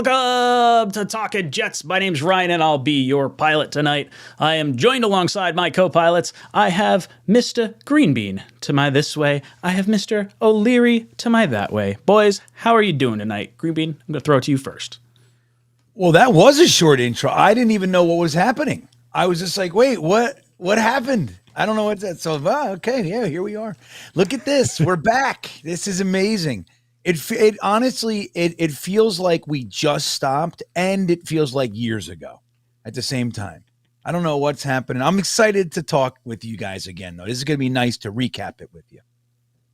Welcome to Talkin' Jets. My name's Ryan, and I'll be your pilot tonight. I am joined alongside my co-pilots. I have Mr. Greenbean to my this way. I have Mr. O'Leary to my that way. Boys, how are you doing tonight? Greenbean, I'm going to throw it to you first. Well, that was a short intro. I didn't even know what was happening. I was just like, wait, what happened? I don't know what's that. So, okay, yeah, here we are. Look at this. We're back. This is amazing. It honestly, it feels like we just stopped, and it feels like years ago at the same time. I don't know what's happening. I'm excited to talk with you guys again, though. This is going to be nice to recap it with you.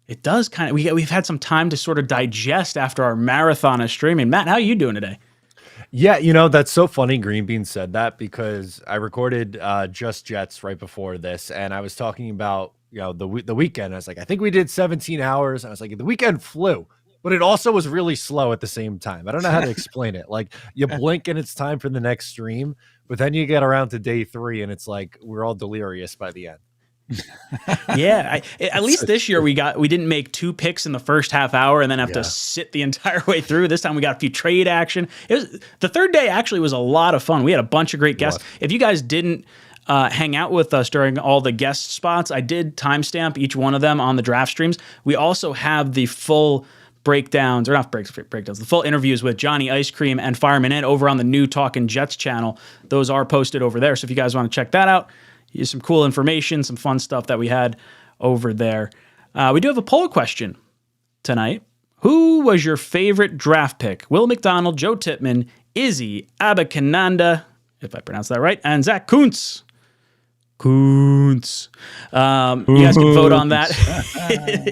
It does kind of, we've had some time to sort of digest after our marathon of streaming. Matt, how are you doing today? Yeah, you know, that's so funny Greenbean said that, because I recorded Just Jets right before this, and I was talking about, you know, the weekend. I was like, I think we did 17 hours. I was like, the weekend flew, but it also was really slow at the same time. I don't know how to explain it. Like, you blink and it's time for the next stream, but then you get around to day 3 and it's like we're all delirious by the end. Yeah, at least this year we didn't make 2 picks in the first half hour and then have to sit the entire way through. This time we got a few trade action. The third day actually was a lot of fun. We had a bunch of great guests. If you guys didn't hang out with us during all the guest spots, I did timestamp each one of them on the draft streams. We also have the full breakdowns, or not breakdowns, the full interviews with Johnny Ice Cream and Fireman Ed over on the new Talkin' Jets channel. Those are posted over there. So if you guys want to check that out, here's some cool information, some fun stuff that we had over there. We do have a poll question tonight. Who was your favorite draft pick? Will McDonald, Joe Tippmann, 𝐒𝐮𝐬𝐫𝐞𝐞𝐳, if I pronounce that right, and Zach Kuntz. You guys can vote on that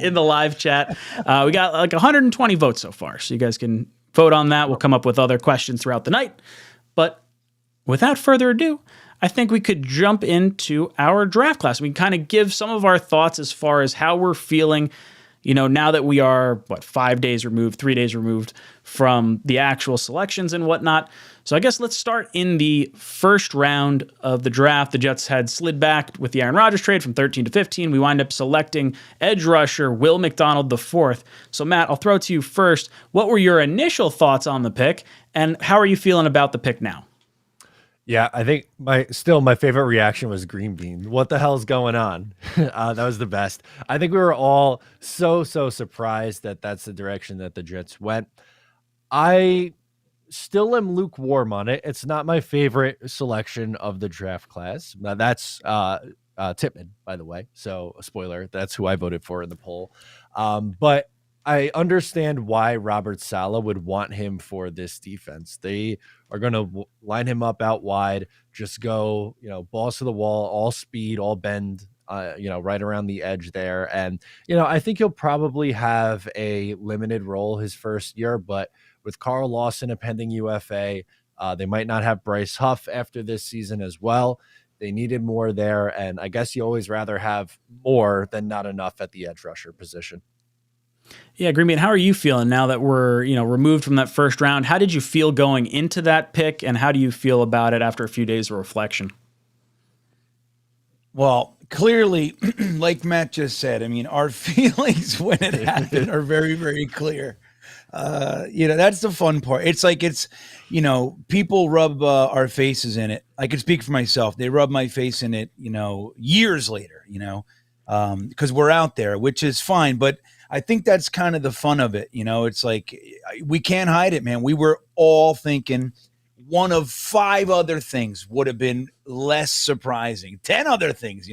in the live chat. We got like 120 votes so far, so you guys can vote on that. We'll come up with other questions throughout the night. But without further ado, I think we could jump into our draft class. We can kind of give some of our thoughts as far as how we're feeling, you know, now that we are, 3 days removed from the actual selections and whatnot. So I guess let's start in the first round of the draft. The Jets had slid back with the Aaron Rodgers trade from 13 to 15. We wind up selecting edge rusher Will McDonald IV. So Matt, I'll throw it to you first. What were your initial thoughts on the pick, and how are you feeling about the pick now? Yeah, I think my favorite reaction was Greenbean. What the hell's going on? That was the best. I think we were all so surprised that that's the direction that the Jets went. I still am lukewarm on it. It's not my favorite selection of the draft class. Now, that's Tippmann, by the way. So, a spoiler, that's who I voted for in the poll. But I understand why Robert Saleh would want him for this defense. They are going to line him up out wide, just go, you know, balls to the wall, all speed, all bend, right around the edge there. And, I think he'll probably have a limited role his first year, but with Carl Lawson a pending UFA, they might not have Bryce Huff after this season as well. They needed more there. And I guess you always rather have more than not enough at the edge rusher position. Yeah, Greenbean, how are you feeling now that we're, removed from that first round? How did you feel going into that pick, and how do you feel about it after a few days of reflection? Well, clearly, like Matt just said, I mean, our feelings when it happened are very, very clear. That's the fun part. It's like people rub our faces in it. I can speak for myself. They rub my face in it, years later, because we're out there, which is fine. But I think that's kind of the fun of it. It's like we can't hide it, man. We were all thinking one of 5 other things would have been less surprising, 10 other things,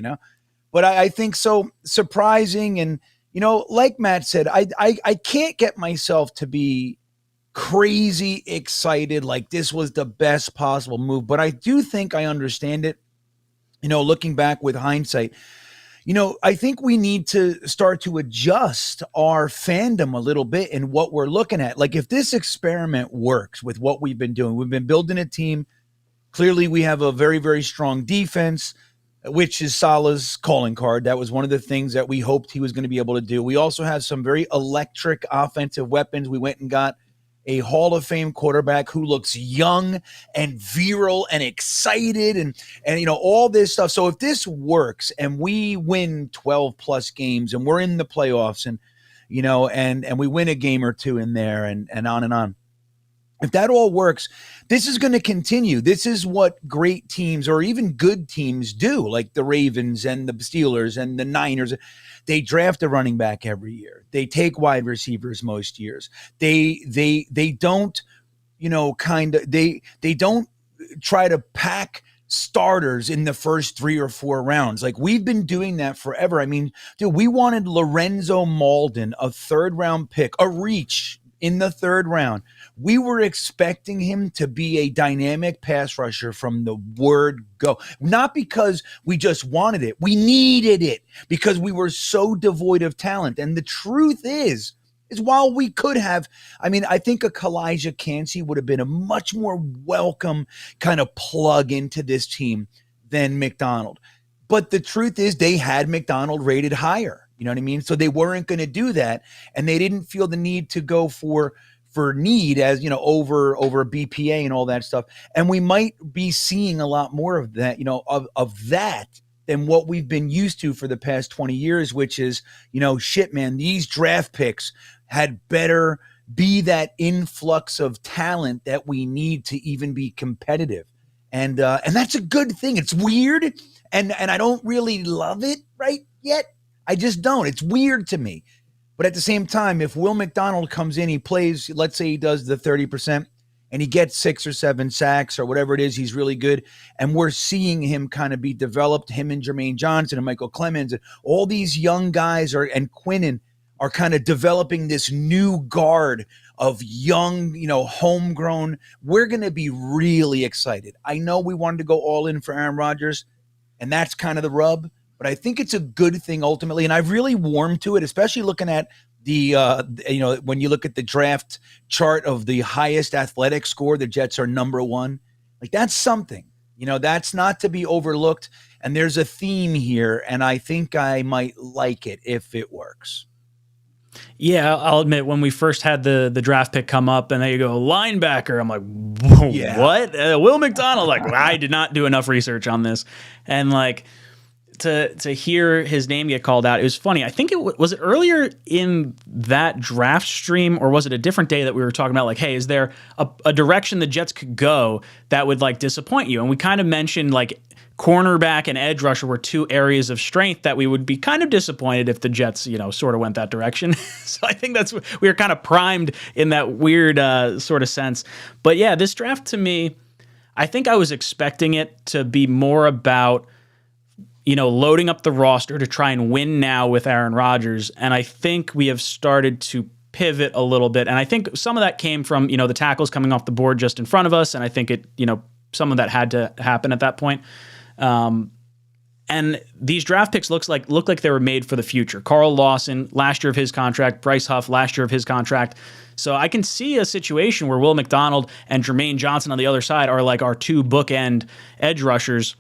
but I think so surprising. And, like Matt said, I can't get myself to be crazy excited like this was the best possible move, but I do think I understand it, looking back with hindsight. I think we need to start to adjust our fandom a little bit in what we're looking at. Like, if this experiment works with what we've been doing, we've been building a team. Clearly, we have a very, very strong defense, which is Saleh's calling card. That was one of the things that we hoped he was going to be able to do. We also have some very electric offensive weapons. We went and got a Hall of Fame quarterback who looks young and virile and excited and all this stuff. So if this works and we win 12 plus games and we're in the playoffs and we win a game or two in there and on and on, If that all works, this is going to continue. This is what great teams or even good teams do, like the Ravens and the Steelers and the Niners. They draft a running back every year. They take wide receivers most years. They don't, they don't try to pack starters in the first 3 or 4 rounds. Like, we've been doing that forever. I mean, dude, we wanted Lorenzo Malden, a 3rd-round pick, a reach in the 3rd round. We were expecting him to be a dynamic pass rusher from the word go. Not because we just wanted it. We needed it because we were so devoid of talent. And the truth is while we could have, I think a 𝐒𝐫𝐞𝐞𝐬𝐫 would have been a much more welcome kind of plug into this team than McDonald. But the truth is they had McDonald rated higher. You know what I mean? So they weren't going to do that, and they didn't feel the need to go for need as, over BPA and all that stuff. And we might be seeing a lot more of that, of that than what we've been used to for the past 20 years, which is, shit, man, these draft picks had better be that influx of talent that we need to even be competitive. And that's a good thing. It's weird, and I don't really love it right yet. I just don't. It's weird to me. But at the same time, if Will McDonald comes in, he plays, let's say he does the 30%, and he gets 6 or 7 sacks or whatever it is, he's really good. And we're seeing him kind of be developed, him and Jermaine Johnson and Michael Clemens, and all these young guys and Quinnen are kind of developing this new guard of young, homegrown. We're going to be really excited. I know we wanted to go all in for Aaron Rodgers, and that's kind of the rub. But I think it's a good thing ultimately, and I've really warmed to it, especially looking at the, when you look at the draft chart of the highest athletic score, the Jets are number 1. Like, that's something, that's not to be overlooked. And there's a theme here, and I think I might like it if it works. Yeah, I'll admit, when we first had the draft pick come up and they go linebacker, I'm like, whoa, Yeah. What? Will McDonald? Like, I did not do enough research on this, and like, to hear his name get called out, it was funny. I think it was it earlier in that draft stream, or was it a different day that we were talking about, like, hey, is there a direction the Jets could go that would like disappoint you? And we kind of mentioned like cornerback and edge rusher were 2 areas of strength that we would be kind of disappointed if the Jets, sort of went that direction. So I think we were kind of primed in that weird sort of sense. But yeah, this draft to me, I think I was expecting it to be more about loading up the roster to try and win now with Aaron Rodgers. And I think we have started to pivot a little bit. And I think some of that came from, the tackles coming off the board just in front of us. And I think some of that had to happen at that point. And these draft picks look like they were made for the future. Carl Lawson, last year of his contract. Bryce Huff, last year of his contract. So I can see a situation where Will McDonald and Jermaine Johnson on the other side are like our 2 bookend edge rushers.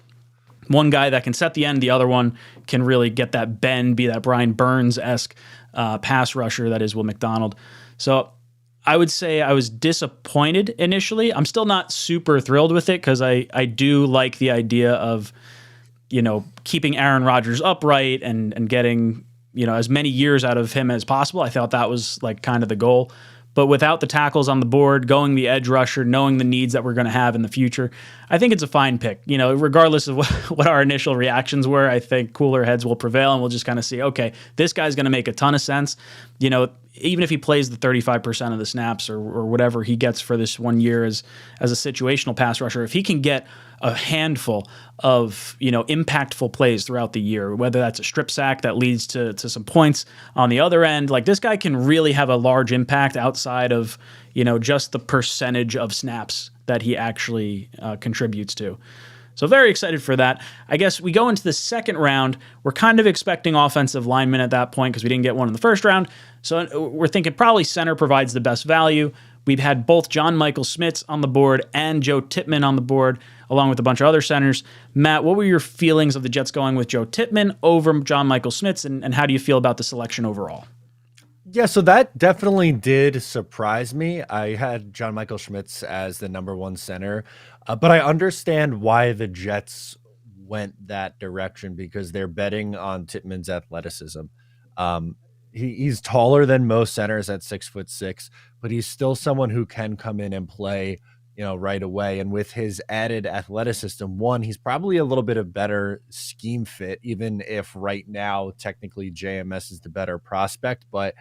One guy that can set the end, the other one can really get that bend, be that Brian Burns-esque pass rusher that is Will McDonald. So I would say I was disappointed initially. I'm still not super thrilled with it because I do like the idea of, keeping Aaron Rodgers upright and getting, as many years out of him as possible. I thought that was like kind of the goal. But without the tackles on the board, going the edge rusher, knowing the needs that we're going to have in the future, I think it's a fine pick. Regardless of what our initial reactions were, I think cooler heads will prevail, and we'll just kind of see, okay, this guy's going to make a ton of sense. Even if he plays the 35% of the snaps or whatever he gets for this 1 year as a situational pass rusher, if he can get a handful of impactful plays throughout the year, whether that's a strip sack that leads to some points on the other end, like this guy can really have a large impact outside of just the percentage of snaps that he actually contributes to. So very excited for that. I guess we go into the second round. We're kind of expecting offensive linemen at that point because we didn't get one in the first round. So we're thinking probably center provides the best value. We've had both John Michael Schmitz on the board and Joe Tippmann on the board, along with a bunch of other centers. Matt, what were your feelings of the Jets going with Joe Tippmann over John Michael Schmitz, and how do you feel about the selection overall? Yeah, so that definitely did surprise me. I had John Michael Schmitz as the number 1 center, but I understand why the Jets went that direction because they're betting on Tippmann's athleticism. he's taller than most centers at 6'6", but he's still someone who can come in and play, right away. And with his added athleticism, one, he's probably a little bit of better scheme fit, even if right now technically JMS is the better prospect. But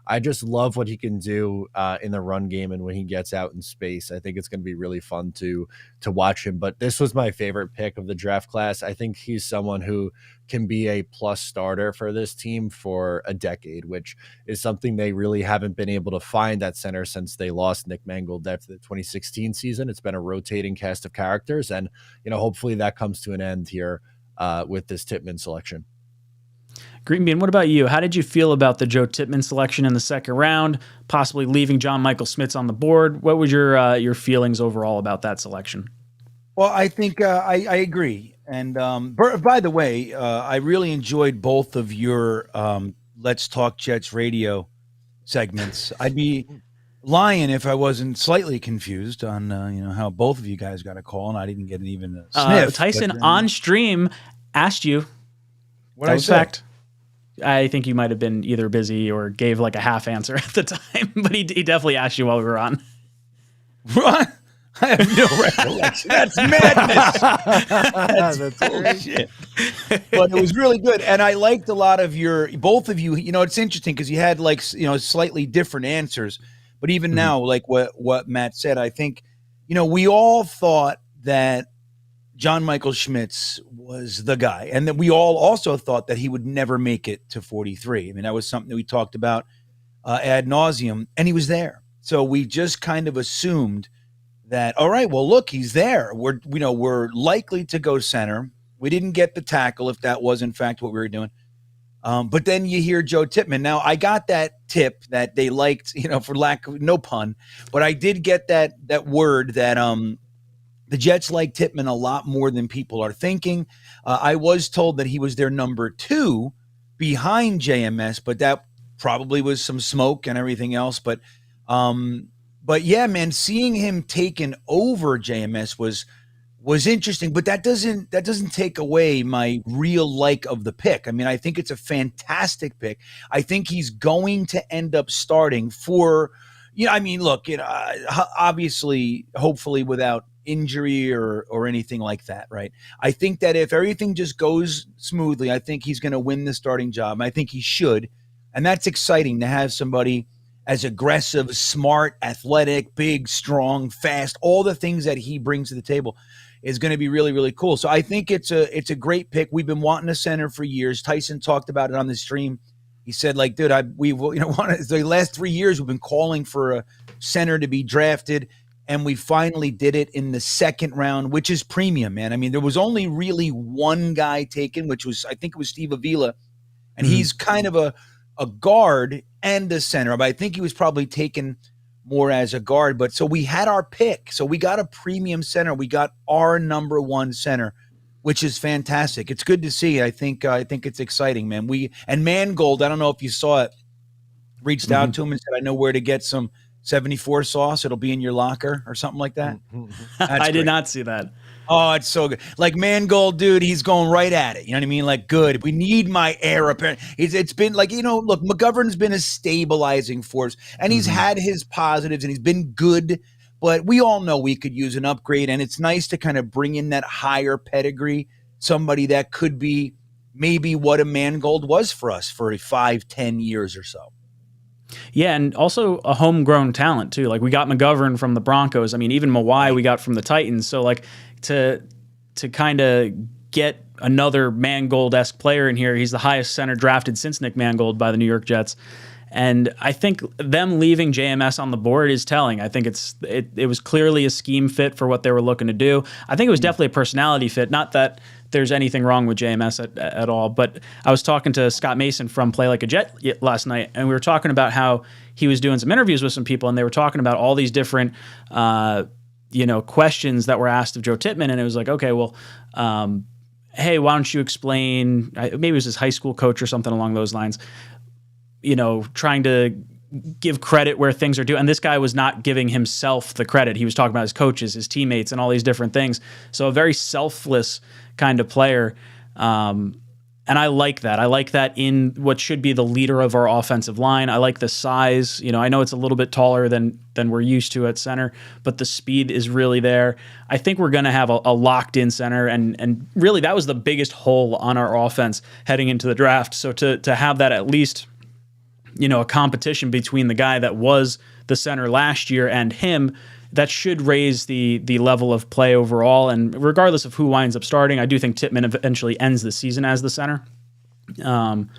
I just love what he can do in the run game, and when he gets out in space, I think it's going to be really fun to watch him. But this was my favorite pick of the draft class. I think he's someone who can be a plus starter for this team for a decade, which is something they really haven't been able to find at center since they lost Nick Mangold after the 2016 season. It's been a rotating cast of characters, and hopefully that comes to an end here with this Tippmann selection. Green Bean, what about you? How did you feel about the Joe Tippmann selection in the second round, possibly leaving John Michael Schmitz on the board? What was your feelings overall about that selection? Well, I think I agree. And by the way, I really enjoyed both of your Let's Talk Jets radio segments. I'd be lying if I wasn't slightly confused on how both of you guys got a call and I didn't get even a sniff. Tyson on stream asked you. What I said? Fact. I think you might have been either busy or gave like a half answer at the time, but he definitely asked you while we were on. What? I have no recollection. That's madness. That's bullshit. But it was really good, and I liked a lot of both of you. It's interesting because you had slightly different answers, but even now, like what Matt said, I think we all thought that John Michael Schmitz was the guy, and that we all also thought that he would never make it to 43. I mean, that was something that we talked about ad nauseum, and he was there. So we just kind of assumed that, all right, well, look, he's there. We're likely to go center. We didn't get the tackle if that was in fact what we were doing. But then you hear Joe Tippmann. Now I got that tip that they liked, for lack of no pun, but I did get that word that the Jets like Tippmann a lot more than people are thinking. I was told that he was their number 2 behind JMS, but that probably was some smoke and everything else. But yeah, man, seeing him taken over JMS was interesting, but that doesn't take away my real like of the pick. I mean, I think it's a fantastic pick. I think he's going to end up starting for, look, obviously, hopefully without injury or anything like that, right? I think that if everything just goes smoothly, I think he's going to win the starting job. I think he should, and that's exciting to have somebody as aggressive, smart, athletic, big, strong, fast, all the things that he brings to the table is going to be really, really cool. So I think it's a great pick. We've been wanting a center for years. Tyson talked about it on the stream. He said, like, dude, the last 3 years we've been calling for a center to be drafted, and we finally did it in the second round, which is premium, man. I mean, there was only really one guy taken, which was, I think it was Steve Avila, and he's kind of a guard and a center, but I think he was probably taken more as a guard. But so we had our pick. So we got a premium center. We got our number 1 center, which is fantastic. It's good to see. I think it's exciting, man. And Mangold, I don't know if you saw it, reached out to him and said, I know where to get some 74 sauce. It'll be in your locker or something like that. I did not see that. Oh, it's so good. Like Mangold, dude, he's going right at it. You know what I mean? Like, good. We need my heir apparent. It's been like, look, McGovern's been a stabilizing force, and he's had his positives, and he's been good, but we all know we could use an upgrade, and it's nice to kind of bring in that higher pedigree, somebody that could be maybe what a Mangold was for us for 5-10 years or so. Yeah, and also a homegrown talent too. Like we got McGovern from the Broncos. I mean, even Mawai we got from the Titans. So like to kind of get another Mangold-esque player in here, he's the highest center drafted since Nick Mangold by the New York Jets. And I think them leaving JMS on the board is telling. I think it was clearly a scheme fit for what they were looking to do. I think it was definitely a personality fit. Not that there's anything wrong with JMS at all, but I was talking to Scott Mason from Play Like a Jet last night, and we were talking about how he was doing some interviews with some people, and they were talking about all these different questions that were asked of Joe Tippmann, and it was like, okay, well, hey, why don't you explain, maybe it was his high school coach or something along those lines, trying to give credit where things are due. And this guy was not giving himself the credit. He was talking about his coaches, his teammates, and all these different things. So a very selfless kind of player. And I like that. I like that in what should be the leader of our offensive line. I like the size. You know, I know it's a little bit taller than we're used to at center, but the speed is really there. I think we're going to have a locked in center, and really that was the biggest hole on our offense heading into the draft. So to have that at least, you know, a competition between the guy that was the center last year and him, that should raise the level of play overall. And regardless of who winds up starting, I do think Tippmann eventually ends the season as the center. And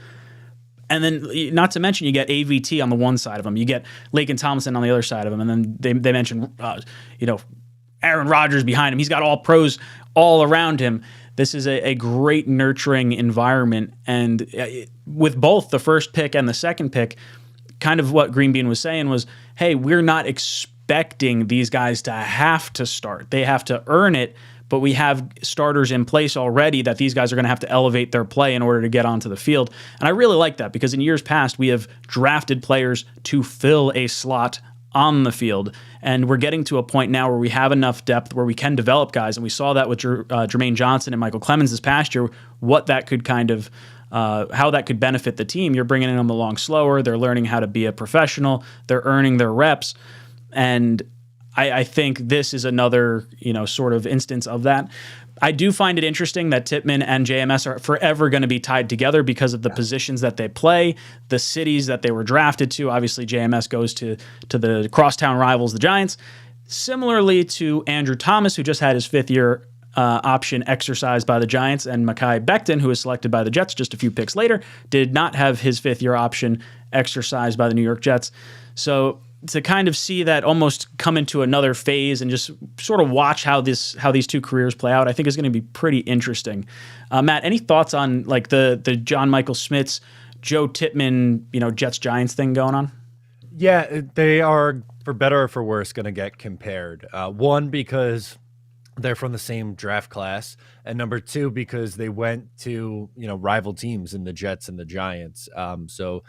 then, not to mention, you get AVT on the one side of him, you get Lakin Tomlinson on the other side of him, and then they mentioned, you know, Aaron Rodgers behind him. He's got all pros all around him. This is a great nurturing environment, and with both the first pick and the second pick, kind of what Green Bean was saying was, hey, we're not expecting these guys to have to start. They have to earn it, but we have starters in place already that these guys are going to have to elevate their play in order to get onto the field. And I really like that, because in years past, we have drafted players to fill a slot on the field, and we're getting to a point now where we have enough depth where we can develop guys, and we saw that with Jermaine Johnson and Michael Clemens this past year, what that could kind of how that could benefit the team. You're bringing them along slower. They're learning how to be a professional. They're earning their reps. And I think this is another, you know, sort of instance of that. I do find it interesting that Tippmann and JMS are forever going to be tied together because of the positions that they play, the cities that they were drafted to. Obviously, JMS goes to the crosstown rivals, the Giants. Similarly to Andrew Thomas, who just had his fifth-year option exercised by the Giants, and Mekhi Becton, who was selected by the Jets just a few picks later, did not have his fifth-year option exercised by the New York Jets. So to kind of see that almost come into another phase and just sort of watch how these two careers play out, I think is going to be pretty interesting. Matt, any thoughts on like the John Michael Schmitz, Joe Tippmann, you know, Jets Giants thing going on? Yeah, they are, for better or for worse, going to get compared. One, because they're from the same draft class, and number two, because they went to, you know, rival teams in the Jets and the Giants. So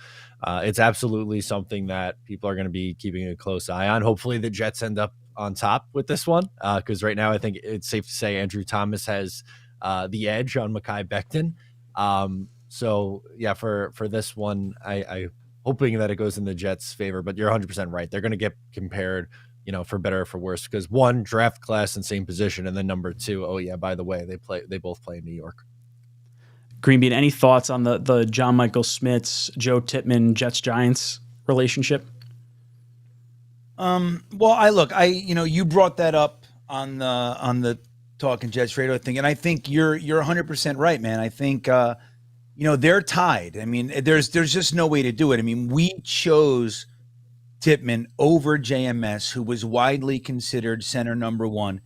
it's absolutely something that people are going to be keeping a close eye on. Hopefully the Jets end up on top with this one, because right now I think it's safe to say Andrew Thomas has the edge on Mekhi Becton. So yeah, for this one, I hoping that it goes in the Jets' favor, but you're 100% right. They're going to get compared, you know, for better or for worse, because one, draft class and same position, and then number two, oh yeah, by the way, they both play in New York. Green Bean, any thoughts on the John Michael Schmitz, Joe Tippmann, Jets Giants relationship? Well, you brought that up on the Talkin Jets radio thing, and I think you're 100% right, man. I think they're tied. I mean, there's just no way to do it. I mean, we chose Tippmann over JMS, who was widely considered center number one,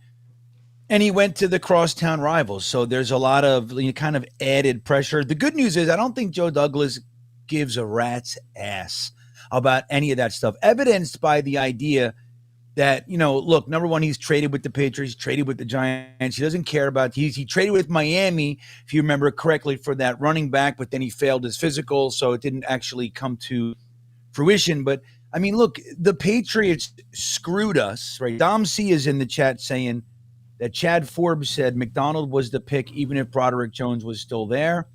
and he went to the crosstown rivals. So there's a lot of kind of added pressure. The good news is I don't think Joe Douglas gives a rat's ass about any of that stuff, evidenced by the idea that, look, number one, he's traded with the Patriots, traded with the Giants. He doesn't care about he traded with Miami, if you remember correctly, for that running back, but then he failed his physical, so it didn't actually come to fruition. But I mean, look, the Patriots screwed us, right? Dom C is in the chat saying that Chad Forbes said McDonald was the pick, even if Broderick Jones was still there.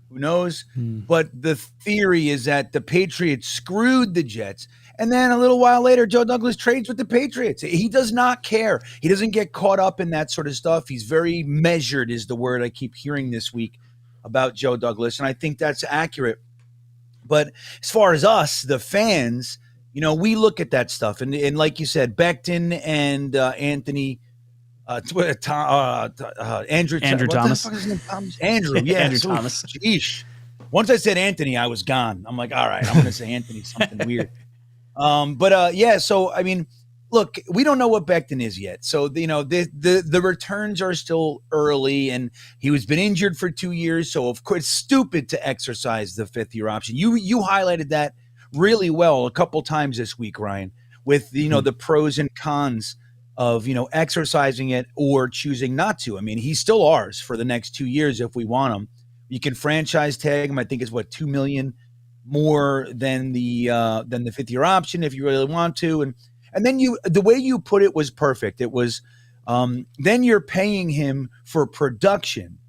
Who knows? But the theory is that the Patriots screwed the Jets. And then a little while later, Joe Douglas trades with the Patriots. He does not care. He doesn't get caught up in that sort of stuff. He's very measured, is the word I keep hearing this week about Joe Douglas. And I think that's accurate. But as far as us, the fans, we look at that stuff. And like you said, Becton and Andrew Thomas. Andrew, yeah. Andrew Thomas. Sheesh. Once I said Anthony, I was gone. I'm like, all right, I'm going to say Anthony something weird. So, I mean, look, we don't know what Becton is yet. So, the returns are still early, and he was been injured for 2 years. So, of course, it's stupid to exercise the fifth-year option. You highlighted that really well a couple times this week, Ryan, with, the pros and cons of, exercising it or choosing not to. I mean, he's still ours for the next 2 years if we want him. You can franchise tag him. I think it's $2 million more than the fifth-year option if you really want to. And then the way you put it was perfect. It was then you're paying him for production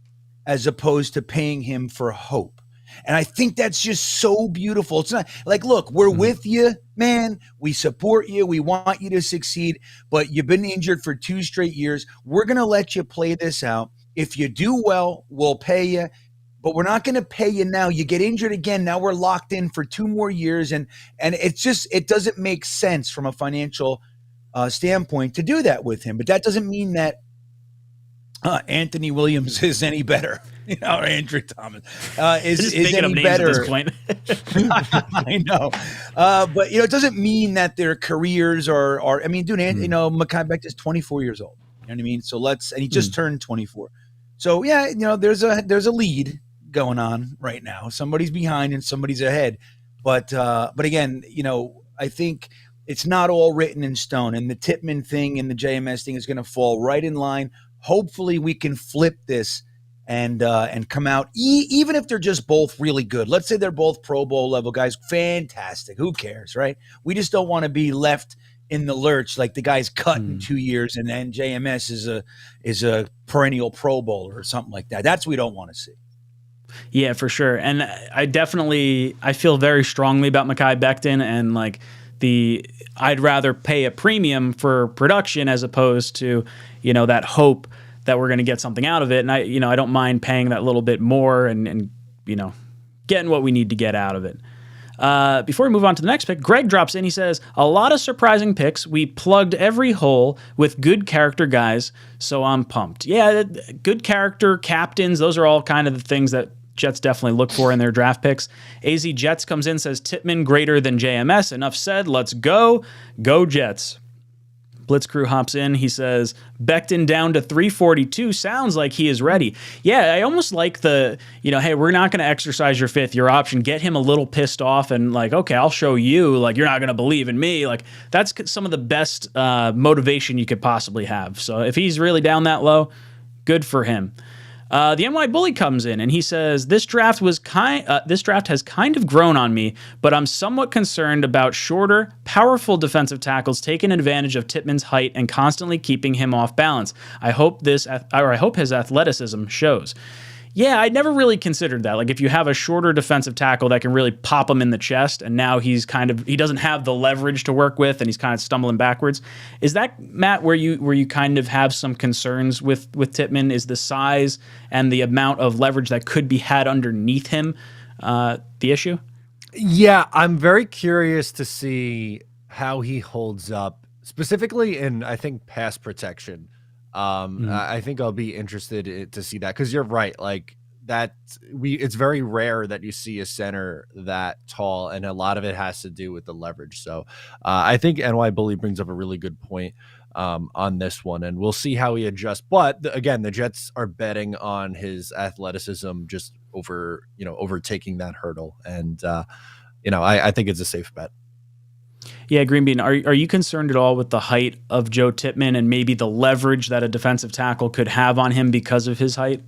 as opposed to paying him for hope. And I think that's just so beautiful. It's not like, look, we're with you, man. We support you. We want you to succeed, but you've been injured for 2 straight years. We're going to let you play this out. If you do well, we'll pay you, but we're not going to pay you now. You get injured again. Now we're locked in for 2 more years. And it's just, it doesn't make sense from a financial standpoint to do that with him. But that doesn't mean that Anthony Williams is any better, or Andrew Thomas is any better. At this point. I know, but it doesn't mean that their careers are. I mean, dude, Mekhi Becton is 24 years old. You know what I mean? So and he just turned 24. So yeah, there's a lead going on right now. Somebody's behind and somebody's ahead, but again, I think it's not all written in stone, and the Tippmann thing and the JMS thing is going to fall right in line. Hopefully we can flip this and come out, even if they're just both really good. Let's say they're both Pro Bowl level guys. Fantastic. Who cares, right? We just don't want to be left in the lurch like the guy's cut in 2 years and then JMS is a perennial Pro Bowler or something like that. That's what we don't want to see. Yeah, for sure. And I feel very strongly about Mekhi Becton, and I'd rather pay a premium for production as opposed to, that hope that we're going to get something out of it. And I don't mind paying that little bit more and getting what we need to get out of it. Before we move on to the next pick, Greg drops in. He says, a lot of surprising picks. We plugged every hole with good character guys, so I'm pumped. Yeah, good character, captains, those are all kind of the things that Jets definitely look for in their draft picks. AZ Jets comes in, says Tippmann greater than JMS. Enough said. Let's go. Go Jets. Blitz Crew hops in. He says, Becton down to 342. Sounds like he is ready. Yeah, I almost like the, hey, we're not going to exercise your 5th-year option. Get him a little pissed off and okay, I'll show you. You're not going to believe in me. That's some of the best motivation you could possibly have. So if he's really down that low, good for him. The NY Bully comes in and he says, this draft has kind of grown on me, but I'm somewhat concerned about shorter, powerful defensive tackles taking advantage of Tippmann's height and constantly keeping him off balance. I hope his athleticism shows. Yeah, I never really considered that. If you have a shorter defensive tackle that can really pop him in the chest, and now he doesn't have the leverage to work with, and he's kind of stumbling backwards. Is that, Matt, where you kind of have some concerns with Tippmann? Is the size and the amount of leverage that could be had underneath him the issue? Yeah, I'm very curious to see how he holds up, specifically in, I think, pass protection. I think I'll be interested to see that, because you're right. It's very rare that you see a center that tall, and a lot of it has to do with the leverage. So I think NY Bully brings up a really good point on this one, and we'll see how he adjusts. But again, the Jets are betting on his athleticism just overtaking that hurdle, and I think it's a safe bet. Yeah, Green Bean, are you concerned at all with the height of Joe Tippmann and maybe the leverage that a defensive tackle could have on him because of his height?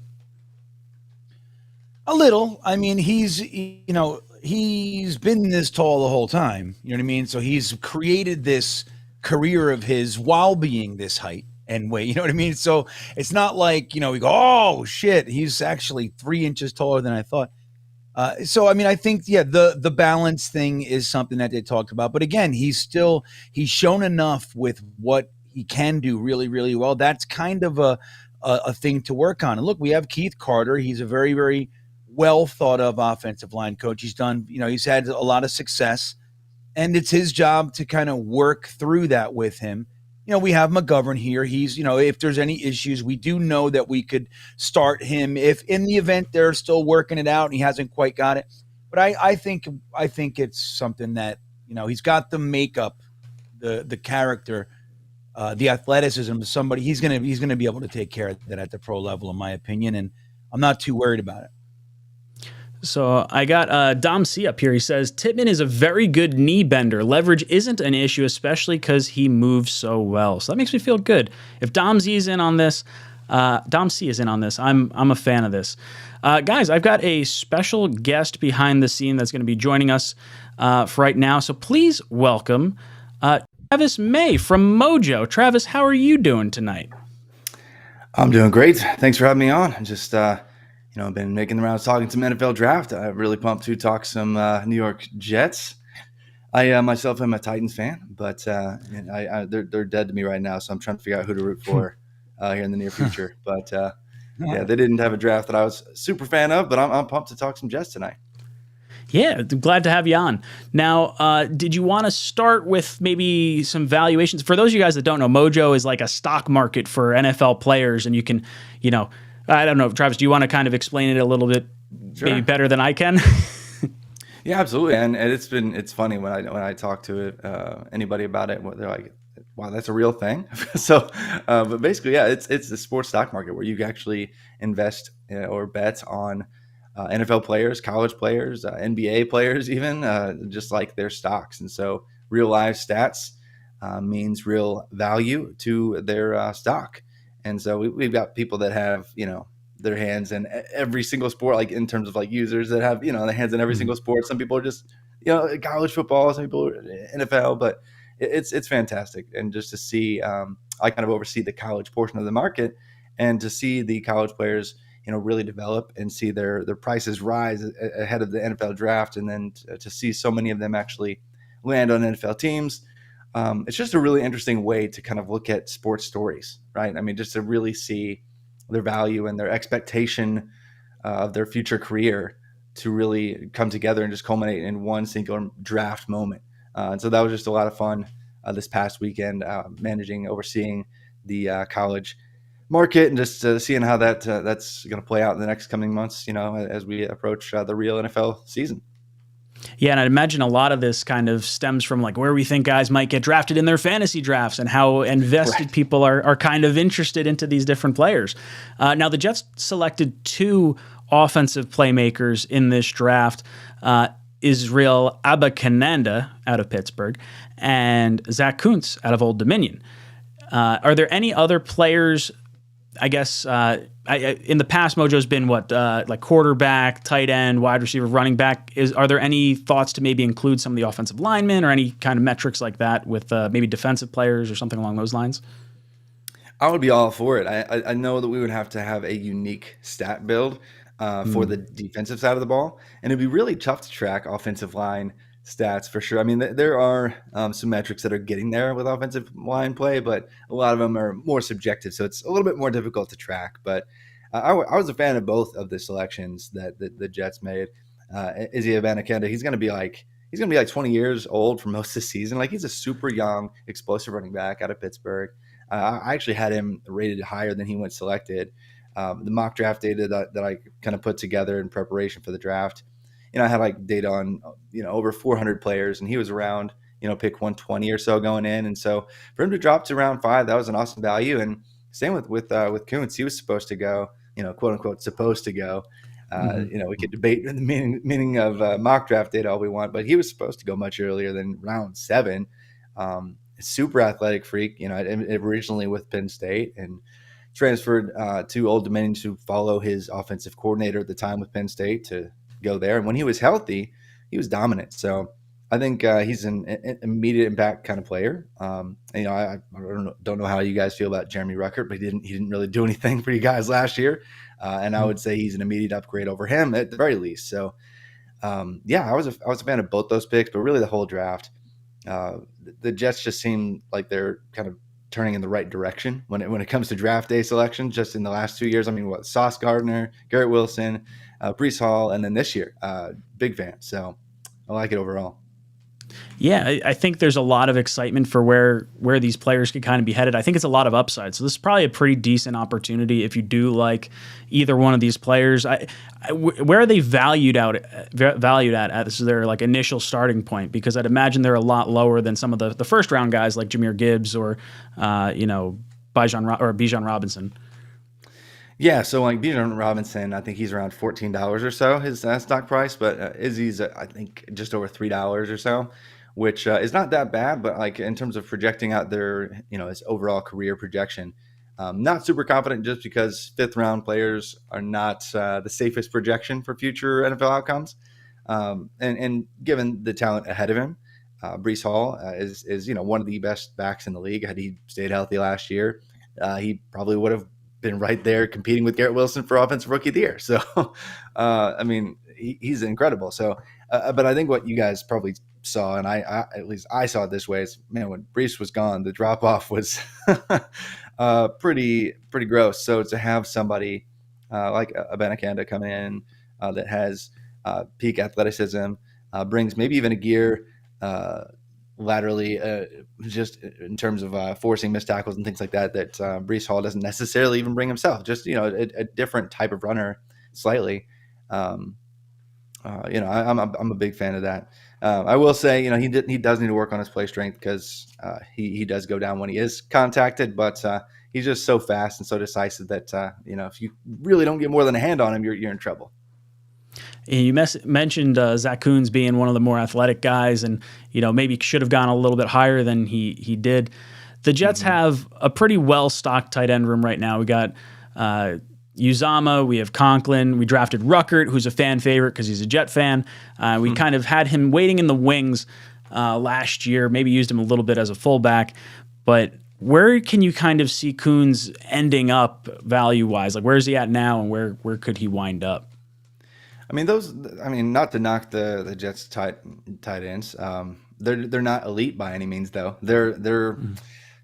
A little. I mean, he's been this tall the whole time. You know what I mean? So he's created this career of his while being this height and weight. You know what I mean? So it's not like, we go, oh, shit, he's actually 3 inches taller than I thought. So, I mean, I think, the balance thing is something that they talked about. But again, he's shown enough with what he can do really, really well. That's kind of a thing to work on. And look, we have Keith Carter. He's a very, very well thought of offensive line coach. He's done, he's had a lot of success, and it's his job to kind of work through that with him. We have McGovern here. He's, if there's any issues, we do know that we could start him if in the event they're still working it out and he hasn't quite got it. But I think it's something that, he's got the makeup, the character, the athleticism of somebody. He's going to be able to take care of that at the pro level, in my opinion. And I'm not too worried about it. So I got Dom C up here. He says, Tippmann is a very good knee bender. Leverage isn't an issue, especially because he moves so well. So that makes me feel good. If Dom C is in on this, I'm a fan of this. Guys, I've got a special guest behind the scene that's going to be joining us for right now. So please welcome Travis May from Mojo. Travis, how are you doing tonight? I'm doing great. Thanks for having me on. I'm just I've been making the rounds talking some NFL draft. I'm really pumped to talk some New York Jets. I myself am a Titans fan, but they're dead to me right now, so I'm trying to figure out who to root for here in the near future. But yeah, they didn't have a draft that I was a super fan of, but I'm pumped to talk some Jets tonight. Yeah, glad to have you on. Now, did you want to start with maybe some valuations? For those of you guys that don't know, Mojo is like a stock market for NFL players, and you can, I don't know, Travis, do you want to kind of explain it a little bit maybe better than I can? Yeah, absolutely. And it's funny when I talk to anybody about it, they're like, wow, that's a real thing. So, but basically, yeah, it's the sports stock market where you can actually invest or bet on NFL players, college players, NBA players, even just like their stocks. And so real live stats means real value to their stock. And so we've got people that have, their hands in every single sport, like in terms of like users that have, their hands in every single sport. Some people are just, college football, some people are NFL, but it's fantastic. And just to see, I kind of oversee the college portion of the market, and to see the college players, really develop and see their prices rise ahead of the NFL draft. And then to see so many of them actually land on NFL teams. It's just a really interesting way to kind of look at sports stories, right? I mean, just to really see their value and their expectation of their future career to really come together and just culminate in one singular draft moment. And so that was just a lot of fun this past weekend, overseeing the college market and just seeing how that's going to play out in the next coming months, as we approach the real NFL season. Yeah, and I'd imagine a lot of this kind of stems from like where we think guys might get drafted in their fantasy drafts and how invested people are kind of interested into these different players. Now, the Jets selected 2 offensive playmakers in this draft, Israel Abanikanda out of Pittsburgh and Zach Kuntz out of Old Dominion. Are there any other players, I guess, in the past, Mojo's been like quarterback, tight end, wide receiver, running back. Are there any thoughts to maybe include some of the offensive linemen or any kind of metrics like that with maybe defensive players or something along those lines? I would be all for it. I know that we would have to have a unique stat build for the defensive side of the ball, and it'd be really tough to track offensive line stats for sure. I mean, there are some metrics that are getting there with offensive line play, but a lot of them are more subjective, so it's a little bit more difficult to track. But I was a fan of both of the selections that the Jets made. Israel Abanikanda, he's going to be like 20 years old for most of the season. Like, he's a super young, explosive running back out of Pittsburgh. I actually had him rated higher than he went selected. The mock draft data that I kind of put together in preparation for the draft, I had like data on, over 400 players, and he was around, pick 120 or so going in. And so for him to drop to round 5, that was an awesome value. And same with Kuntz, he was supposed to go, quote unquote, supposed to go. We could debate the meaning of mock draft data all we want, but he was supposed to go much earlier than round 7. Super athletic freak, originally with Penn State and transferred to Old Dominion to follow his offensive coordinator at the time with Penn State to go there. And when he was healthy, he was dominant. So I think he's an immediate impact kind of player. I don't know how you guys feel about Jeremy Ruckert, but he didn't really do anything for you guys last year. And I would say he's an immediate upgrade over him at the very least. So I was a fan of both those picks, but really the whole draft. The Jets just seem like they're kind of turning in the right direction when it comes to draft day selection. Just in the last 2 years, I mean, Sauce Gardner, Garrett Wilson, Breece Hall, and then this year, big fan. So I like it overall. Yeah, I think there's a lot of excitement for where these players could kind of be headed. I think it's a lot of upside. So this is probably a pretty decent opportunity if you do like either one of these players. Where are they valued at? This is their like initial starting point, because I'd imagine they're a lot lower than some of the first round guys like Jahmyr Gibbs or Bijan Robinson. Yeah, so like Bijan Robinson, I think he's around $14 or so, his stock price, but Izzy's I think just over $3 or so, which is not that bad, but like in terms of projecting out their, his overall career projection, not super confident, just because 5th round players are not the safest projection for future NFL outcomes. And given the talent ahead of him, Breece Hall is one of the best backs in the league. Had he stayed healthy last year, he probably would have been right there competing with Garrett Wilson for Offensive Rookie of the Year. So, I mean, he's incredible. So, but I think what you guys probably saw, and I at least I saw it this way, is, man, when Brees was gone, the drop off was pretty gross. So to have somebody like a 𝐒𝐵𝐞𝐞𝐫𝐢 coming in that has peak athleticism, brings maybe even a gear laterally, just in terms of forcing missed tackles and things like that, that Brees Hall doesn't necessarily even bring himself. Just, a different type of runner slightly. I'm a big fan of that. I will say, he does need to work on his play strength, because he does go down when he is contacted, but he's just so fast and so decisive that if you really don't get more than a hand on him, you're in trouble. You mentioned Zach Kuhn's being one of the more athletic guys, and maybe should have gone a little bit higher than he did. The Jets have a pretty well-stocked tight end room right now. We got Uzomah, we have Conklin, we drafted Ruckert, who's a fan favorite because he's a Jet fan. We kind of had him waiting in the wings last year, maybe used him a little bit as a fullback, but where can you kind of see Kuhn's ending up value-wise? Like, where is he at now, and where could he wind up? I mean, not to knock the Jets tight ends. They're not elite by any means, though. They're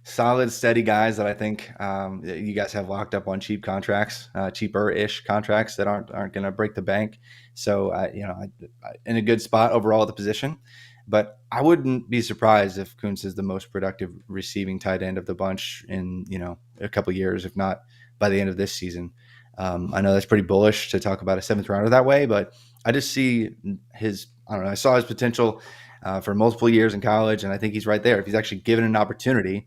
solid, steady guys that I think you guys have locked up on cheap contracts, cheaper-ish contracts that aren't going to break the bank. So, in a good spot overall at the position. But I wouldn't be surprised if Kuntz is the most productive receiving tight end of the bunch in a couple of years, if not by the end of this season. I know that's pretty bullish to talk about a 7th rounder that way, but I just see I saw his potential for multiple years in college, and I think he's right there. If he's actually given an opportunity,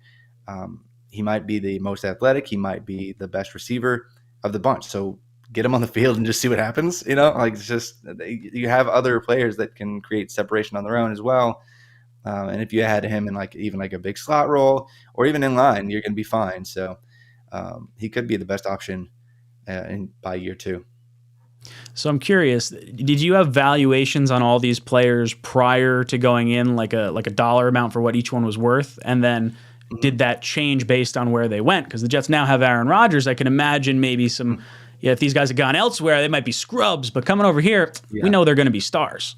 he might be the most athletic. He might be the best receiver of the bunch. So get him on the field and just see what happens. It's just, you have other players that can create separation on their own as well. And if you had him in even a big slot role or even in line, you're going to be fine. So he could be the best option by year 2. So I'm curious, did you have valuations on all these players prior to going in, like a dollar amount for what each one was worth? And then did that change based on where they went? Because the Jets now have Aaron Rodgers. I can imagine maybe some, if these guys had gone elsewhere, they might be scrubs, but coming over here, we know they're going to be stars.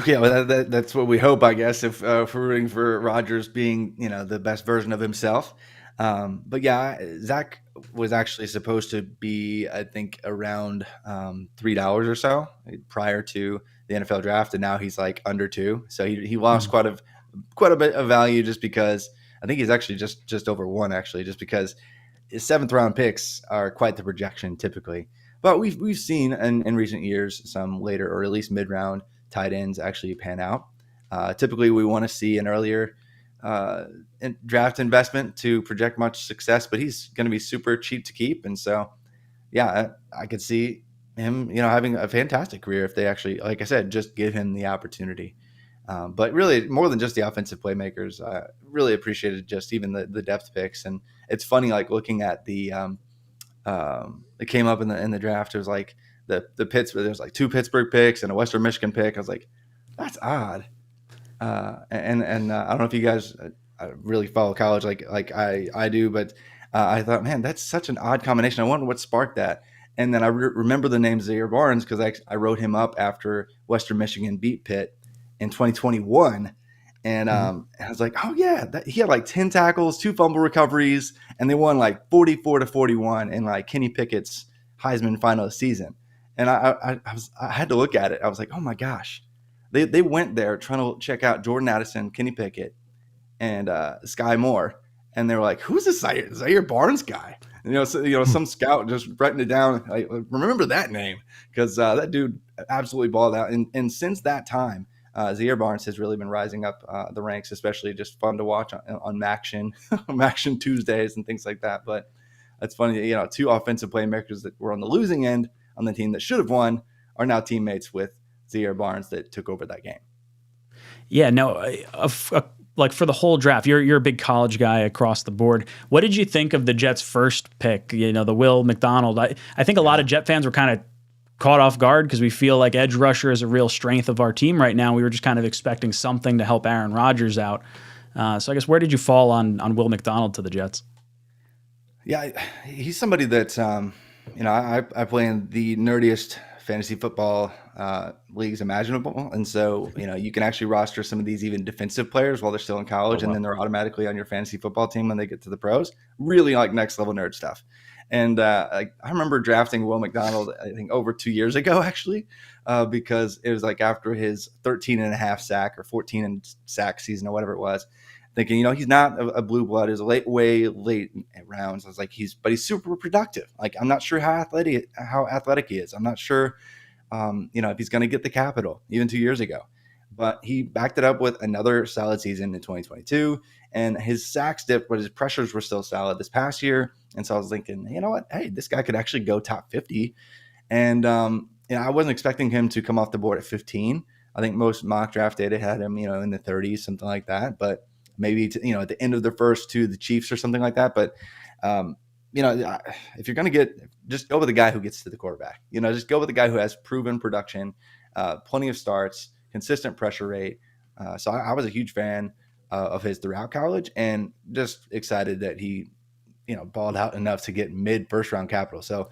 Yeah, well, that's what we hope, I guess, if we're rooting for Rodgers being, the best version of himself. But yeah, Zach was actually supposed to be, I think, around $3 or so prior to the NFL draft, and now he's under 2. So he lost quite a bit of value, just because I think he's actually just over 1, actually, just because his 7th round picks are quite the projection typically. But we've seen in recent years some later or at least mid-round tight ends actually pan out. Typically, we want to see an earlier draft investment to project much success, but he's going to be super cheap to keep. And so, yeah, I could see him, having a fantastic career if they actually, like I said, just give him the opportunity. But really, more than just the offensive playmakers, I really appreciated just even the depth picks. And it's funny, looking at the it came up in the draft. It was the Pittsburgh. There's 2 Pittsburgh picks and a Western Michigan pick. I was like, that's odd. And I don't know if you guys really follow college like I do, but I thought, man, that's such an odd combination. I wonder what sparked that. And then I remember the name Zaire Barnes because I wrote him up after Western Michigan beat Pitt in 2021. And I was like, oh yeah, he had 10 tackles, 2 fumble recoveries, and they won 44-41 in Kenny Pickett's Heisman final season. And I had to look at it. I was like, oh my gosh. They went there trying to check out Jordan Addison, Kenny Pickett, and Sky Moore, and they were like, "Who's this Zaire Barnes guy?" And, some scout just writing it down. Remember that name because that dude absolutely balled out. And since that time, Zaire Barnes has really been rising up the ranks, especially just fun to watch on Maction Tuesdays and things like that. But it's funny, 2 offensive playmakers that were on the losing end on the team that should have won are now teammates with Zaire Barnes that took over that game. Yeah, no, for the whole draft, you're a big college guy across the board. What did you think of the Jets' first pick? The Will McDonald. I think a lot of Jet fans were kind of caught off guard because we feel like edge rusher is a real strength of our team right now. We were just kind of expecting something to help Aaron Rodgers out. So I guess where did you fall on Will McDonald to the Jets? Yeah, he's somebody that I play in the nerdiest fantasy football leagues imaginable, and so you can actually roster some of these even defensive players while they're still in Oh college, and wow. then they're automatically on your fantasy football team when they get to the pros. Really like next level nerd stuff. And I remember drafting Will McDonald, I think over 2 years ago, actually, because it was like after his 13 and a half sack or 14 and sack season or whatever it was, thinking, he's not a blue blood. It was way late rounds. I was like, but he's super productive. Like, I'm not sure how athletic he is. I'm not sure, if he's going to get the capital even 2 years ago. But he backed it up with another solid season in 2022, and his sacks dipped, but his pressures were still solid this past year. And so I was thinking, you know what? Hey, this guy could actually go top 50. And I wasn't expecting him to come off the board at 15. I think most mock draft data had him, in the 30s, something like that. But maybe at the end of the first to the Chiefs or something like that. But if you're going to just go with the guy who gets to the quarterback. Just go with the guy who has proven production, plenty of starts, consistent pressure rate. So I was a huge fan of his throughout college, and just excited that he, balled out enough to get mid first round capital. So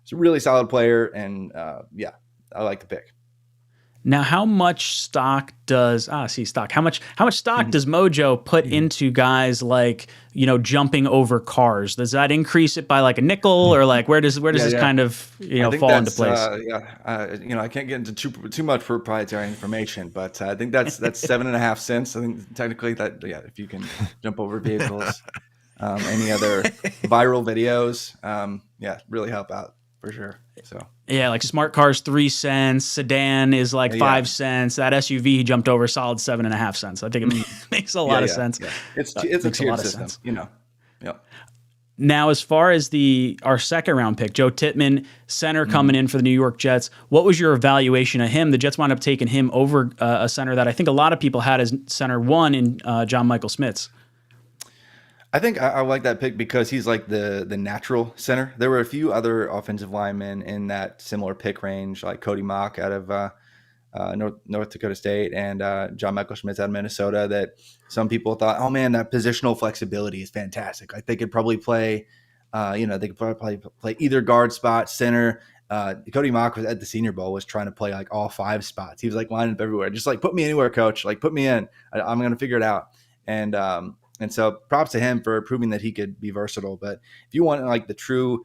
it's a really solid player, and I like the pick. Now, how much stock does stock? How much stock does Mojo put into guys like jumping over cars? Does that increase it by like a nickel, or like where does this kind of fall into place? I can't get into too much proprietary information, but I think that's 7.5 cents. I think technically that if you can jump over vehicles, any other viral videos, really help out for sure. So yeah, like smart cars 3 cents, sedan is like 5 cents. That SUV he jumped over solid 7.5 cents. I think it makes a lot of sense. Yeah. It's a tiered system, Yeah. Now, as far as our second round pick, Joe Tippmann, center coming in for the New York Jets, what was your evaluation of him? The Jets wound up taking him over a center that I think a lot of people had as center one in John Michael Schmitz. I think I like that pick because he's like the natural center. There were a few other offensive linemen in that similar pick range, like Cody Mock out of North Dakota State and John Michael Schmitz out of Minnesota, that some people thought, oh man, that positional flexibility is fantastic. Like they could probably play, they could probably play either guard spot, center. Cody Mock was at the Senior Bowl, was trying to play like all 5 spots. He was like lining up everywhere, just like put me anywhere, coach. Like put me in. I'm going to figure it out. And so props to him for proving that he could be versatile. But if you want like the true,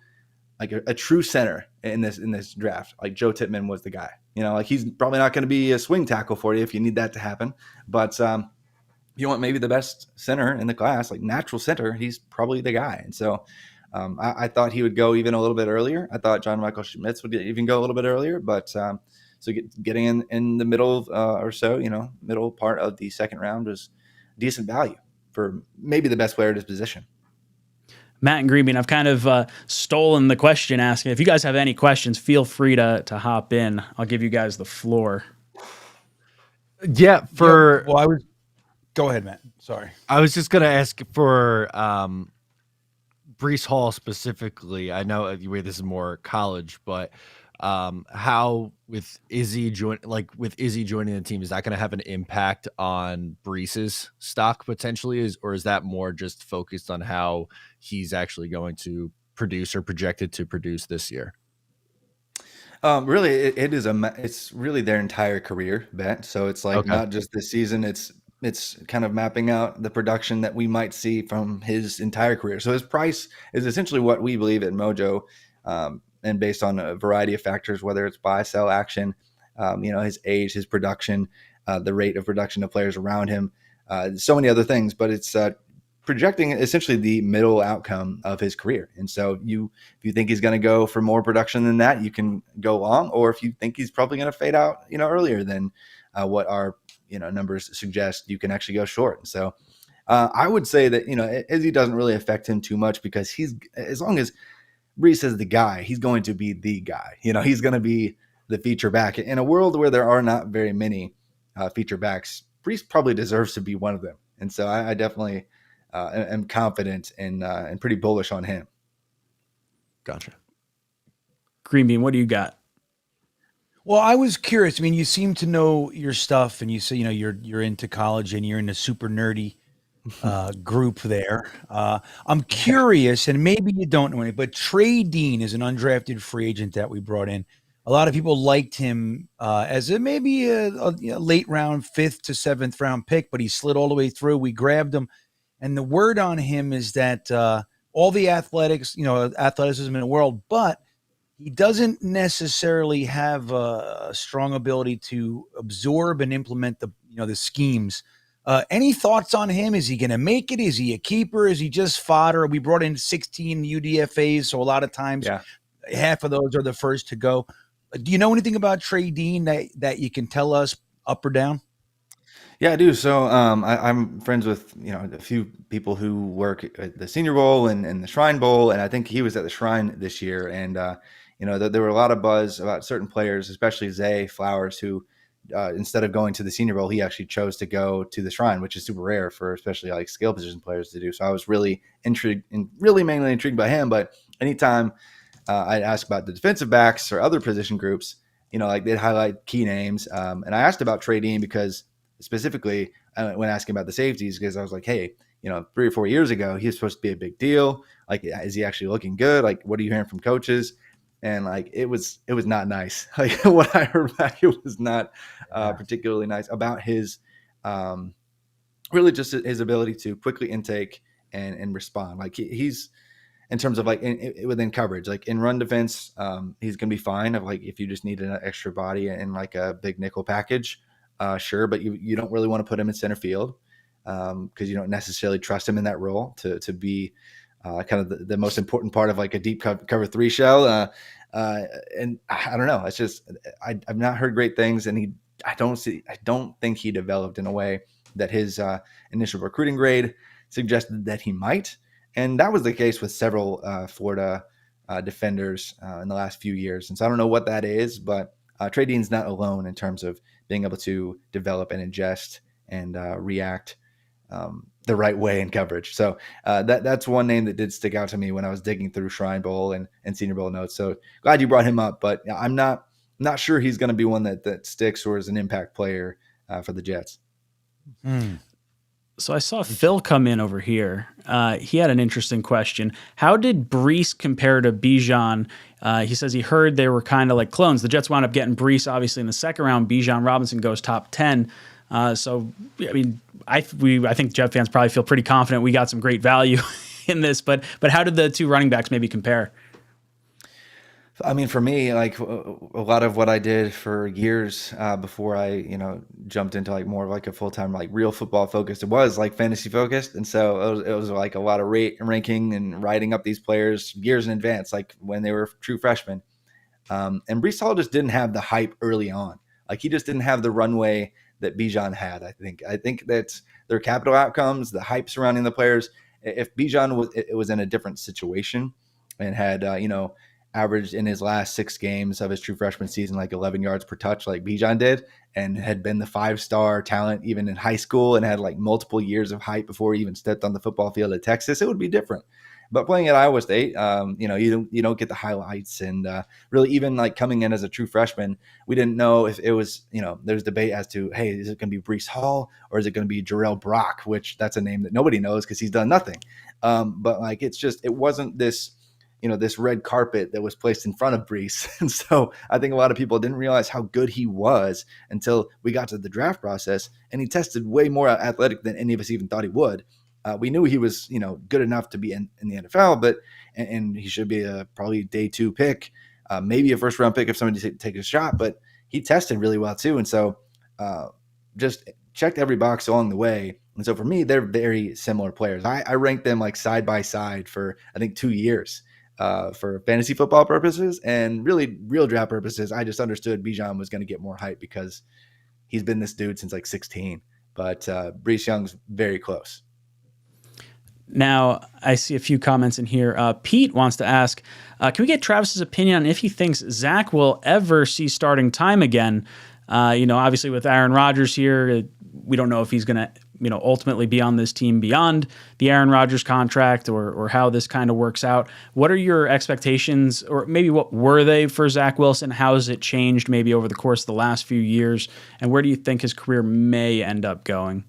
like a true center in this draft, like Joe Tippmann was the guy. Like he's probably not going to be a swing tackle for you if you need that to happen. But you want maybe the best center in the class, like natural center, he's probably the guy. And so I thought he would go even a little bit earlier. I thought John Michael Schmitz would even go a little bit earlier. But so getting in the middle or so, middle part of the second round was decent value for maybe the best player at his position. Matt and Greenbean, I've kind of stolen the question asking. If you guys have any questions, feel free to hop in. I'll give you guys the floor. Yeah, go ahead, Matt. Sorry. I was just going to ask for Breece Hall specifically. I know this is more college, but how with Izzy joining the team, is that going to have an impact on Breece's stock potentially, or is that more just focused on how he's actually going to produce or projected to produce this year? Really, it's really their entire career bet. So it's like not just this season. It's kind of mapping out the production that we might see from his entire career. So his price is essentially what we believe at Mojo. And based on a variety of factors, whether it's buy, sell action, his age, his production, the rate of production of players around him, so many other things. But it's projecting essentially the middle outcome of his career. And so if you think he's going to go for more production than that, you can go long. Or if you think he's probably going to fade out, earlier than what our numbers suggest, you can actually go short. And so I would say that Izzy doesn't really affect him too much, because as long as Breece is the guy, he's going to be the guy. He's going to be the feature back. In a world where there are not very many feature backs, Breece probably deserves to be one of them. And so I definitely am confident and pretty bullish on him. Gotcha. Greenbean, what do you got? Well, I was curious. I mean, you seem to know your stuff, and you say you're into college and you're into super nerdy group there. I'm curious, and maybe you don't know any, but Trey Dean is an undrafted free agent that we brought in. A lot of people liked him as maybe a late round, 5th to 7th round pick, but he slid all the way through. We grabbed him, and the word on him is that all the athleticism in the world, but he doesn't necessarily have a strong ability to absorb and implement the schemes. Any thoughts on him? Is he going to make it? Is he a keeper? Is he just fodder? We brought in 16 UDFAs, so a lot of times half of those are the first to go. Do you know anything about Trey Dean that you can tell us up or down? Yeah, I do. So I'm friends with a few people who work at the Senior Bowl and the Shrine Bowl, and I think he was at the Shrine this year. And there were a lot of buzz about certain players, especially Zay Flowers, who instead of going to the Senior Bowl, he actually chose to go to the Shrine, which is super rare for especially like skill position players to do. So I was really intrigued and really mainly intrigued by him. But anytime I'd ask about the defensive backs or other position groups, like they'd highlight key names. And I asked about Trey Dean because specifically when asking about the safeties, because I was like, hey, 3 or 4 years ago, he was supposed to be a big deal. Like, is he actually looking good? Like, what are you hearing from coaches? And like, it was not nice. Like what I heard back, it was not particularly nice about his, really just his ability to quickly intake and respond. Like he's, in terms of like within coverage, like in run defense, he's going to be fine. Of like, if you just need an extra body in like a big nickel package, sure. But you don't really want to put him in center field because you don't necessarily trust him in that role to be kind of the most important part of like a deep cover 3 shell. And I don't know. It's just, I've not heard great things, and I don't think he developed in a way that his initial recruiting grade suggested that he might. And that was the case with several Florida defenders in the last few years. And so I don't know what that is, but Trey Dean's not alone in terms of being able to develop and ingest and react the right way in coverage. So that's one name that did stick out to me when I was digging through Shrine Bowl and Senior Bowl notes. So glad you brought him up, but I'm not sure he's going to be one that sticks or is an impact player for the Jets. So I saw Phil come in over here. He had an interesting question. How did Breece compare to Bijan? He says he heard they were kind of like clones. The Jets wound up getting Breece, obviously, in the second round. Bijan Robinson goes top 10. So, I mean, I think Jet fans probably feel pretty confident we got some great value in this. But how did the two running backs maybe compare? I mean, for me, like a lot of what I did for years before I, jumped into like more of like a full-time, like real football focused, it was like fantasy focused. And so it was like a lot of ranking and writing up these players years in advance, like when they were true freshmen. And Breece Hall just didn't have the hype early on. Like he just didn't have the runway that Bijan had. I think that's their capital outcomes, the hype surrounding the players. If Bijan was in a different situation and had, averaged in his last 6 games of his true freshman season like 11 yards per touch like Bijan did, and had been the 5-star talent even in high school and had like multiple years of hype before he even stepped on the football field at Texas, it would be different. But playing at Iowa State, you don't get the highlights, and really even like coming in as a true freshman, we didn't know if it was, there's debate as to, hey, is it going to be Breece Hall or is it going to be Jarrell Brock, which that's a name that nobody knows because he's done nothing. But like, it wasn't this, this red carpet that was placed in front of Breece. And so I think a lot of people didn't realize how good he was until we got to the draft process, and he tested way more athletic than any of us even thought he would. We knew he was, good enough to be in the NFL, but and he should be a probably day 2 pick, maybe a first round pick if somebody takes a shot. But he tested really well too, and so just checked every box along the way. And so for me, they're very similar players. I ranked them like side by side for I think 2 years for fantasy football purposes, and really real draft purposes. I just understood Bijan was going to get more hype because he's been this dude since like 16. But Breece Young's very close. Now, I see a few comments in here. Pete wants to ask, can we get Travis's opinion on if he thinks Zach will ever see starting time again? Obviously with Aaron Rodgers here, we don't know if he's going to, ultimately be on this team beyond the Aaron Rodgers contract or how this kind of works out. What are your expectations, or maybe what were they for Zach Wilson? How has it changed maybe over the course of the last few years? And where do you think his career may end up going?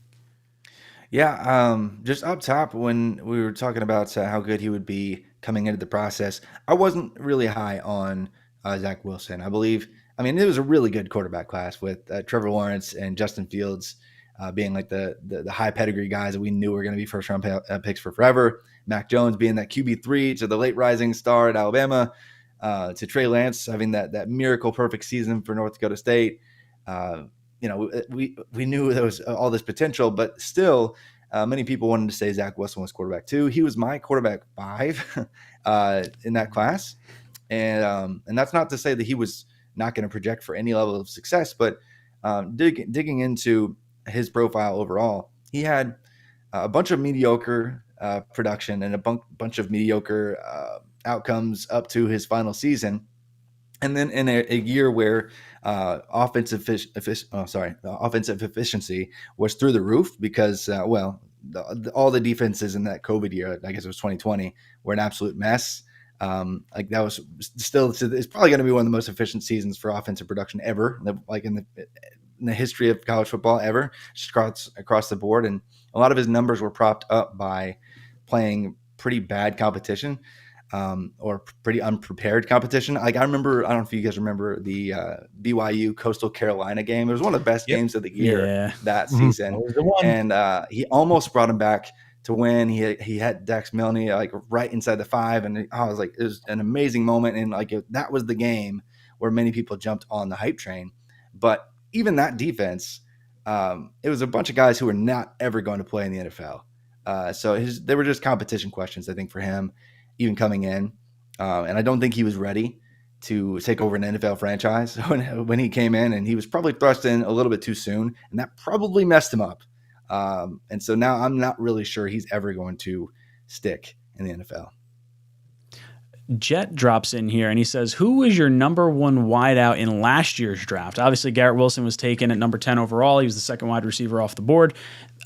Yeah, just up top when we were talking about how good he would be coming into the process, I wasn't really high on Zach Wilson. I believe, I mean, it was a really good quarterback class with Trevor Lawrence and Justin Fields being like the high pedigree guys that we knew were going to be first round picks for forever. Mac Jones being that QB3 to the late rising star at Alabama, to Trey Lance having that miracle perfect season for North Dakota State. Uh, we knew there was all this potential, but still, many people wanted to say Zach Wilson was quarterback 2. He was my quarterback 5 in that class, and that's not to say that he was not going to project for any level of success, but digging into his profile overall, he had a bunch of mediocre production and a bunch of mediocre outcomes up to his final season. And then in a year where offensive efficiency was through the roof because, all the defenses in that COVID year, I guess it was 2020, were an absolute mess. Like that was still, it's probably going to be one of the most efficient seasons for offensive production ever, like in the history of college football ever, just across the board. And a lot of his numbers were propped up by playing pretty bad competition. Or pretty unprepared competition. Like I don't know if you guys remember the BYU Coastal Carolina game. It was one of the best games of the year that season. That was the one. And he almost brought him back to win. He had Dax Milne like right inside the 5, and I was like, it was an amazing moment. And like that was the game where many people jumped on the hype train. But even that defense, it was a bunch of guys who were not ever going to play in the NFL. So they were just competition questions, I think, for him. Even coming in, and I don't think he was ready to take over an NFL franchise when he came in, and he was probably thrust in a little bit too soon, and that probably messed him up. And so now I'm not really sure he's ever going to stick in the NFL. Jet drops in here and he says, who was your number 1 wideout in last year's draft? Obviously, Garrett Wilson was taken at number 10 overall. He was the second wide receiver off the board.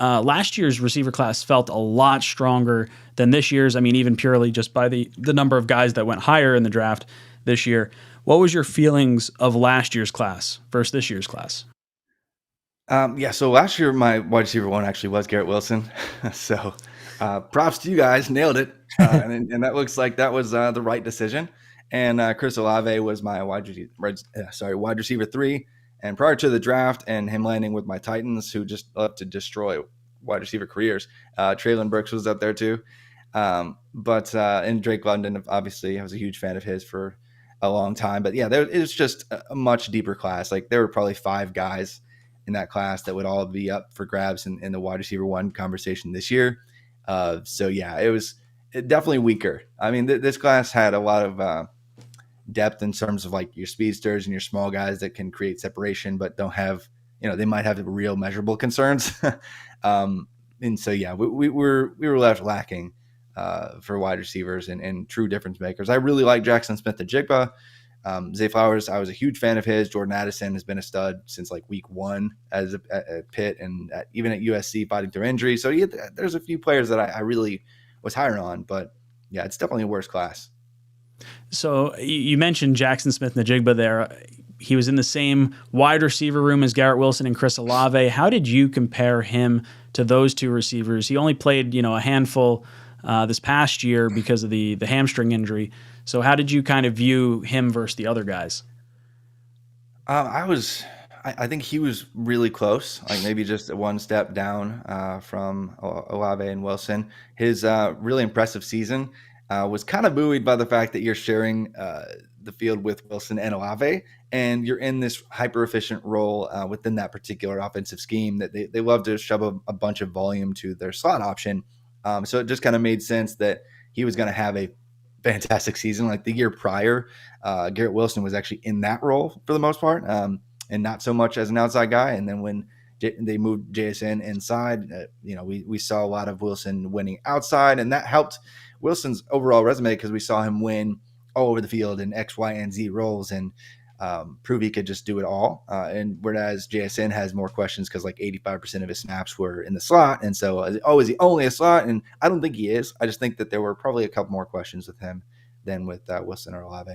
Last year's receiver class felt a lot stronger than this year's. I mean, even purely just by the number of guys that went higher in the draft this year. What was your feelings of last year's class versus this year's class? So last year my wide receiver 1 actually was Garrett Wilson. So props to you guys, nailed it. And that looks like that was the right decision. And Chris Olave was my wide receiver 3. And prior to the draft and him landing with my Titans, who just love to destroy wide receiver careers, Treylon Burks was up there too. And Drake London, obviously, I was a huge fan of his for a long time. But yeah, it was just a much deeper class. Like there were probably 5 guys in that class that would all be up for grabs in the wide receiver 1 conversation this year. So yeah, it was definitely weaker. I mean, this class had a lot of depth in terms of like your speedsters and your small guys that can create separation, but don't have, they might have real measurable concerns. And so, yeah, we were left lacking for wide receivers and true difference makers. I really like Jackson Smith-Njigba. Zay Flowers, I was a huge fan of his. Jordan Addison has been a stud since like week 1 at Pitt and even at USC fighting through injury. So yeah, there's a few players that I really was higher on, but yeah, it's definitely a worse class. So you mentioned Jackson Smith-Njigba there. He was in the same wide receiver room as Garrett Wilson and Chris Olave. How did you compare him to those 2 receivers? He only played, a handful this past year because of the hamstring injury. So how did you kind of view him versus the other guys? I think he was really close, like maybe just 1 step down from Olave and Wilson. His really impressive season was kind of buoyed by the fact that you're sharing the field with Wilson and Olave, and you're in this hyper efficient role within that particular offensive scheme that they love to shove a bunch of volume to their slot option. So it just kind of made sense that he was going to have a fantastic season. Like the year prior, Garrett Wilson was actually in that role for the most part, and not so much as an outside guy. And then when they moved JSN inside, we saw a lot of Wilson winning outside, and that helped Wilson's overall resume because we saw him win all over the field in X, Y, and Z roles and prove he could just do it all. And whereas JSN has more questions because like 85% of his snaps were in the slot. And so, is he only a slot? And I don't think he is. I just think that there were probably a couple more questions with him than with Wilson or Olave.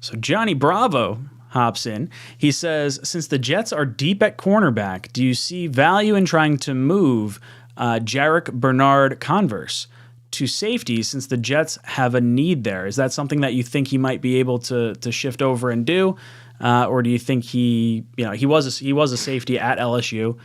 So Johnny Bravo hops in. He says, since the Jets are deep at cornerback, do you see value in trying to move Jarek Bernard-Converse to safety since the Jets have a need there? Is that something that you think he might be able to shift over and do? Or do you think he was a safety at LSU?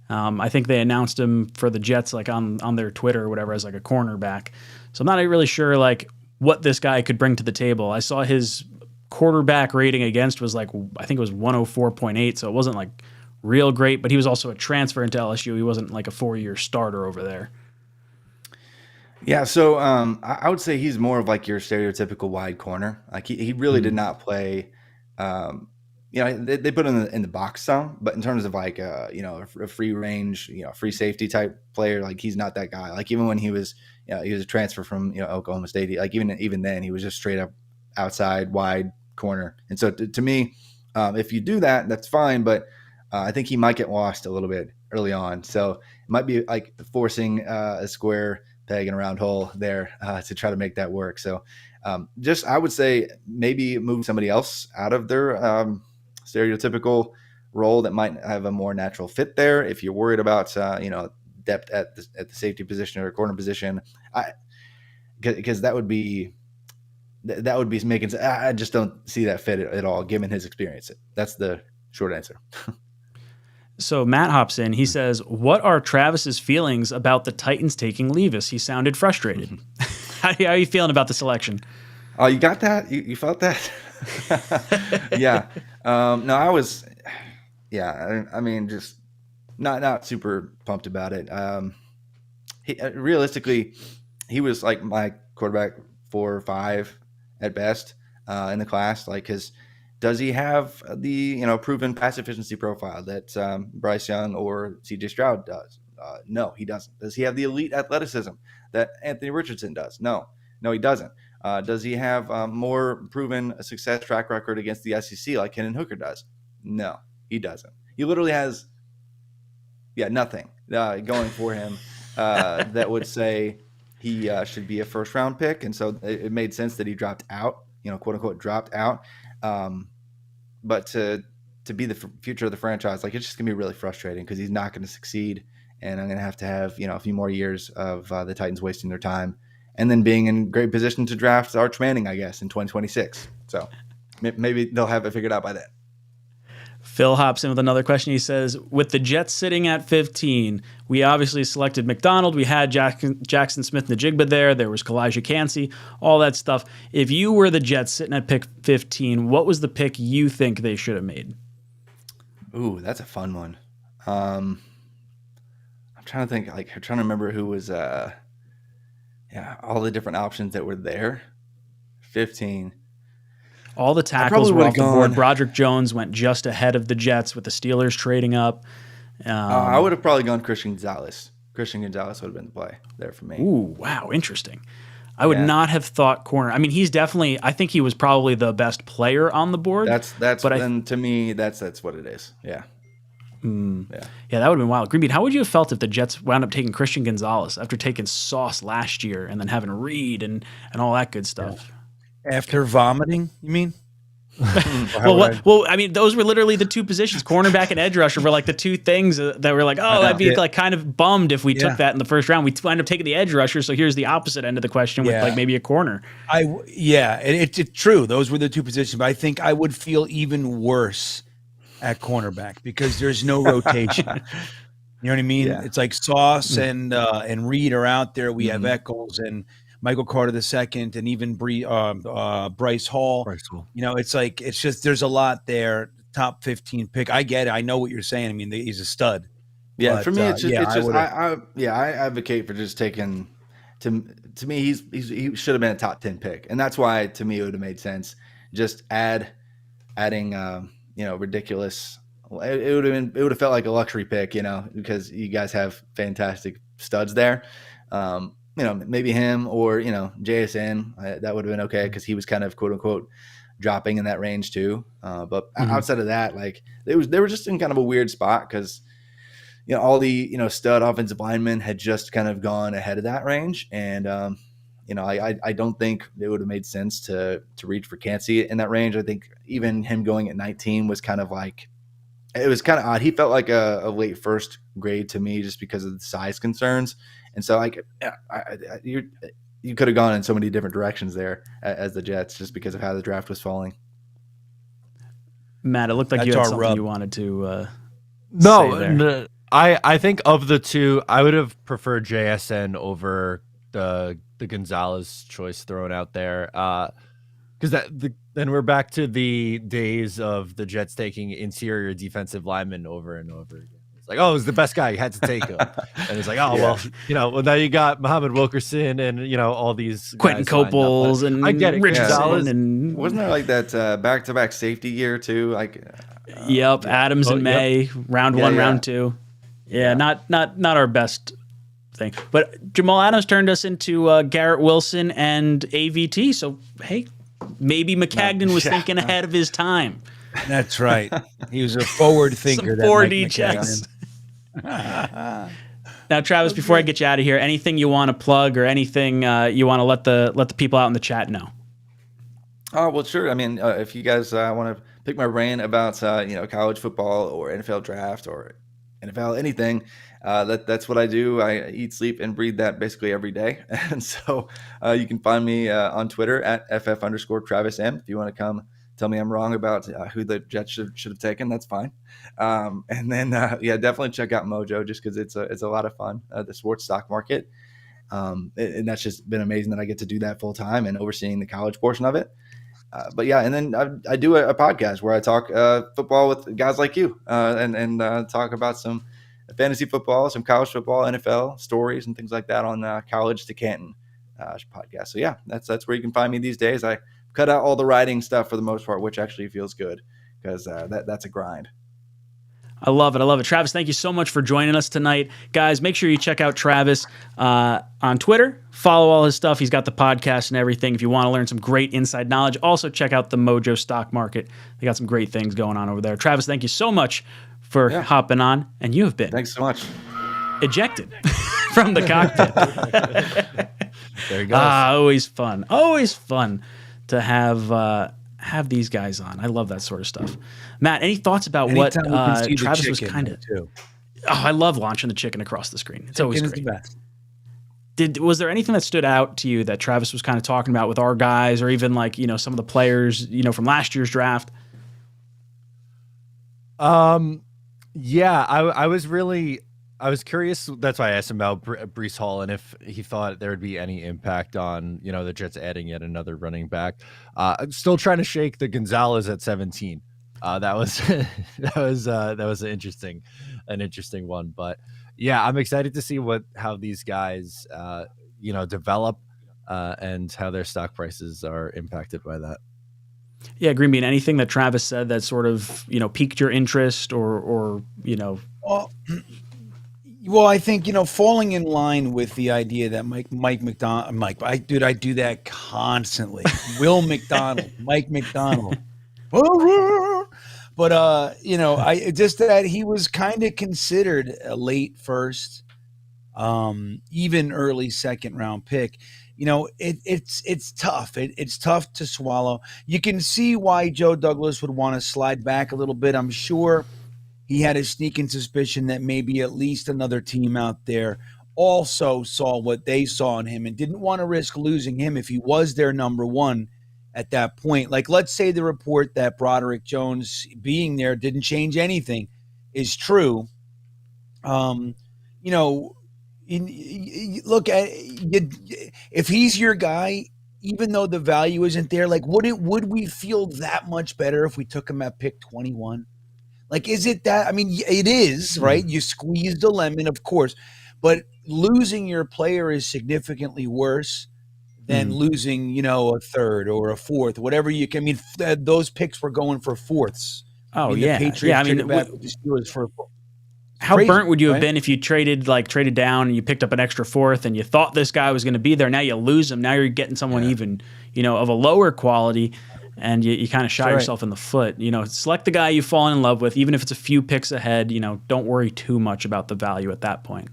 I think they announced him for the Jets like on their Twitter or whatever as like a cornerback. So I'm not really sure like what this guy could bring to the table. I saw his quarterback rating against was like, I think it was 104.8. So it wasn't like real great, but he was also a transfer into LSU. He wasn't like a 4-year starter over there. Yeah, so I would say he's more of like your stereotypical wide corner. Like he really did not play. They put him in the box some, but in terms of like a free range, free safety type player, like he's not that guy. Like even when he was a transfer from Oklahoma State, like even then he was just straight up outside wide corner. And so to me, if you do that, that's fine, but I think he might get lost a little bit early on. So it might be like forcing a square peg in a round hole there to try to make that work. So I would say maybe move somebody else out of their stereotypical role that might have a more natural fit there. If you're worried about depth at the safety position or corner position, because that would be making. I just don't see that fit at all given his experience. That's the short answer. So Matt hops in. He says, what are Travis's feelings about the Titans taking Levis? He sounded frustrated. How are you feeling about the selection? Oh, you got that? You felt that? Yeah. No, I was, I mean, just not super pumped about it. Realistically, he was like my quarterback 4 or 5 at best in the class. Like, does he have the proven pass efficiency profile that Bryce Young or C.J. Stroud does? No, he doesn't. Does he have the elite athleticism that Anthony Richardson does? No, he doesn't. Does he have more proven success track record against the SEC like Hendon Hooker does? No, he doesn't. He literally has, nothing going for him that would say he should be a first-round pick. And so it made sense that he dropped out, quote unquote, dropped out. But to be the future of the franchise, like it's just gonna be really frustrating because he's not going to succeed, and I'm gonna have a few more years of the Titans wasting their time, and then being in great position to draft Arch Manning, I guess, in 2026. So maybe they'll have it figured out by then. Phil hops in with another question. He says, with the Jets sitting at 15, we obviously selected McDonald. We had Jackson Smith-Njigba there. There was 𝐒'I'Jiakansey, all that stuff. If you were the Jets sitting at pick 15, what was the pick you think they should have made? Ooh, that's a fun one. I'm trying to think. Like, I'm trying to remember who was, all the different options that were there. 15. All the tackles were off the board. Broderick Jones went just ahead of the Jets with the Steelers trading up. I would have probably gone Christian Gonzalez. Christian Gonzalez would have been the play there for me. Ooh, wow, interesting. I would not have thought corner. I mean, he's definitely. I think he was probably the best player on the board. To me, that's what it is. Yeah. Yeah, that would have been wild. Greenbean, how would you have felt if the Jets wound up taking Christian Gonzalez after taking Sauce last year and then having Reed and all that good stuff? After vomiting, you mean? Well, I mean, those were literally the two positions. Cornerback and edge rusher were like the two things that were like, I'd be like kind of bummed if we took that in the first round. We wind up taking the edge rusher, so here's the opposite end of the question with like maybe a corner. It's true. Those were the two positions, but I think I would feel even worse at cornerback because there's no rotation. You know what I mean? Yeah. It's like Sauce and Reed are out there. We have Eccles and Michael Carter II, and even Bryce Hall. It's just there's a lot there. Top 15 pick. I get it. I know what you're saying. I mean, he's a stud. Yeah, but, for me, I advocate for just taking. To me, he should have been a top 10 pick, and that's why to me it would have made sense. Just adding ridiculous. It would have felt like a luxury pick, because you guys have fantastic studs there. Maybe him or, JSN, that would have been okay because he was kind of quote unquote dropping in that range too. But outside of that, like they were just in kind of a weird spot because, all the, stud offensive linemen had just kind of gone ahead of that range. And, I don't think it would have made sense to reach for Cansey in that range. I think even him going at 19 was kind of like, it was kind of odd. He felt like a late first grade to me just because of the size concerns. And so you could have gone in so many different directions there as the Jets just because of how the draft was falling. Matt, it looked like you had something you wanted to say there. I think of the two, I would have preferred JSN over the Gonzalez choice thrown out there. Because then we're back to the days of the Jets taking interior defensive linemen over and over again. It's like, oh, it was the best guy. You had to take him. And it's like, oh, well, now you got Muhammad Wilkerson and, all these Quentin Copels and I get it. Richardson. Yeah. And wasn't there like that back-to-back safety year too? Like, yep, Adams and May, round one, round two. Yeah, not our best thing. But Jamal Adams turned us into Garrett Wilson and AVT. So, hey, maybe McCagnon was thinking ahead of his time. That's right. He was a forward thinker. Some 4D chess. Now, Travis, before I get you out of here, anything you want to plug or anything you want to let the people out in the chat know? Oh, well, sure. I mean, if you guys want to pick my brain about college football or NFL draft or NFL anything, that's what I do. I eat, sleep, and breathe that basically every day. And so you can find me on Twitter at @FF_TravisM. If you want to come tell me I'm wrong about who the Jets should have taken, that's fine. And then, definitely check out Mojo just because it's a lot of fun, the sports stock market. And that's just been amazing that I get to do that full time and overseeing the college portion of it. And then I do a podcast where I talk football with guys like you and talk about some fantasy football, some college football, NFL stories and things like that on College to Canton podcast. So yeah, that's where you can find me these days. I cut out all the writing stuff for the most part, which actually feels good because that's a grind. I love it. Travis, thank you so much for joining us tonight. Guys, make sure you check out Travis on Twitter. Follow all his stuff. He's got the podcast and everything. If you want to learn some great inside knowledge, also check out the Mojo Stock Market. They got some great things going on over there. Travis, thank you so much for hopping on. And you have been Thanks so much. Ejected from the cockpit. There you go. Always fun to have these guys on. I love that sort of stuff. Matt, any thoughts about Anytime what we can see the Travis was chicken, kind of? too. Oh, I love launching the chicken across the screen. It's always Chicken is great. the best. Was there anything that stood out to you that Travis was kind of talking about with our guys, or even like some of the players from last year's draft? Yeah, I was curious. That's why I asked him about Breece Hall and if he thought there would be any impact on the Jets adding yet another running back. I'm still trying to shake the Gonzalez at 17. That was an interesting one. But yeah, I'm excited to see how these guys develop and how their stock prices are impacted by that. Yeah, Green Bean, anything that Travis said that sort of piqued your interest or Well, I think falling in line with the idea that Mike McDonald, I do that constantly. Will McDonald, Mike McDonald, but I just that he was kind of considered a late first, even early second round pick. It's tough. It's tough to swallow. You can see why Joe Douglas would want to slide back a little bit. I'm sure he had a sneaking suspicion that maybe at least another team out there also saw what they saw in him and didn't want to risk losing him if he was their number one at that point. Like, let's say the report that Broderick Jones being there didn't change anything is true. Look at if he's your guy, even though the value isn't there, like would we feel that much better if we took him at pick 21? Like, is it that? I mean, it is, right? You squeezed a lemon, of course, but losing your player is significantly worse than losing, a third or a fourth, whatever you can. I mean, those picks were going for fourths. Oh, the yeah. Patriots Yeah, the Steelers for how crazy, burnt would you have right? been if you traded down and you picked up an extra fourth and you thought this guy was going to be there? Now you lose him. Now you're getting someone even, of a lower quality, and you kind of shot yourself in the foot. Select the guy you've fallen in love with, even if it's a few picks ahead. Don't worry too much about the value at that point.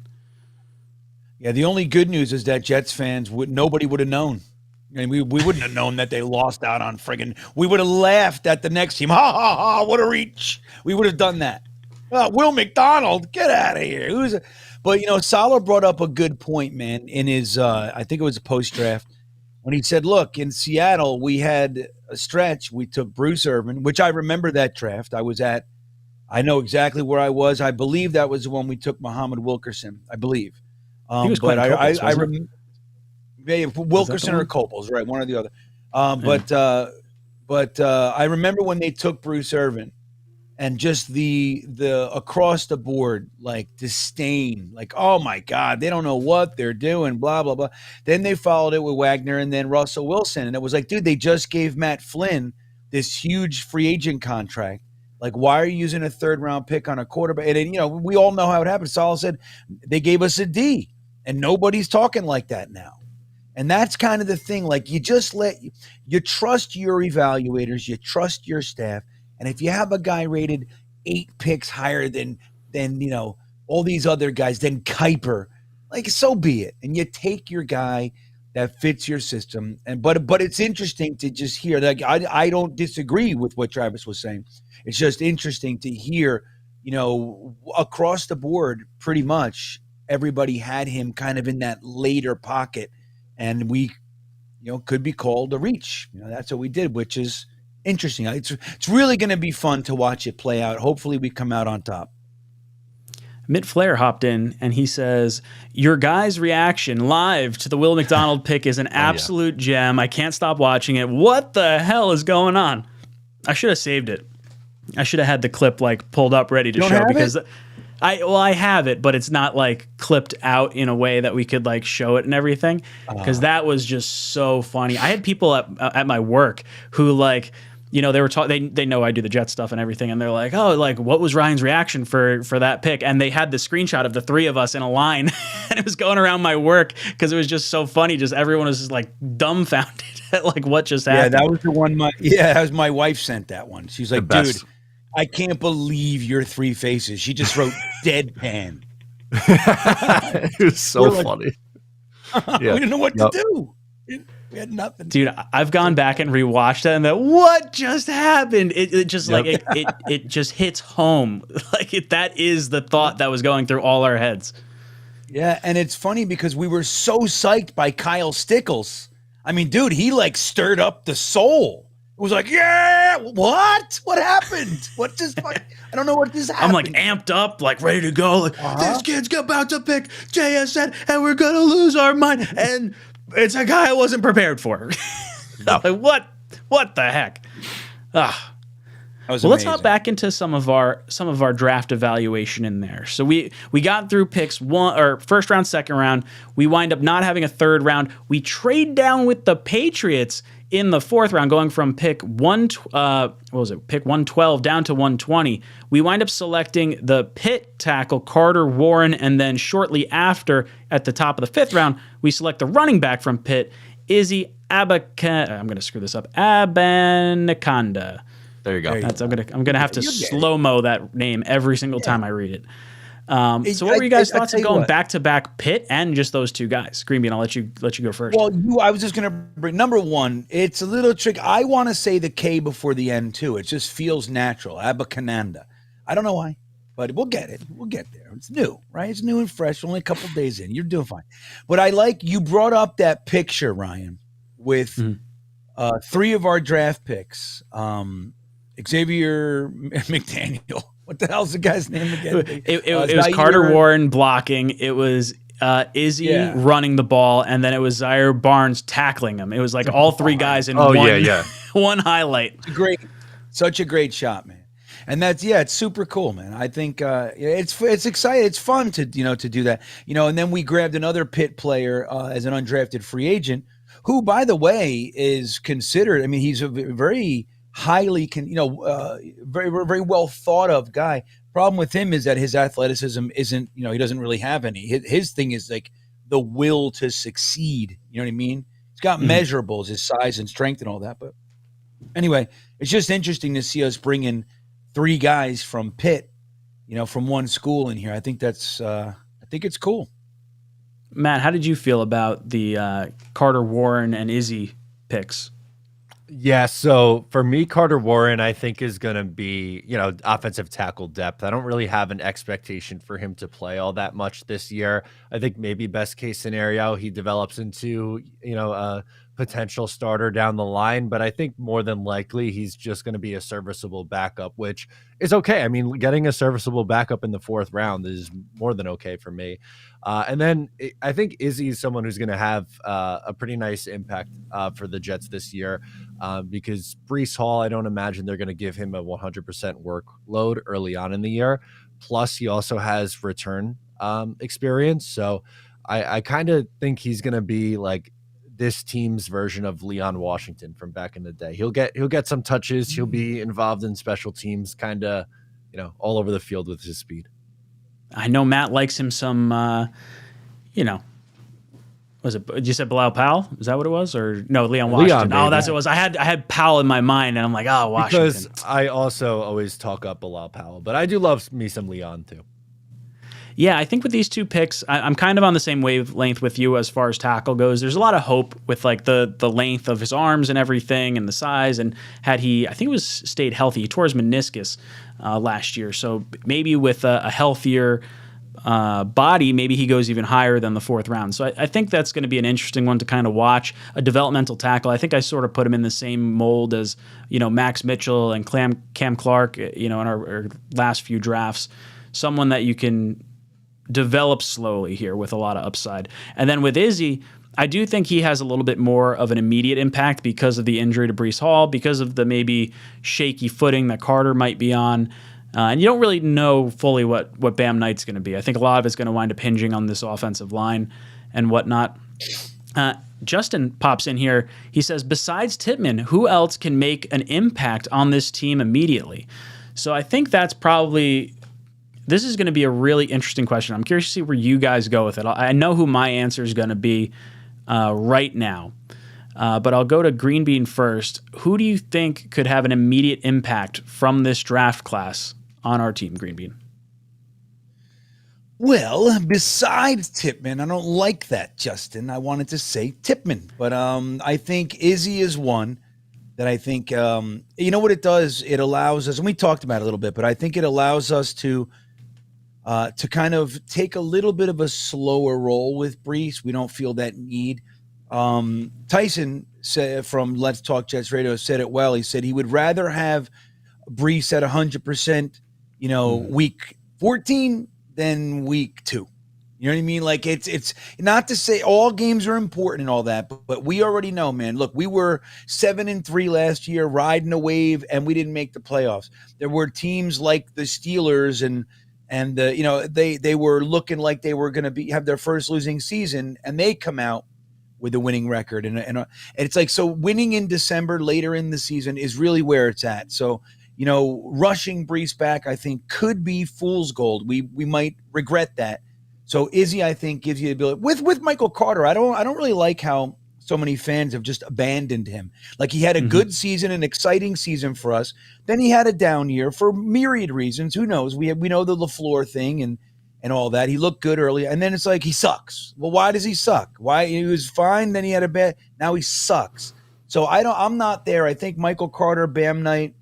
Yeah, the only good news is that Jets fans nobody would have known. I mean, we wouldn't have known that they lost out on friggin'. We would have laughed at the next team. Ha ha ha! What a reach! We would have done that. Will McDonald, get out of here! But Salah brought up a good point, man. In his, I think it was a post draft when he said, "Look, in Seattle, we had a stretch. We took Bruce Irvin, which I remember that draft. I know exactly where I was. I believe that was the one we took Muhammad Wilkerson. I believe." He was quite I remember Wilkerson or Copels, right? One or the other. But I remember when they took Bruce Irvin, and just the across the board like disdain, like, oh my God, they don't know what they're doing, blah blah blah. Then they followed it with Wagner and then Russell Wilson, and it was like, dude, they just gave Matt Flynn this huge free agent contract. Like, why are you using a 3rd round pick on a quarterback? And we all know how it happened. Salah said they gave us a D, and nobody's talking like that now. And that's kind of the thing. Like, you just you trust your evaluators, you trust your staff, and if you have a guy rated 8 picks higher than all these other guys, than Kuiper, like, so be it. And you take your guy that fits your system. And but it's interesting to just hear that. I don't disagree with what Travis was saying. It's just interesting to hear, across the board, pretty much everybody had him kind of in that later pocket, and we, could be called a reach. That's what we did, which is interesting. It's really going to be fun to watch it play out. Hopefully we come out on top. Mitt Flair hopped in and he says, your guy's reaction live to the Will McDonald pick is an absolute gem. I can't stop watching it. What the hell is going on? I should have saved it. I should have had the clip like pulled up ready to show, because I have it, but it's not like clipped out in a way that we could like show it and everything, because that was just so funny. I had people at my work who like, they were they know I do the Jet stuff and everything, and they're like, oh, like, what was Ryan's reaction for that pick? And they had the screenshot of the 3 of us in a line, and it was going around my work because it was just so funny. Just everyone was just like dumbfounded at like what just happened. Yeah, that was the one. That was my wife sent that one. She's like, dude, I can't believe your 3 faces. She just wrote deadpan. It was so funny. We didn't know what to do. We had nothing. Dude, I've gone back and rewatched that, and what just happened? It just like it just hits home. Like that is the thought that was going through all our heads. Yeah, and it's funny because we were so psyched by Kyle Stickles. I mean, dude, he like stirred up the soul. It was like, yeah, what? What happened? What just? I don't know what just happened. I'm like amped up, like ready to go. Like this kid's about to pick JSN, and we're gonna lose our mind. And it's a guy I wasn't prepared for. No. Like, what the heck? Well, let's hop back into some of our draft evaluation in there. So we got through picks 1 or first round, second round. We wind up not having a 3rd round. We trade down with the Patriots in the 4th round, going from pick 112 down to 120. We wind up selecting the Pitt tackle Carter Warren, and then shortly after, at the top of the 5th round, we select the running back from Pitt, Izzy Abanikanda. I'm going to screw this up. Abanikanda. There you go. I'm gonna have to slow-mo that name every single time I read it. So what were you guys' thoughts of going back-to-back Pitt and just those 2 guys? Green Bean, I'll let you go first. Well, I was just going to bring number 1. It's a little trick. I want to say the K before the N too. It just feels natural. Abanikanda. I don't know why, but we'll get it. We'll get there. It's new, right? It's new and fresh. Only a couple days in. You're doing fine. But I like you brought up that picture, Ryan, with 3 of our draft picks. Xavier McDaniel. What the hell's the guy's name again? It was Carter Warren blocking. It was Izzy running the ball, and then it was Zaire Barnes tackling him. It was like all 3 guys in one highlight. Such a great shot, man. And that's it's super cool, man. I think it's exciting. It's fun to do that. And then we grabbed another Pitt player as an undrafted free agent, who, by the way, is considered. I mean, he's a very highly, very, very well thought of guy. Problem with him is that his athleticism isn't, he doesn't really have any. His thing is like the will to succeed. You know what I mean? He's got measurables, his size and strength and all that. But anyway, it's just interesting to see us bring in 3 guys from Pitt, from one school in here. I think it's cool. Matt, how did you feel about the Carter Warren and Izzy picks? Yeah, so for me, Carter Warren, I think is going to be, offensive tackle depth. I don't really have an expectation for him to play all that much this year. I think maybe best case scenario, he develops into, a potential starter down the line. But I think more than likely, he's just going to be a serviceable backup, which is okay. I mean, getting a serviceable backup in the 4th round is more than okay for me. And then I think Izzy is someone who's going to have a pretty nice impact for the Jets this year. Because Breece Hall, I don't imagine they're going to give him a 100% workload early on in the year. Plus, he also has return experience. So I kind of think he's going to be like this team's version of Leon Washington from back in the day. He'll get some touches. He'll be involved in special teams, kind of, all over the field with his speed. I know Matt likes him some, was it? You said Bilal Powell? Is that what it was? Or no, Leon Washington? Leon, oh, that's what it was. I had Powell in my mind, and I'm like, oh, Washington. Because I also always talk up Bilal Powell, but I do love me some Leon too. Yeah, I think with these 2 picks, I'm kind of on the same wavelength with you as far as tackle goes. There's a lot of hope with like the length of his arms and everything, and the size. And had he, I think it was stayed healthy, he tore his meniscus last year. So maybe with a healthier body, maybe he goes even higher than the 4th round. So I think that's going to be an interesting one to kind of watch. A developmental tackle. I think I sort of put him in the same mold as, Max Mitchell and Cam Clark, in our last few drafts. Someone that you can develop slowly here with a lot of upside. And then with Izzy, I do think he has a little bit more of an immediate impact because of the injury to Breece Hall, because of the maybe shaky footing that Carter might be on. And you don't really know fully what Bam Knight's going to be. I think a lot of it's going to wind up hinging on this offensive line and whatnot. Justin pops in here. He says, besides Tippmann, who else can make an impact on this team immediately? So I think that's probably... This is going to be a really interesting question. I'm curious to see where you guys go with it. I know who my answer is going to be right now, but I'll go to Green Bean first. Who do you think could have an immediate impact from this draft class on our team, Green Bean? Well, besides Tippmann, I don't like that, Justin. I wanted to say Tippmann, but I think Izzy is one that I think, you know what it does? It allows us, and we talked about it a little bit, but I think it allows us to kind of take a little bit of a slower roll with Breece. We don't feel that need. Tyson said from Let's Talk Jets Radio said it well. He said he would rather have Breece at 100%, week 14 than week 2. You know what I mean? Like it's not to say all games are important and all that, but we already know, man. Look, we were 7-3 last year, riding a wave, and we didn't make the playoffs. There were teams like the Steelers and they were looking like they were going to have their first losing season, and they come out with a winning record. And it's like, so winning in December later in the season is really where it's at. So, rushing Breece back, I think, could be fool's gold. We might regret that. So Izzy, I think, gives you the ability with Michael Carter. I don't really like how so many fans have just abandoned him. Like, he had a good season, an exciting season for us. Then he had a down year for myriad reasons. Who knows? We know the LaFleur thing and all that. He looked good early, and then it's like he sucks. Well, why does he suck? Why? He was fine, then he had a bad. Now he sucks. So I'm not there. I think Michael Carter, Bam Knight,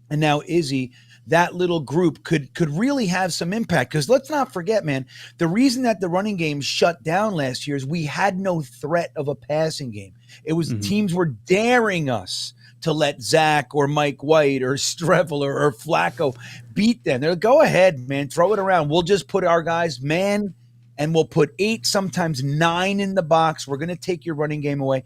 and now Izzy, that little group could really have some impact. Because let's not forget, man, the reason that the running game shut down last year is we had no threat of a passing game. It was teams were daring us to let Zach or Mike White or Strevel or Flacco beat them. They're like, go ahead, man, throw it around. We'll just put our guys man, and we'll put 8, sometimes 9 in the box. We're going to take your running game away.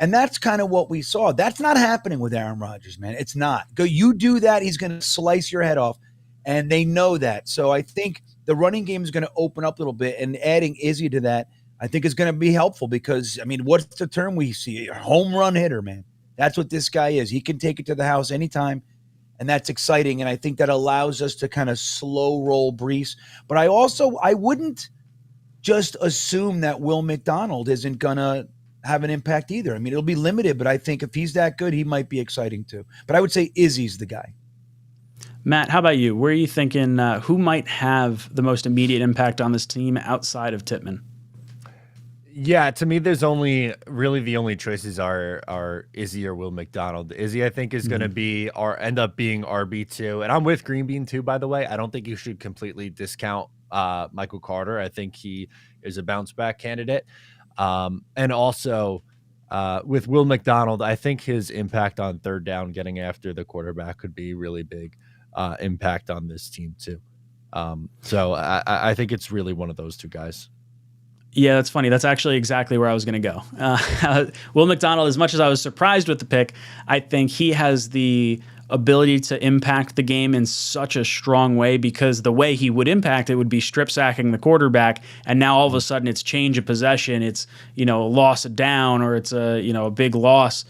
And that's kind of what we saw. That's not happening with Aaron Rodgers, man. It's not. You do that, he's going to slice your head off, and they know that. So I think the running game is going to open up a little bit, and adding Izzy to that, I think is going to be helpful because, I mean, what's the term we see? A home run hitter, man. That's what this guy is. He can take it to the house anytime, and that's exciting, and I think that allows us to kind of slow roll Breece. But I wouldn't just assume that Will McDonald isn't going to have an impact either. I mean, it'll be limited, but I think if he's that good, he might be exciting too. But I would say Izzy's the guy. Matt, how about you? Where are you thinking who might have the most immediate impact on this team outside of Tippmann? Yeah, to me, there's only really the only choices are Izzy or Will McDonald. Izzy, I think, is going to be or end up being RB2, and I'm with Green Bean too. By the way, I don't think you should completely discount Michael Carter. I think he is a bounce back candidate, and also with Will McDonald, I think his impact on third down, getting after the quarterback, could be really big impact on this team too. So I think it's really one of those two guys. Yeah, that's funny. That's actually exactly where I was going to go. Will McDonald, as much as I was surprised with the pick, I think he has the ability to impact the game in such a strong way, because the way he would impact it would be strip sacking the quarterback, and now all of a sudden it's change of possession, it's a loss of down, or it's a big loss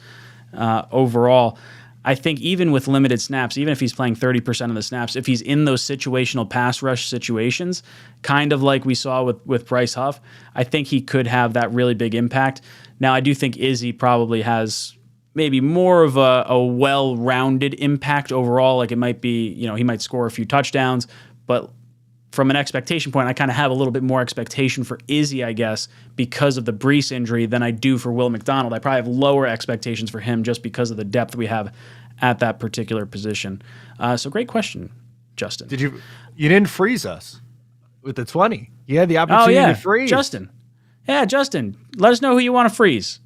overall. I think even with limited snaps, even if he's playing 30% of the snaps, if he's in those situational pass rush situations, kind of like we saw with Bryce Huff, I think he could have that really big impact. Now, I do think Izzy probably has maybe more of a well-rounded impact overall. Like, it might be, he might score a few touchdowns, but from an expectation point, I kind of have a little bit more expectation for Izzy, I guess, because of the Brees injury than I do for Will McDonald. I probably have lower expectations for him just because of the depth we have at that particular position. So great question, Justin. You didn't freeze us with the 20. You had the opportunity to freeze. Justin. Yeah, Justin, let us know who you want to freeze.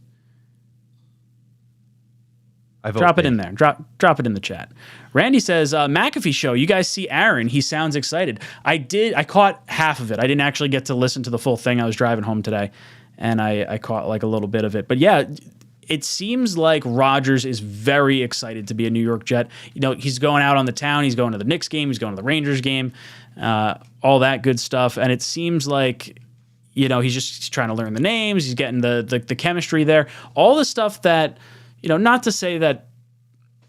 Drop it in there. Drop it in the chat. Randy says, McAfee show. You guys see Aaron. He sounds excited. I caught half of it. I didn't actually get to listen to the full thing. I was driving home today, and I caught like a little bit of it. But yeah, it seems like Rodgers is very excited to be a New York Jet. He's going out on the town. He's going to the Knicks game. He's going to the Rangers game, all that good stuff. And it seems like, he's trying to learn the names. He's getting the chemistry there. All the stuff that, not to say that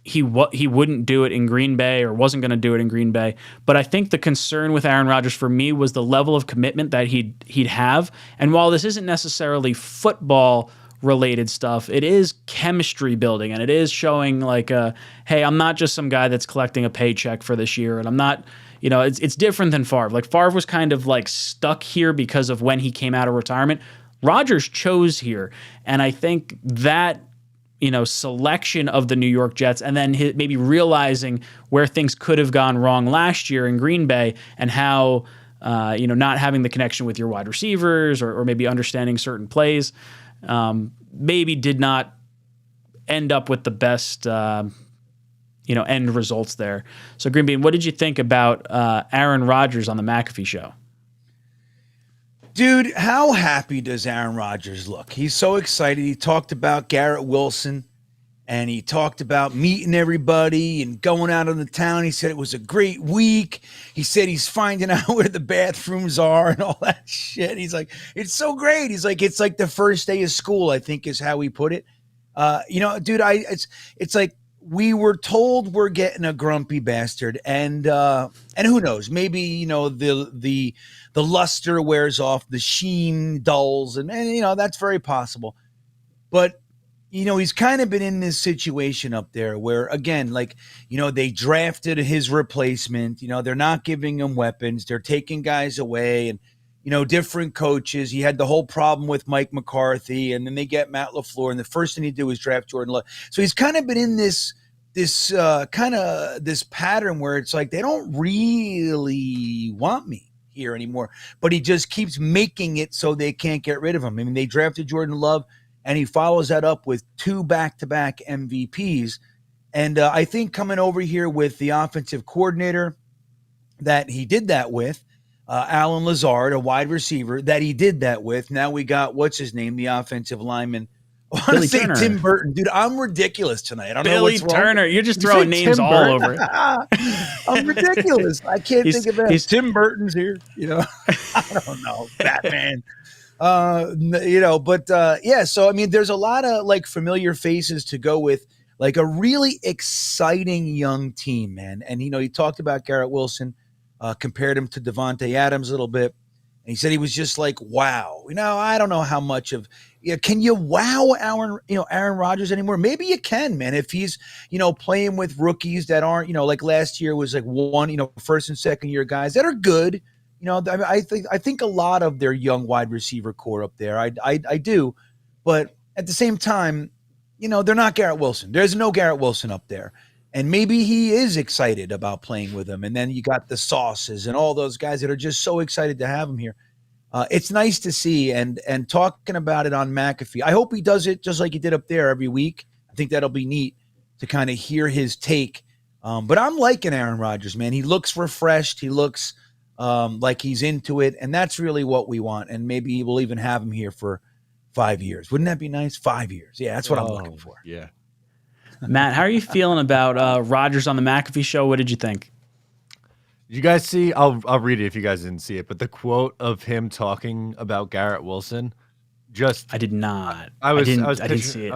he wouldn't do it in Green Bay or wasn't going to do it in Green Bay, but I think the concern with Aaron Rodgers for me was the level of commitment that he'd have. And while this isn't necessarily football related stuff, it is chemistry building, and it is showing like, hey, I'm not just some guy that's collecting a paycheck for this year, and I'm not, it's different than Favre. Like, Favre was kind of like stuck here because of when he came out of retirement. Rodgers chose here, and I think that selection of the New York Jets, and then maybe realizing where things could have gone wrong last year in Green Bay, and how not having the connection with your wide receivers, or maybe understanding certain plays, maybe did not end up with the best end results there. So, Green Bean, what did you think about Aaron Rodgers on the McAfee show? Dude, how happy does Aaron Rodgers look? He's so excited. He talked about Garrett Wilson, and he talked about meeting everybody and going out on the town. He said it was a great week. He said he's finding out where the bathrooms are and all that shit. He's like, it's so great. He's like, it's like the first day of school, I think is how he put it. Dude, it's like, we were told we're getting a grumpy bastard, and who knows, maybe, the luster wears off, the sheen dulls, and that's very possible. But, he's kind of been in this situation up there where, again, like, they drafted his replacement, they're not giving him weapons. They're taking guys away, and, different coaches. He had the whole problem with Mike McCarthy, and then they get Matt LaFleur, and the first thing he did was draft Jordan Love. So he's kind of been in this pattern where it's like, they don't really want me here anymore, but he just keeps making it so they can't get rid of him. I mean, they drafted Jordan Love, and he follows that up with 2 back-to-back MVPs. And I think coming over here with the offensive coordinator that he did that with, Alan Lazard, a wide receiver that he did that with. Now we got, what's his name, the offensive lineman. I want to say Turner. Tim Burton. Dude, I'm ridiculous tonight. I don't know what's wrong. Billy Turner. You're just throwing names all over it. I'm ridiculous. I can't think of it. Tim Burton's here. I don't know. Batman. Yeah. So, I mean, there's a lot of like familiar faces to go with, like a really exciting young team, man. And, he talked about Garrett Wilson, compared him to Devontae Adams a little bit. And he said he was just like, wow. I don't know how much of, can you wow Aaron Rodgers anymore? Maybe you can, man. If he's, playing with rookies that aren't, like last year was like one, first and second year guys that are good, I think a lot of their young wide receiver core up there. I do, but at the same time, they're not Garrett Wilson. There's no Garrett Wilson up there. And maybe he is excited about playing with him. And then you got the Sauces and all those guys that are just so excited to have him here. It's nice to see, and talking about it on McAfee. I hope he does it just like he did up there every week. I think that'll be neat to kind of hear his take. But I'm liking Aaron Rodgers, man. He looks refreshed. He looks like he's into it, and that's really what we want. And maybe we'll even have him here for 5 years. Wouldn't that be nice? 5 years. Yeah, that's what I'm looking for. Yeah. Matt, how are you feeling about Rodgers on the McAfee show? What did you think? Did you guys see? I'll read it if you guys didn't see it. But the quote of him talking about Garrett Wilson, I did not. I didn't see it.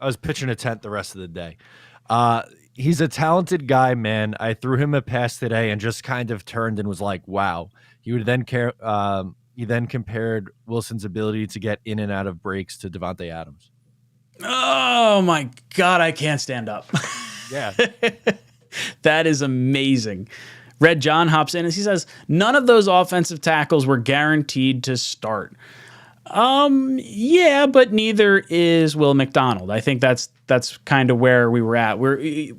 I was pitching a tent the rest of the day. He's a talented guy, man. I threw him a pass today and just kind of turned and was like, "Wow." He then compared Wilson's ability to get in and out of breaks to Devontae Adams. Oh my God, I can't stand up. Yeah. That is amazing. Red John hops in and he says, none of those offensive tackles were guaranteed to start. Yeah, but neither is Will McDonald. I think that's kind of where we were at.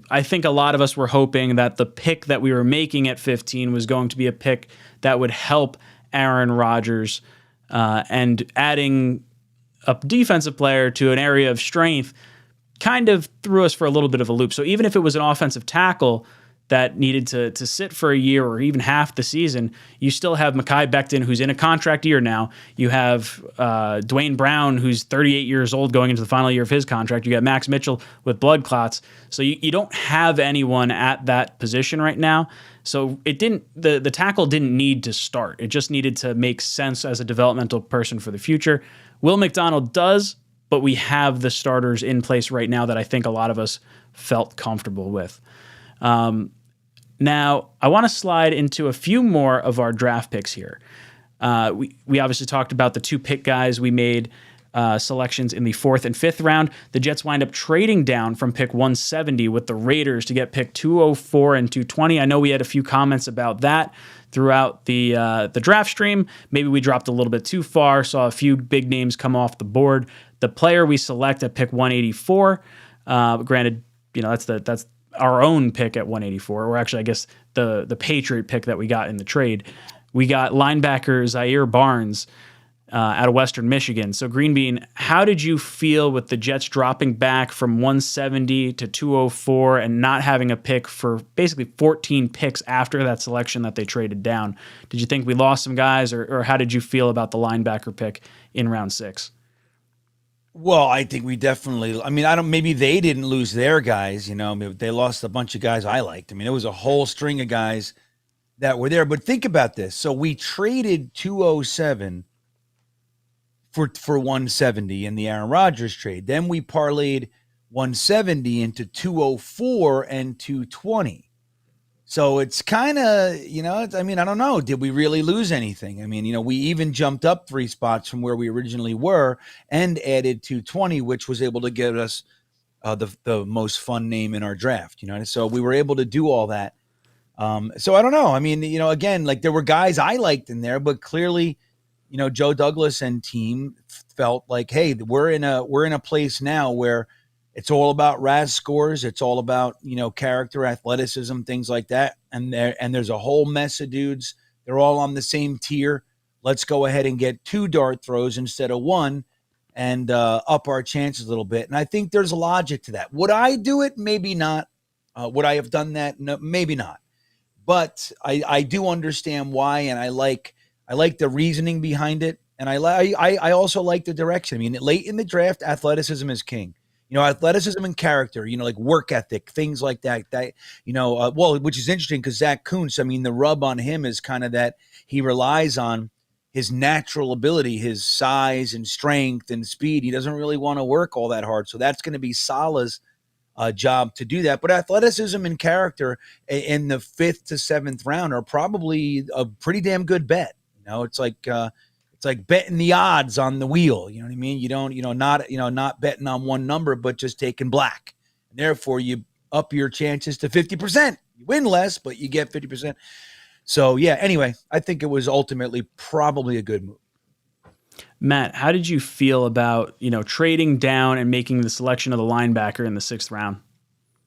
I think a lot of us were hoping that the pick that we were making at 15 was going to be a pick that would help Aaron Rodgers, and adding a defensive player to an area of strength kind of threw us for a little bit of a loop. So even if it was an offensive tackle that needed to sit for a year or even half the season, you still have Mekhi Becton, who's in a contract year now. You have Dwayne Brown, who's 38 years old going into the final year of his contract. You got Max Mitchell with blood clots. So you don't have anyone at that position right now. So the tackle didn't need to start. It just needed to make sense as a developmental person for the future. Will McDonald does, but we have the starters in place right now that I think a lot of us felt comfortable with. Now, I want to slide into a few more of our draft picks here. We obviously talked about the 2 pick guys. We made selections in the 4th and 5th round. The Jets wind up trading down from pick 170 with the Raiders to get pick 204 and 220. I know we had a few comments about that throughout the draft stream. Maybe we dropped a little bit too far, saw a few big names come off the board. The player we select at pick 184, granted, that's our own pick at 184, or actually I guess the Patriot pick that we got in the trade. We got linebacker Zaire Barnes out of Western Michigan. So Green Bean, how did you feel with the Jets dropping back from 170 to 204 and not having a pick for basically 14 picks after that selection that they traded down? Did you think we lost some guys, or how did you feel about the linebacker pick in round 6? Well, I think we definitely, maybe they didn't lose their guys, they lost a bunch of guys I liked. It was a whole string of guys that were there, but think about this. So we traded 207 for 170 in the Aaron Rodgers trade. Then we parlayed 170 into 204 and 220. So it's kind of, I don't know. Did we really lose anything? We even jumped up 3 spots from where we originally were and added 220, which was able to get us the most fun name in our draft, So we were able to do all that. So I don't know. Again, like there were guys I liked in there, but clearly, Joe Douglas and team felt like, hey, we're in a place now where it's all about RAS scores. It's all about, character, athleticism, things like that. And there's a whole mess of dudes. They're all on the same tier. Let's go ahead and get 2 dart throws instead of 1 and up our chances a little bit. And I think there's logic to that. Would I do it? Maybe not. Would I have done that? No, maybe not. But I do understand why, and I like the reasoning behind it. And I also like the direction. Late in the draft, athleticism is king. Athleticism and character, like work ethic, things like that, which is interesting because Zach Kuntz, the rub on him is kind of that he relies on his natural ability, his size and strength and speed. He doesn't really want to work all that hard. So that's going to be Salah's job to do that. But athleticism and character in the 5th to 7th round are probably a pretty damn good bet. It's like betting the odds on the wheel. You know what I mean? You don't, not betting on one number, but just taking black. And therefore, you up your chances to 50%. You win less, but you get 50%. So yeah, anyway, I think it was ultimately probably a good move. Matt, how did you feel about, trading down and making the selection of the linebacker in the 6th round?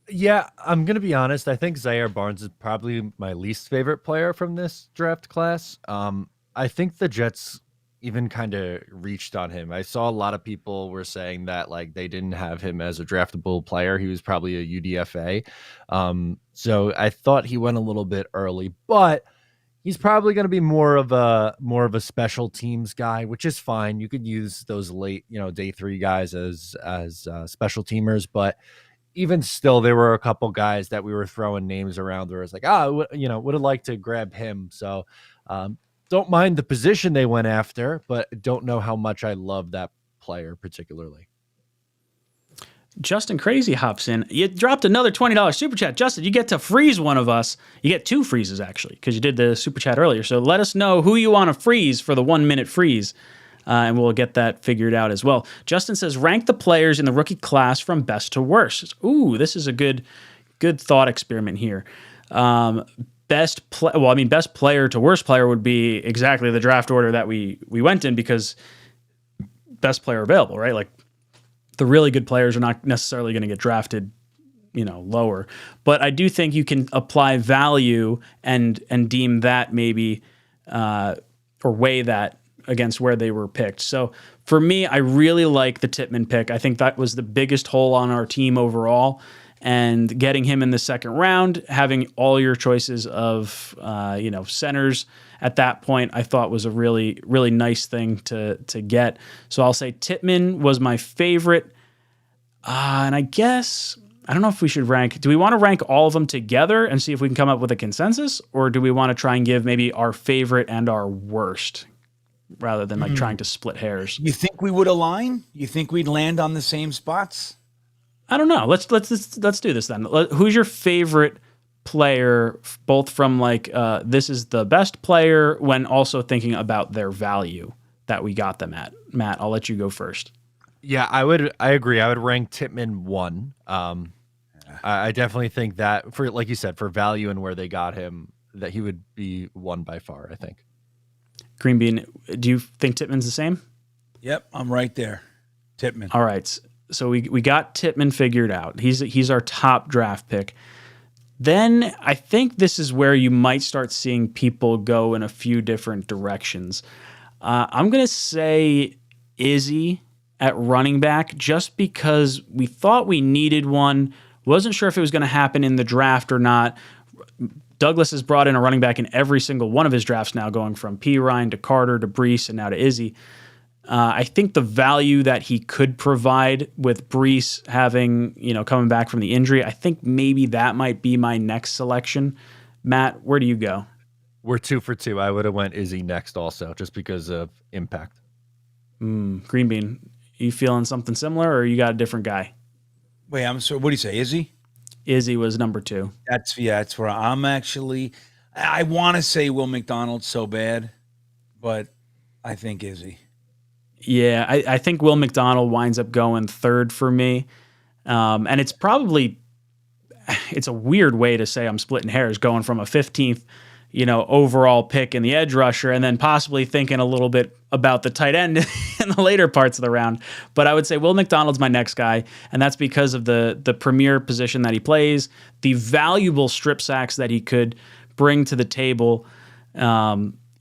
Yeah, I'm gonna be honest. I think Zaire Barnes is probably my least favorite player from this draft class. I think the Jets even kind of reached on him. I saw a lot of people were saying that like they didn't have him as a draftable player. He was probably a UDFA. So I thought he went a little bit early, but he's probably going to be more of a special teams guy, which is fine. You could use those late, day 3 guys as special teamers, but even still, there were a couple guys that we were throwing names around where it's like, would have liked to grab him. So don't mind the position they went after, but don't know how much I love that player particularly. Justin Crazy hops in. You dropped another $20 super chat. Justin, you get to freeze one of us. You get 2 freezes, actually, because you did the super chat earlier. So let us know who you want to freeze for the 1-minute freeze, and we'll get that figured out as well. Justin says, rank the players in the rookie class from best to worst. Ooh, this is a good thought experiment here. Best player to worst player would be exactly the draft order that we went in, because best player available, right? Like, the really good players are not necessarily going to get drafted, lower. But I do think you can apply value and deem that maybe or weigh that against where they were picked. So for me, I really like the Tippmann pick. I think that was the biggest hole on our team overall. And getting him in the 2nd round, having all your choices of centers at that point, I thought was a really, really nice thing to get. So I'll say Tippmann was my favorite. And I guess, I don't know if we should rank. Do we want to rank all of them together and see if we can come up with a consensus? Or do we want to try and give maybe our favorite and our worst rather than like trying to split hairs? You think we would align? You think we'd land on the same spots? I don't know. Let's do this then. Who's your favorite player, both from like this is the best player when also thinking about their value that we got them at? Matt, I'll let you go first. Yeah, I agree. I would rank Tippmann 1. I definitely think that for, like you said, for value and where they got him, that he would be 1 by far, I think. Green Bean, do you think Tippmann's the same? Yep, I'm right there. Tippmann. All right. So we got Tippmann figured out. He's our top draft pick. Then I think this is where you might start seeing people go in a few different directions. I'm going to say Izzy at running back, just because we thought we needed one. Wasn't sure if it was going to happen in the draft or not. Douglas has brought in a running back in every single one of his drafts now, going from P. Ryan to Carter to Brees and now to Izzy. I think the value that he could provide with Brees having, coming back from the injury, I think maybe that might be my next selection. Matt, where do you go? We're 2 for 2. I would have went Izzy next also, just because of impact. Green Bean, you feeling something similar, or you got a different guy? Wait, I'm sorry. What do you say? Izzy? Izzy was number 2. That's where I'm actually. I want to say Will McDonald so bad, but I think Izzy. Yeah, I think Will McDonald winds up going 3rd for me. And it's a weird way to say I'm splitting hairs, going from a 15th, overall pick in the edge rusher, and then possibly thinking a little bit about the tight end in the later parts of the round. But I would say Will McDonald's my next guy, and that's because of the premier position that he plays, the valuable strip sacks that he could bring to the table.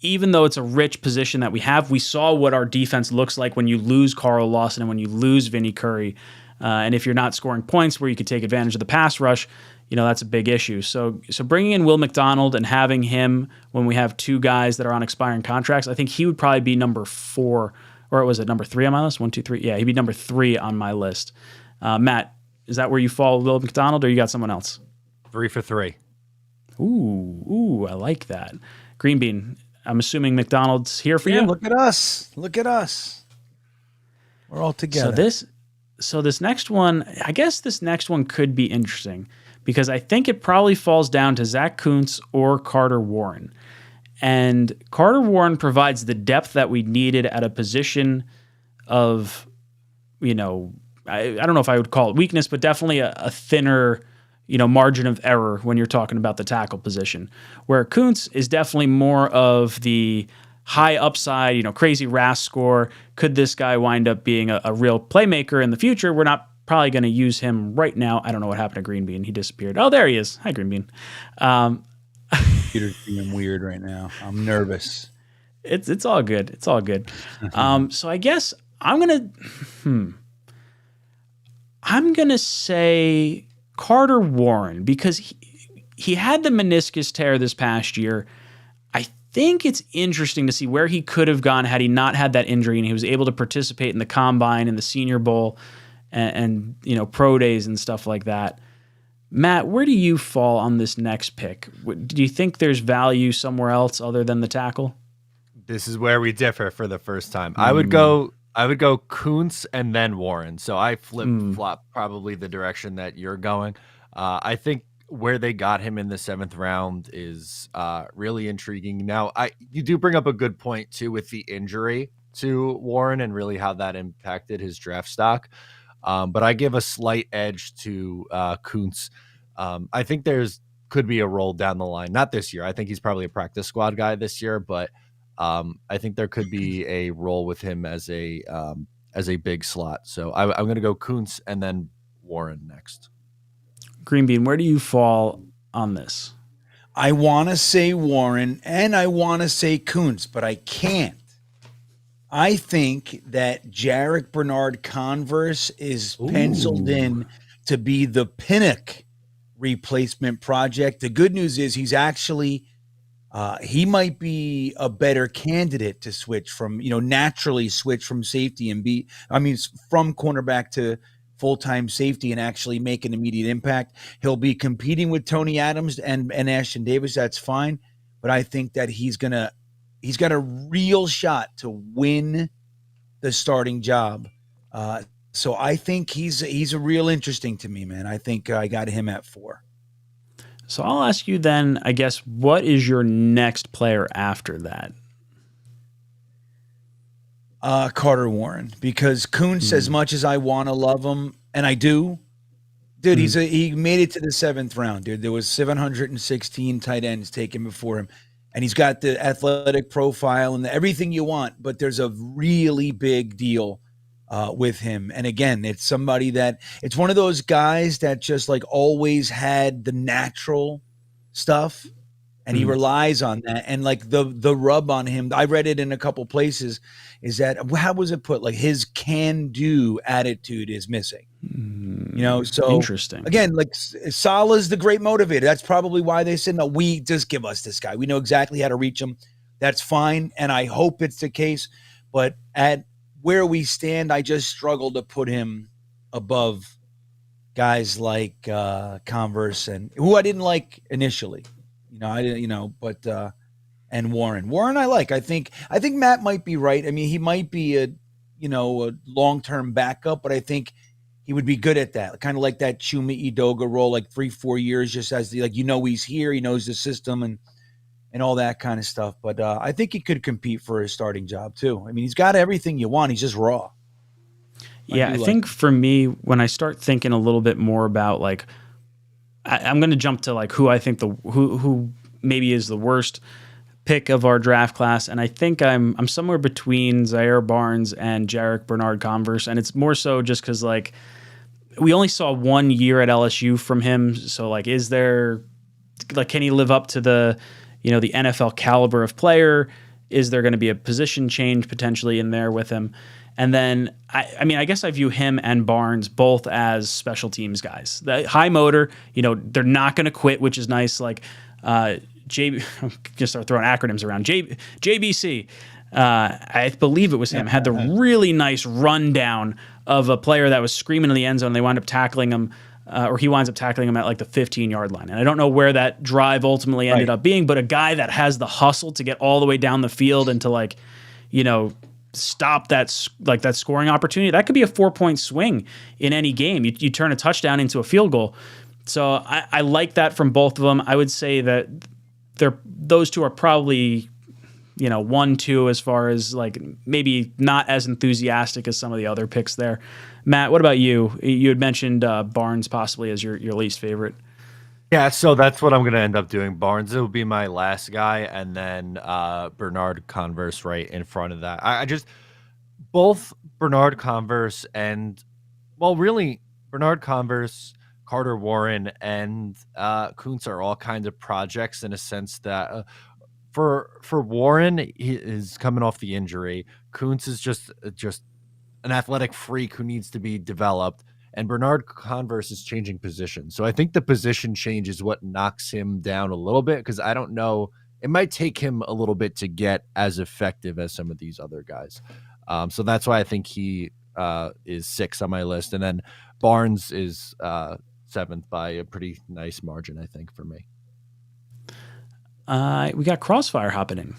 Even though it's a rich position that we have, we saw what our defense looks like when you lose Carl Lawson and when you lose Vinny Curry. And if you're not scoring points where you could take advantage of the pass rush, that's a big issue. So bringing in Will McDonald and having him when we have 2 guys that are on expiring contracts, I think he would probably be number 4, or was it number 3 on my list? 1, 2, 3. Yeah, he'd be number 3 on my list. Matt, is that where you fall, Will McDonald, or you got someone else? 3 for 3. Ooh, I like that. Green Bean, I'm assuming McDonald's here for you? Look at us. We're all together. So this next one, I guess this next one could be interesting, because I think it probably falls down to Zach Kuntz or Carter Warren. And Carter Warren provides the depth that we needed at a position of, I don't know if I would call it weakness, but definitely a thinner, margin of error when you're talking about the tackle position, where Kuntz is definitely more of the high upside, crazy RAS score. Could this guy wind up being a real playmaker in the future? We're not probably going to use him right now. I don't know what happened to Green Bean. He disappeared. Oh, there he is. Hi, Green Bean. Peter's being weird right now. I'm nervous. It's all good. It's all good. So I guess I'm gonna say Carter Warren, because he had the meniscus tear this past year. I think it's interesting to see where he could have gone had he not had that injury and he was able to participate in the combine and the Senior Bowl and pro days and stuff like that. Matt, where do you fall on this next pick? Do you think there's value somewhere else other than the tackle? This is where we differ for the first time. I would go Kuntz and then Warren. So I flip-flop probably the direction that you're going. I think where they got him in the 7th round is really intriguing. Now, you do bring up a good point, too, with the injury to Warren and really how that impacted his draft stock. But I give a slight edge to Kuntz. I think could be a role down the line. Not this year. I think he's probably a practice squad guy this year, but I think there could be a role with him as a big slot. So I'm going to go Kuntz and then Warren next. Green Bean, where do you fall on this? I want to say Warren and I want to say Kuntz, but I can't. I think that Jarek Bernard-Converse is penciled in to be the Pinnock replacement project. The good news is he's actually he might be a better candidate to switch from, naturally switch from safety and from cornerback to full-time safety and actually make an immediate impact. He'll be competing with Tony Adams and Ashton Davis. That's fine. But I think that he's got a real shot to win the starting job. So I think he's a real interesting to me, man. I think I got him at 4. So I'll ask you then, I guess, what is your next player after that? Carter Warren, because Kuntz, as much as I want to love him, and I do, dude, he made it to the 7th round, dude. There was 716 tight ends taken before him. And he's got the athletic profile and everything you want, but there's a really big deal with him. And again, it's somebody it's one of those guys that just like always had the natural stuff, and he relies on that. And like the rub on him, I read it in a couple places, is that, how was it put? Like his can-do attitude is missing. So interesting. Again, like Salah's the great motivator. That's probably why they said, no, we just give us this guy. We know exactly how to reach him. That's fine. And I hope it's the case. But at where we stand, I just struggle to put him above guys like Converse and who I didn't like initially. And Warren I like. I think Matt might be right. I mean, he might be a long-term backup, but I think he would be good at that, kind of like that Chuma Edoga role, like 3-4 years, just as he's here, he knows the system and all that kind of stuff. But I think he could compete for his starting job too. I mean, he's got everything you want. He's just raw. I think for me, when I start thinking a little bit more about like, I'm going to jump to like who I think who maybe is the worst pick of our draft class, and I think I'm somewhere between Zaire Barnes and Jarek Bernard-Converse, and it's more so just because like we only saw 1 year at LSU from him, so like is there like can he live up to the the NFL caliber of player? Is there going to be a position change potentially in there with him? And then I guess I view him and Barnes both as special teams guys. The high motor, they're not going to quit, which is nice. Like just start throwing acronyms around. JBC, I believe it was him, had the really nice rundown of a player that was screaming in the end zone. They wound up tackling him, or he winds up tackling him at like the 15-yard line. And I don't know where that drive ultimately ended up being, but a guy that has the hustle to get all the way down the field and to like, stop that scoring opportunity. That could be a 4-point swing in any game. You turn a touchdown into a field goal. So I like that from both of them. I would say that those two are probably 1-2 as far as like maybe not as enthusiastic as some of the other picks there. Matt, what about you? You had mentioned Barnes possibly as your least favorite. Yeah, so that's what I'm going to end up doing. Barnes will be my last guy, and then Bernard Converse right in front of that. I just both Bernard Converse and really Bernard Converse, Carter Warren, and Kuntz are all kinds of projects in a sense that for Warren, he is coming off the injury. Kuntz is just an athletic freak who needs to be developed. And Bernard Converse is changing position. So I think the position change is what knocks him down a little bit, because I don't know. It might take him a little bit to get as effective as some of these other guys. So that's why I think he is 6 on my list. And then Barnes is 7th by a pretty nice margin, I think, for me. We got Crossfire hopping in.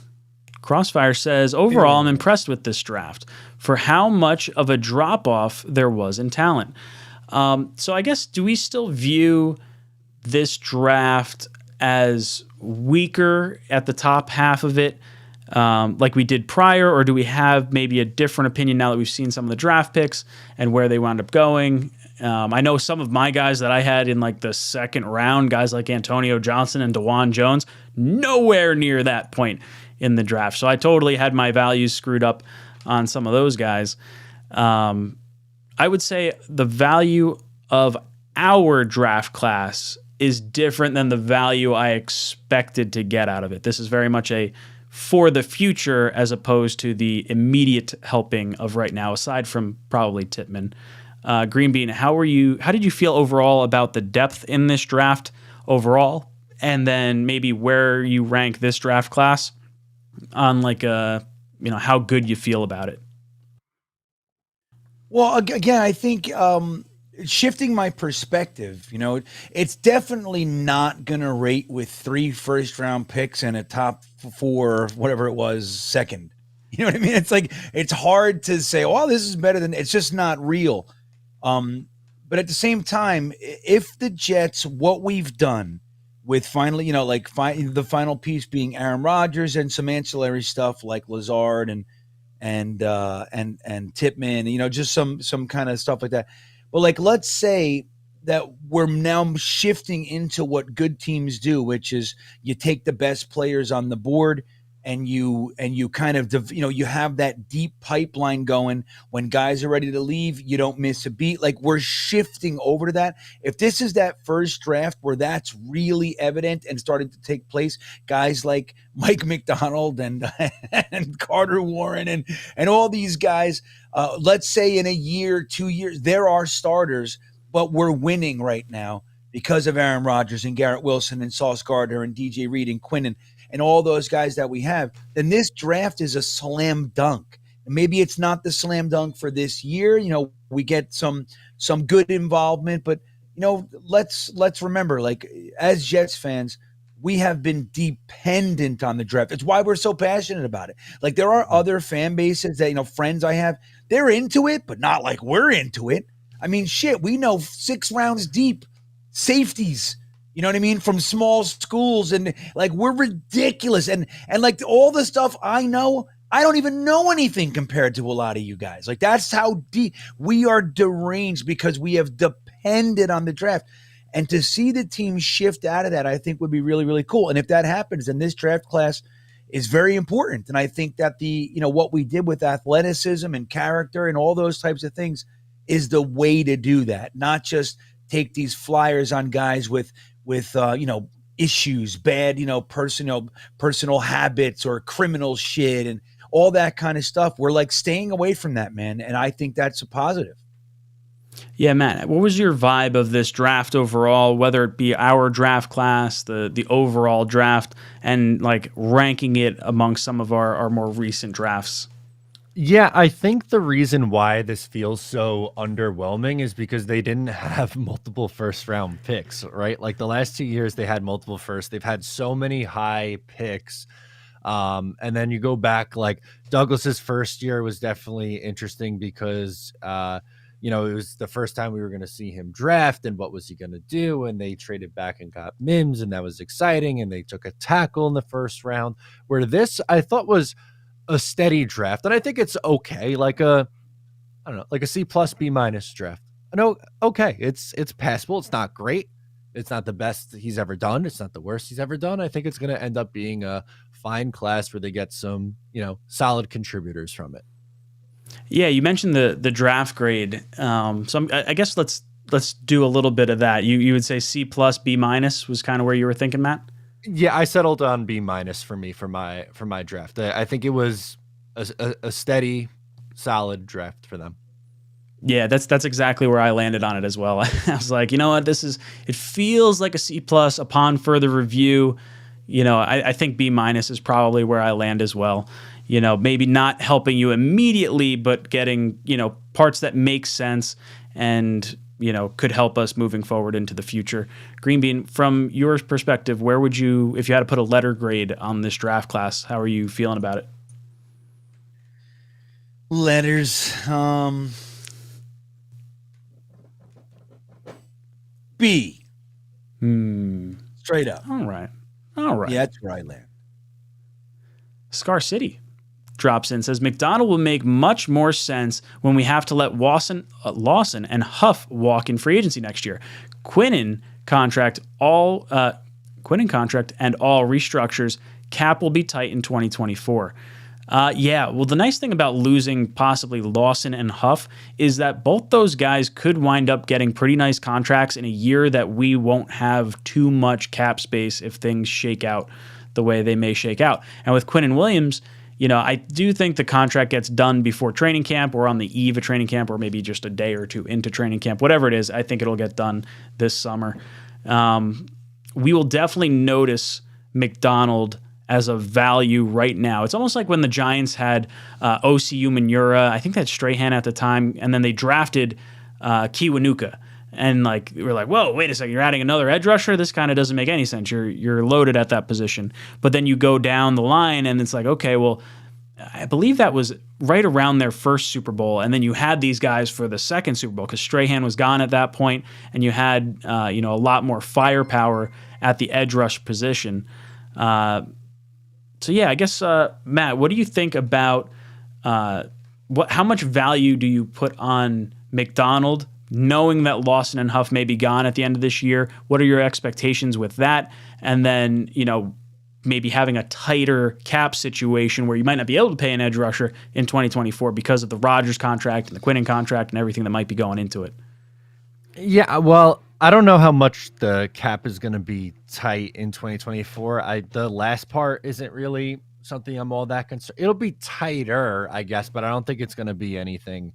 Crossfire says, overall, I'm impressed with this draft for how much of a drop-off there was in talent. So I guess, do we still view this draft as weaker at the top half of it, like we did prior, or do we have maybe a different opinion now that we've seen some of the draft picks and where they wound up going? I know some of my guys that I had in like the second round, guys like Antonio Johnson and DeJuan Jones, nowhere near that point in the draft. So I totally had my values screwed up on some of those guys. I would say the value of our draft class is different than the value I expected to get out of it. This is very much a for the future as opposed to the immediate helping of right now, aside from probably Tittman. Green Bean, how did you feel overall about the depth in this draft overall? And then maybe where you rank this draft class on like how good you feel about it. Well, again, I think shifting my perspective, it's definitely not going to rate with 3 first-round picks and a top 4, whatever it was, second. You know what I mean? It's like, it's hard to say, oh, this is better than, it's just not real. But at the same time, if the Jets, what we've done with finally, the final piece being Aaron Rodgers and some ancillary stuff like Lazard and Tittman, just some kind of stuff like that. But like, let's say that we're now shifting into what good teams do, which is you take the best players on the board and you kind of, you have that deep pipeline going. When guys are ready to leave, you don't miss a beat. Like, we're shifting over to that. If this is that first draft where that's really evident and starting to take place, guys like Mike McDonald and Carter Warren and all these guys, let's say in a year, 2 years, there are starters, but we're winning right now because of Aaron Rodgers and Garrett Wilson and Sauce Gardner and DJ Reed and Quinnen and all those guys that we have, then this draft is a slam dunk. And maybe it's not the slam dunk for this year. We get some good involvement, but let's remember, like, as Jets fans, we have been dependent on the draft. It's why we're so passionate about it. Like, there are other fan bases that, friends I have, they're into it, but not like we're into it. I mean, shit, we know 6 rounds deep safeties, you know what I mean, from small schools, and like, we're ridiculous. And like, all the stuff I know, I don't even know anything compared to a lot of you guys. Like, that's how deep we are, deranged because we have depended on the draft. And to see the team shift out of that, I think would be really, really cool. And if that happens, then this draft class is very important. And I think that what we did with athleticism and character and all those types of things is the way to do that. Not just take these flyers on guys with issues, bad, personal habits or criminal shit and all that kind of stuff. We're like staying away from that, man. And I think that's a positive. Yeah, Matt, what was your vibe of this draft overall, whether it be our draft class, the overall draft, and like ranking it amongst some of our more recent drafts? Yeah, I think the reason why this feels so underwhelming is because they didn't have multiple first round picks, right? Like, the last 2 years they had multiple firsts. They've had so many high picks. And then you go back, like, Douglas's first year was definitely interesting because, it was the first time we were going to see him draft and what was he going to do? And they traded back and got Mims, and that was exciting. And they took a tackle in the first round, where this I thought was a steady draft. And I think it's okay. Like a C plus B minus draft. I know. Okay. It's passable. It's not great. It's not the best he's ever done. It's not the worst he's ever done. I think it's going to end up being a fine class where they get some, solid contributors from it. Yeah, you mentioned the draft grade. I guess let's do a little bit of that. You would say C plus, B minus was kind of where you were thinking, Matt? Yeah, I settled on B minus for me for my draft. I think it was a steady, solid draft for them. Yeah, that's exactly where I landed on it as well. I was like, you know what, it feels like a C plus upon further review. I think B minus is probably where I land as well. Maybe not helping you immediately, but getting, parts that make sense and, could help us moving forward into the future. Green Bean, from your perspective, where would you, if you had to put a letter grade on this draft class, how are you feeling about it? Letters, B. Straight up. All right. Yeah, that's where I land. Scar City drops in, says McDonald will make much more sense when we have to let Lawson and Huff walk in free agency next year. Quinnen contract and all restructures. Cap will be tight in 2024. Well, the nice thing about losing possibly Lawson and Huff is that both those guys could wind up getting pretty nice contracts in a year that we won't have too much cap space if things shake out the way they may shake out. And with Quinnen Williams, I do think the contract gets done before training camp or on the eve of training camp or maybe just a day or two into training camp. Whatever it is, I think it'll get done this summer. We will definitely notice McDonald as a value right now. It's almost like when the Giants had 𝐒𝐮𝐬𝐫𝐞𝐞. I think that's Strahan at the time, and then they drafted Kiwanuka. And we're like, whoa, wait a second, you're adding another edge rusher? This kind of doesn't make any sense. You're loaded at that position. But then you go down the line and it's like, okay, well, I believe that was right around their first Super Bowl. And then you had these guys for the second Super Bowl because Strahan was gone at that point, and you had a lot more firepower at the edge rush position. I guess, Matt, what do you think about how much value do you put on McDonald, knowing that Lawson and Huff may be gone at the end of this year? What are your expectations with that? And then, maybe having a tighter cap situation where you might not be able to pay an edge rusher in 2024 because of the Rodgers contract and the Quinnen contract and everything that might be going into it. Yeah, well, I don't know how much the cap is going to be tight in 2024. The last part isn't really something I'm all that concerned. It'll be tighter, I guess, but I don't think it's going to be anything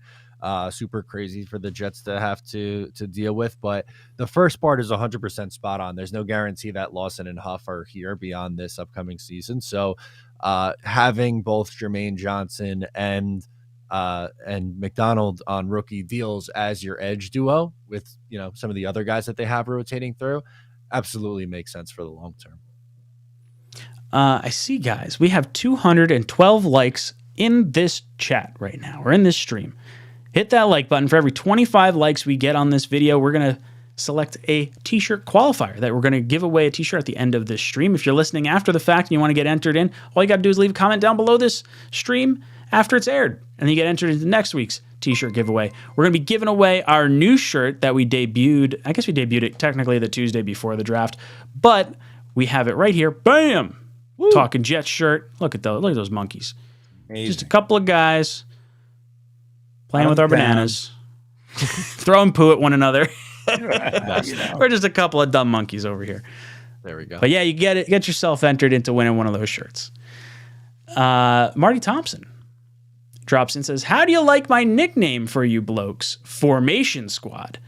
super crazy for the Jets to have to deal with. But the first part is 100% spot on. There's no guarantee that Lawson and Huff are here beyond this upcoming season. So having both Jermaine Johnson and McDonald on rookie deals as your edge duo with, some of the other guys that they have rotating through absolutely makes sense for the long term. I see, guys, we have 212 likes in this chat right now, or in this stream. Hit that like button. For every 25 likes we get on this video, we're going to select a t-shirt qualifier that we're going to give away a t-shirt at the end of this stream. If you're listening after the fact and you want to get entered in, all you got to do is leave a comment down below this stream after it's aired, and then you get entered into next week's t-shirt giveaway. We're going to be giving away our new shirt that we debuted. I guess we debuted it technically the Tuesday before the draft, but we have it right here. Bam! Woo. Talking Jets shirt. Look at those monkeys. Amazing. Just a couple of guys playing with our bananas, throwing poo at one another. We're just a couple of dumb monkeys over here. There we go. But yeah, you get yourself entered into winning one of those shirts. Marty Thompson drops in and says, how do you like my nickname for you blokes? Formation Squad.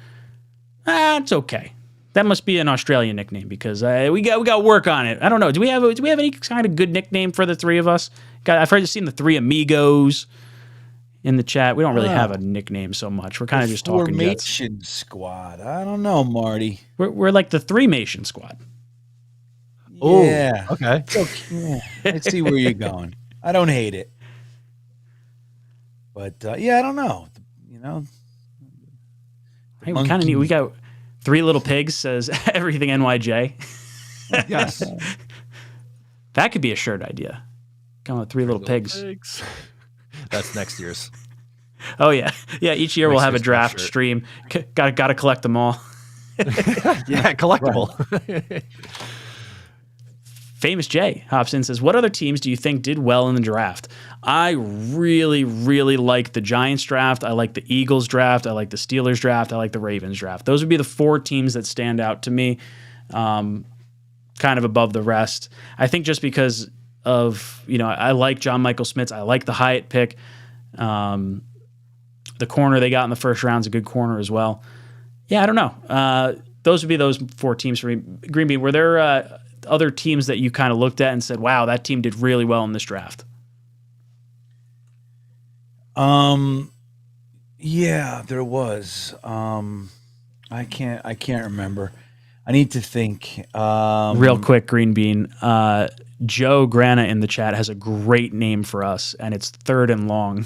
It's okay. That must be an Australian nickname because we got work on it. I don't know. Do we have any kind of good nickname for the three of us? I've seen the three amigos in the chat. We don't really have a nickname so much. We're kind of just talking Jets. Formation Squad. I don't know, Marty. We're like the Three-Mation Squad. Yeah. Ooh, okay. Yeah. I see where you're going. I don't hate it. But, I don't know. Hey, we kind of need. We got Three Little Pigs says everything NYJ. Yes. That could be a shirt idea. Going with Three Little Pigs. That's next year's. Oh, yeah. Yeah, each year we'll have a draft stream. Got to collect them all. Yeah, collectible. Famous Jay hops in and says, what other teams do you think did well in the draft? I really, really like the Giants draft. I like the Eagles draft. I like the Steelers draft. I like the Ravens draft. Those would be the 4 teams that stand out to me, kind of above the rest. I think just because of, I like John Michael Schmitz. I like the Hyatt pick. The corner they got in the first round is a good corner as well. Yeah, I don't know. Those would be those 4 teams for me. Green Bean, were there other teams that you kind of looked at and said, wow, that team did really well in this draft? Yeah, there was. I can't remember. I need to think. Real quick, Green Bean. Joe Grana in the chat has a great name for us, and it's Third and Long.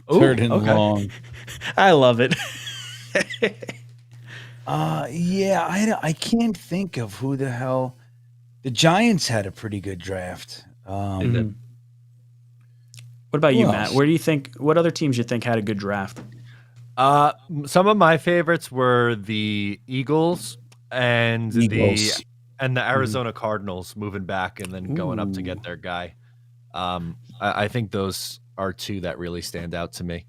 Third and Long. I love it. Yeah, I can't think of who the hell. The Giants had a pretty good draft. What about you, Matt? Where do you think? What other teams you think had a good draft? Some of my favorites were the Eagles and the Arizona Cardinals moving back and then going up to get their guy. I think those are 2 that really stand out to me.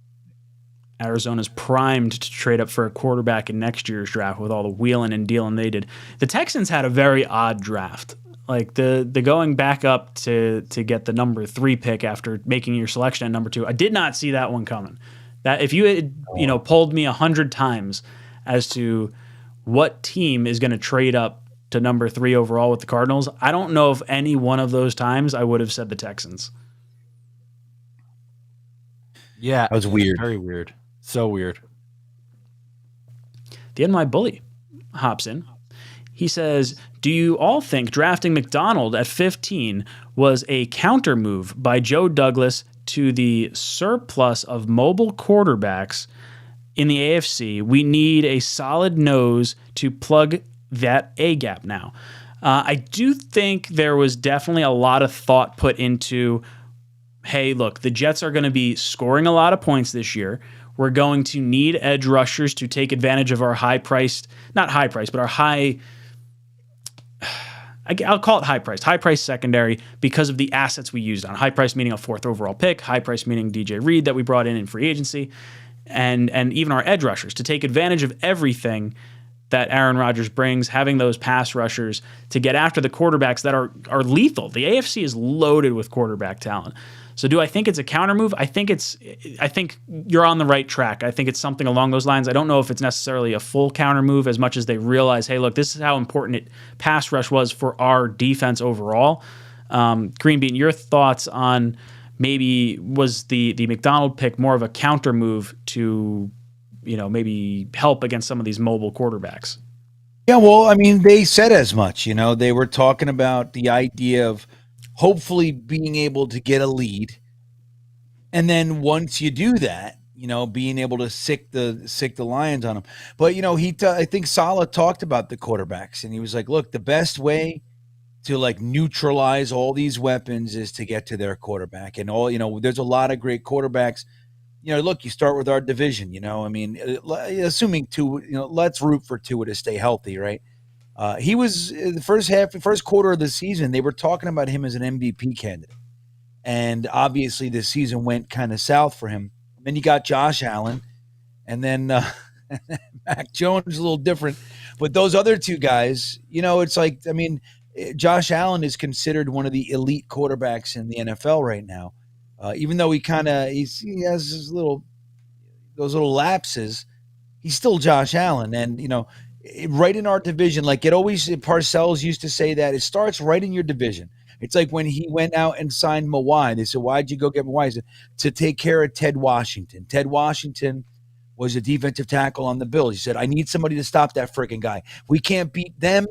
Arizona's primed to trade up for a quarterback in next year's draft with all the wheeling and dealing they did. The Texans had a very odd draft. Like the going back up to get the number 3 pick after making your selection at number 2. I did not see that one coming. That if you had, polled me 100 times as to what team is going to trade up to number 3 overall with the Cardinals, I don't know if any one of those times I would have said the Texans. Yeah, that was weird. Very weird. So weird. The NY Bully hops in. He says, do you all think drafting McDonald at 15 was a counter move by Joe Douglas to the surplus of mobile quarterbacks in the AFC? We need a solid nose to plug that A gap now. I do think there was definitely a lot of thought put into, hey, look, the Jets are going to be scoring a lot of points this year. We're going to need edge rushers to take advantage of our I'll call it high price secondary because of the assets we used on. High price meaning a 4th overall pick, high price meaning DJ Reed that we brought in free agency, and even our edge rushers to take advantage of everything that Aaron Rodgers brings, having those pass rushers to get after the quarterbacks that are lethal. The AFC is loaded with quarterback talent. So do I think it's a counter move? I think you're on the right track. I think it's something along those lines. I don't know if it's necessarily a full counter move as much as they realize, hey, look, this is how important pass rush was for our defense overall. Green Bean, your thoughts on maybe was the McDonald pick more of a counter move to, maybe help against some of these mobile quarterbacks? Yeah, well, I mean, they said as much. They were talking about the idea of hopefully being able to get a lead. And then once you do that, being able to sick the Lions on them. But, I think Saleh talked about the quarterbacks and he was like, look, the best way to neutralize all these weapons is to get to their quarterback. And there's a lot of great quarterbacks. Look, you start with our division, assuming let's root for Tua to stay healthy, right? He was the first quarter of the season, they were talking about him as an MVP candidate. And obviously the season went kind of south for him. And then you got Josh Allen and then Mac Jones is a little different. But those other 2 guys, it's Josh Allen is considered one of the elite quarterbacks in the NFL right now. Even though he has those little lapses, he's still Josh Allen. And, right in our division, Parcells used to say that it starts right in your division. It's like when he went out and signed Mawai. They said, why'd you go get Mawai? He said, to take care of Ted Washington. Ted Washington was a defensive tackle on the Bills. He said, I need somebody to stop that freaking guy. We can't beat them,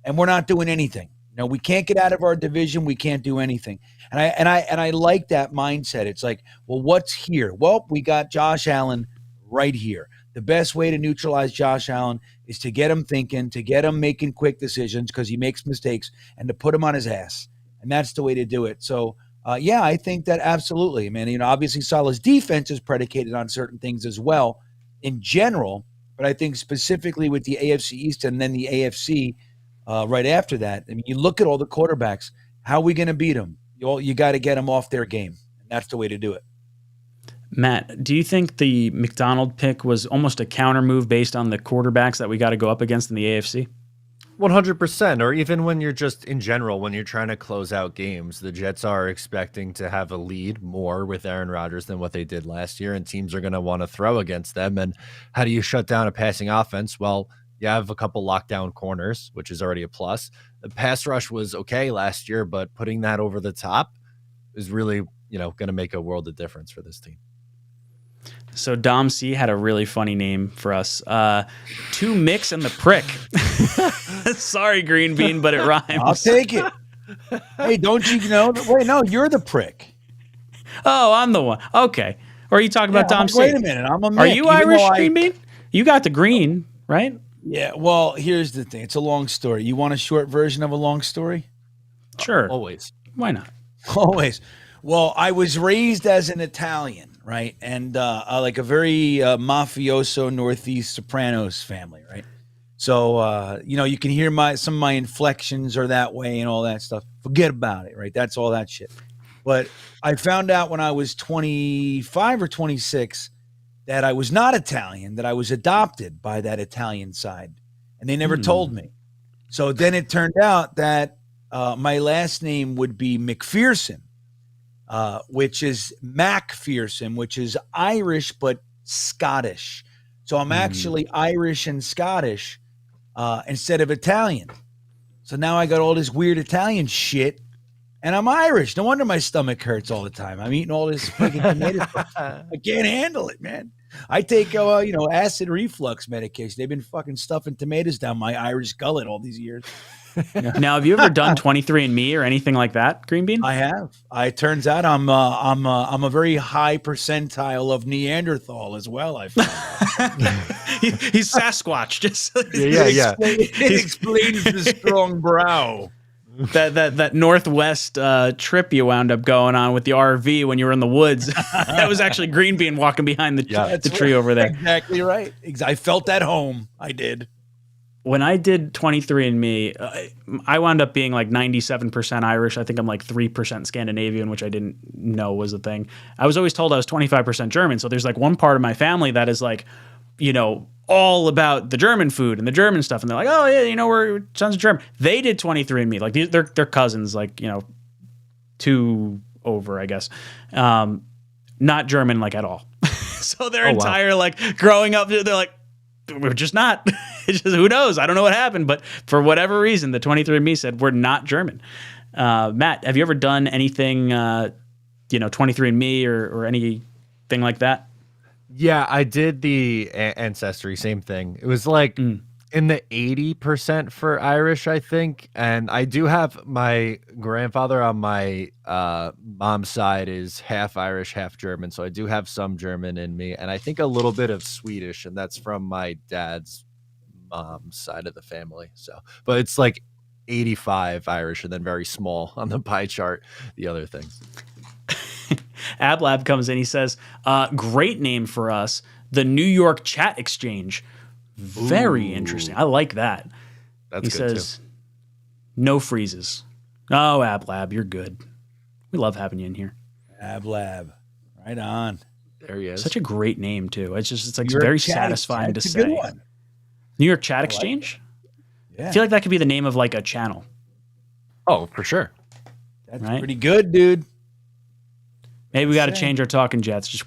and we're not doing anything. We can't get out of our division. We can't do anything. And I like that mindset. It's like, well, what's here? Well, we got Josh Allen right here. The best way to neutralize Josh Allen is to get him thinking, to get him making quick decisions because he makes mistakes, and to put him on his ass. And that's the way to do it. So, I think that absolutely. Obviously Saleh's defense is predicated on certain things as well in general. But I think specifically with the AFC East and then the AFC right after that, I mean, you look at all the quarterbacks. How are we going to beat them? You got to get them off their game. And that's the way to do it. Matt, do you think the McDonald pick was almost a counter move based on the quarterbacks that we got to go up against in the AFC? 100%. Or even when you're just in general, when you're trying to close out games, the Jets are expecting to have a lead more with Aaron Rodgers than what they did last year, and teams are going to want to throw against them. And how do you shut down a passing offense? Well, you have a couple lockdown corners, which is already a plus. The pass rush was okay last year, but putting that over the top is really, going to make a world of difference for this team. So Dom C had a really funny name for us. Two Mix and the Prick. Sorry, Green Bean, but it rhymes. I'll take it. Hey, don't you know? Wait, no, you're the prick. Oh, I'm the one. Okay. Or are you talking about Dom C? Wait a minute. I'm a Mick. Are you Irish, Green Bean? You got the green, right? Yeah, well, here's the thing. It's a long story. You want a short version of a long story? Sure. Always. Why not? Always. Well, I was raised as an Italian, right? And like a very mafioso Northeast Sopranos family, right? So, you can hear some of my inflections are that way and all that stuff. Forget about it, right? That's all that shit. But I found out when I was 25 or 26 that I was not Italian, that I was adopted by that Italian side. And they never told me. So then it turned out that my last name would be McPherson. Which is Macpherson, which is Irish but Scottish. So I'm actually Irish and Scottish instead of Italian. So now I got all this weird Italian shit, and I'm Irish. No wonder my stomach hurts all the time. I'm eating all this fucking tomato stuff. I can't handle it, man. I take acid reflux medication. They've been fucking stuffing tomatoes down my Irish gullet all these years. Now, have you ever done 23andMe or anything like that, Green Bean? I have. It turns out I'm a very high percentile of Neanderthal as well. I found out. He's Sasquatch. Just Yeah. It explains the strong brow. That Northwest trip you wound up going on with the RV when you were in the woods. That was actually Green Bean walking behind the tree over there. Exactly right. I felt at home. I did. When I did 23andMe, I wound up being like 97% Irish. I think I'm like 3% Scandinavian, which I didn't know was a thing. I was always told I was 25% German. So there's like one part of my family that is like, all about the German food and the German stuff. And they're like, oh yeah, we're sons of German. They did 23andMe. Like they're cousins, like, 2 over, I guess. Not German like at all. So their entire like growing up, they're like, we're just not. It's just, who knows? I don't know what happened, but for whatever reason, the 23andMe said we're not German. Matt, have you ever done anything, 23andMe or anything like that? Yeah, I did the Ancestry, same thing. It was like in the 80% for Irish, I think. And I do have my grandfather on my mom's side is half Irish, half German. So I do have some German in me. And I think a little bit of Swedish. And that's from my dad's mom's side of the family. So, but it's like 85 Irish and then very small on the pie chart, the other things. AbLab comes in. He says, great name for us. The New York Chat Exchange. Very interesting. I like that. That's he good says, no freezes. Oh, AbLab, you're good. We love having you in here. AbLab. Right on. There he is. Such a great name, too. It's like New York very Chat satisfying to Exchange. say. It's a good one. New York Chat Exchange? Yeah. I feel like that could be the name of like a channel. Oh, for sure. That's right? pretty good, dude. Maybe we got to change our talking jets. Just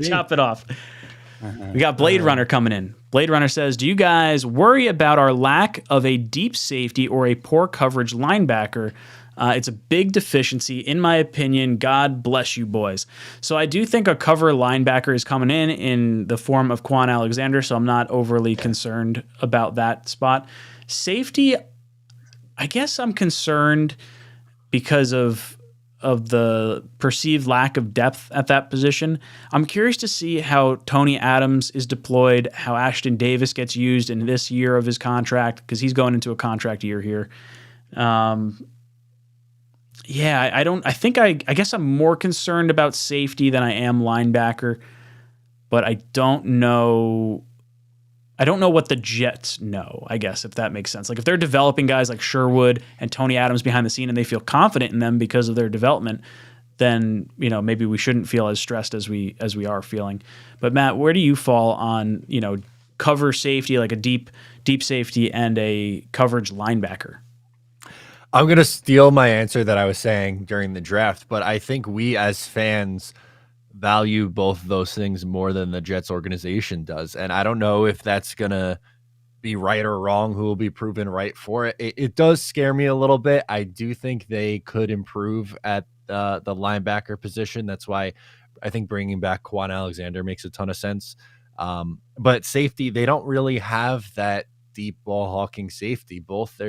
chop it off. We got Blade Runner coming in. Blade Runner says, do you guys worry about our lack of a deep safety or a poor coverage linebacker? It's a big deficiency, in my opinion. God bless you, boys. So I do think a cover linebacker is coming in the form of Quan Alexander, so I'm not overly concerned about that spot. Safety, I guess I'm concerned because of the perceived lack of depth at that position. I'm curious to see how Tony Adams is deployed, how Ashton Davis gets used in this year of his contract, because he's going into a contract year here. I guess I'm more concerned about safety than I am linebacker, but I don't know I don't know what the Jets know, I guess, if that makes sense. Like if they're developing guys like Sherwood and Tony Adams behind the scene and they feel confident in them because of their development, then, you know, maybe we shouldn't feel as stressed as we are feeling. But Matt, where do you fall on, you know, cover safety, like a deep safety and a coverage linebacker? I'm going to steal my answer that I was saying during the draft, but I think we as fans value both of those things more than the Jets organization does. And I don't know if that's going to be right or wrong, who will be proven right for it. It does scare me a little bit. I do think they could improve at the linebacker position. That's why I think bringing back 𝐒 Alexander makes a ton of sense. But safety, they don't really have that deep ball hawking safety. Both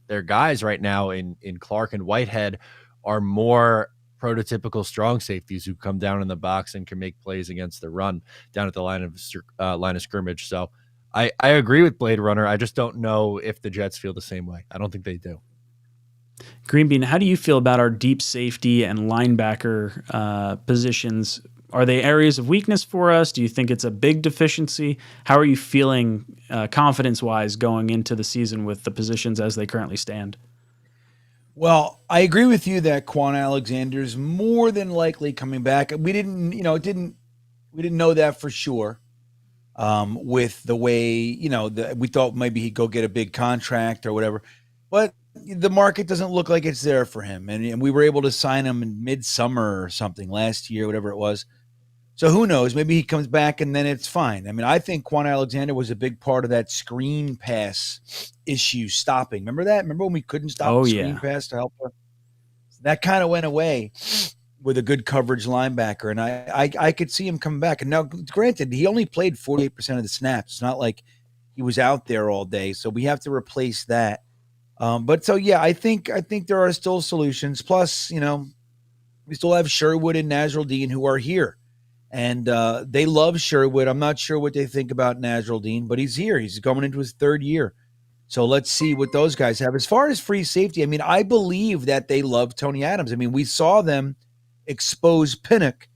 their guys right now in Clark and Whitehead are more prototypical strong safeties who come down in the box and can make plays against the run down at the line of scrimmage. So I agree with Blade Runner. I just don't know if the Jets feel the same way. I don't think they do. Green Bean, how do you feel about our deep safety and linebacker positions? Are they areas of weakness for us? Do you think it's a big deficiency? How are you feeling confidence-wise going into the season with the positions as they currently stand? Well, I agree with you that 𝐒 Alexander's more than likely coming back. We didn't know that for sure. With the way, we thought maybe he'd go get a big contract or whatever, but the market doesn't look like it's there for him. And we were able to sign him in midsummer or something last year, whatever it was. So who knows? Maybe he comes back and then it's fine. I mean, I think 𝐒 Alexander was a big part of that screen pass issue stopping. Remember that? Remember when we couldn't stop the screen pass to help her? That kind of went away with a good coverage linebacker, and I could see him coming back. And now, granted, he only played 48% of the snaps. It's not like he was out there all day, so we have to replace that. But so yeah, I think there are still solutions. Plus, we still have Sherwood and Nasruddin who are here. And they love Sherwood. I'm not sure what they think about Nasruddin, but he's here. He's going into his third year. So let's see what those guys have. As far as free safety, I mean, I believe that they love Tony Adams. I mean, we saw them expose Pinnock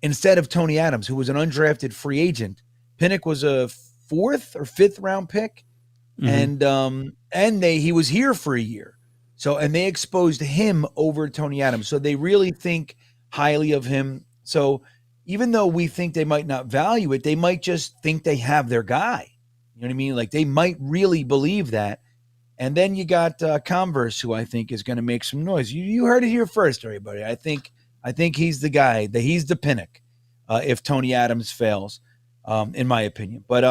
instead of Tony Adams, who was an undrafted free agent. Pinnock was a 4th or 5th round pick, and he was here for a year. So, and they exposed him over Tony Adams. So they really think highly of him. So even though we think they might not value it, they might just think they have their guy. You know what I mean? Like they might really believe that. And then you got Converse, who I think is going to make some noise. You heard it here first, everybody. I think he's the guy. He's the Pinnock if Tony Adams fails, in my opinion. But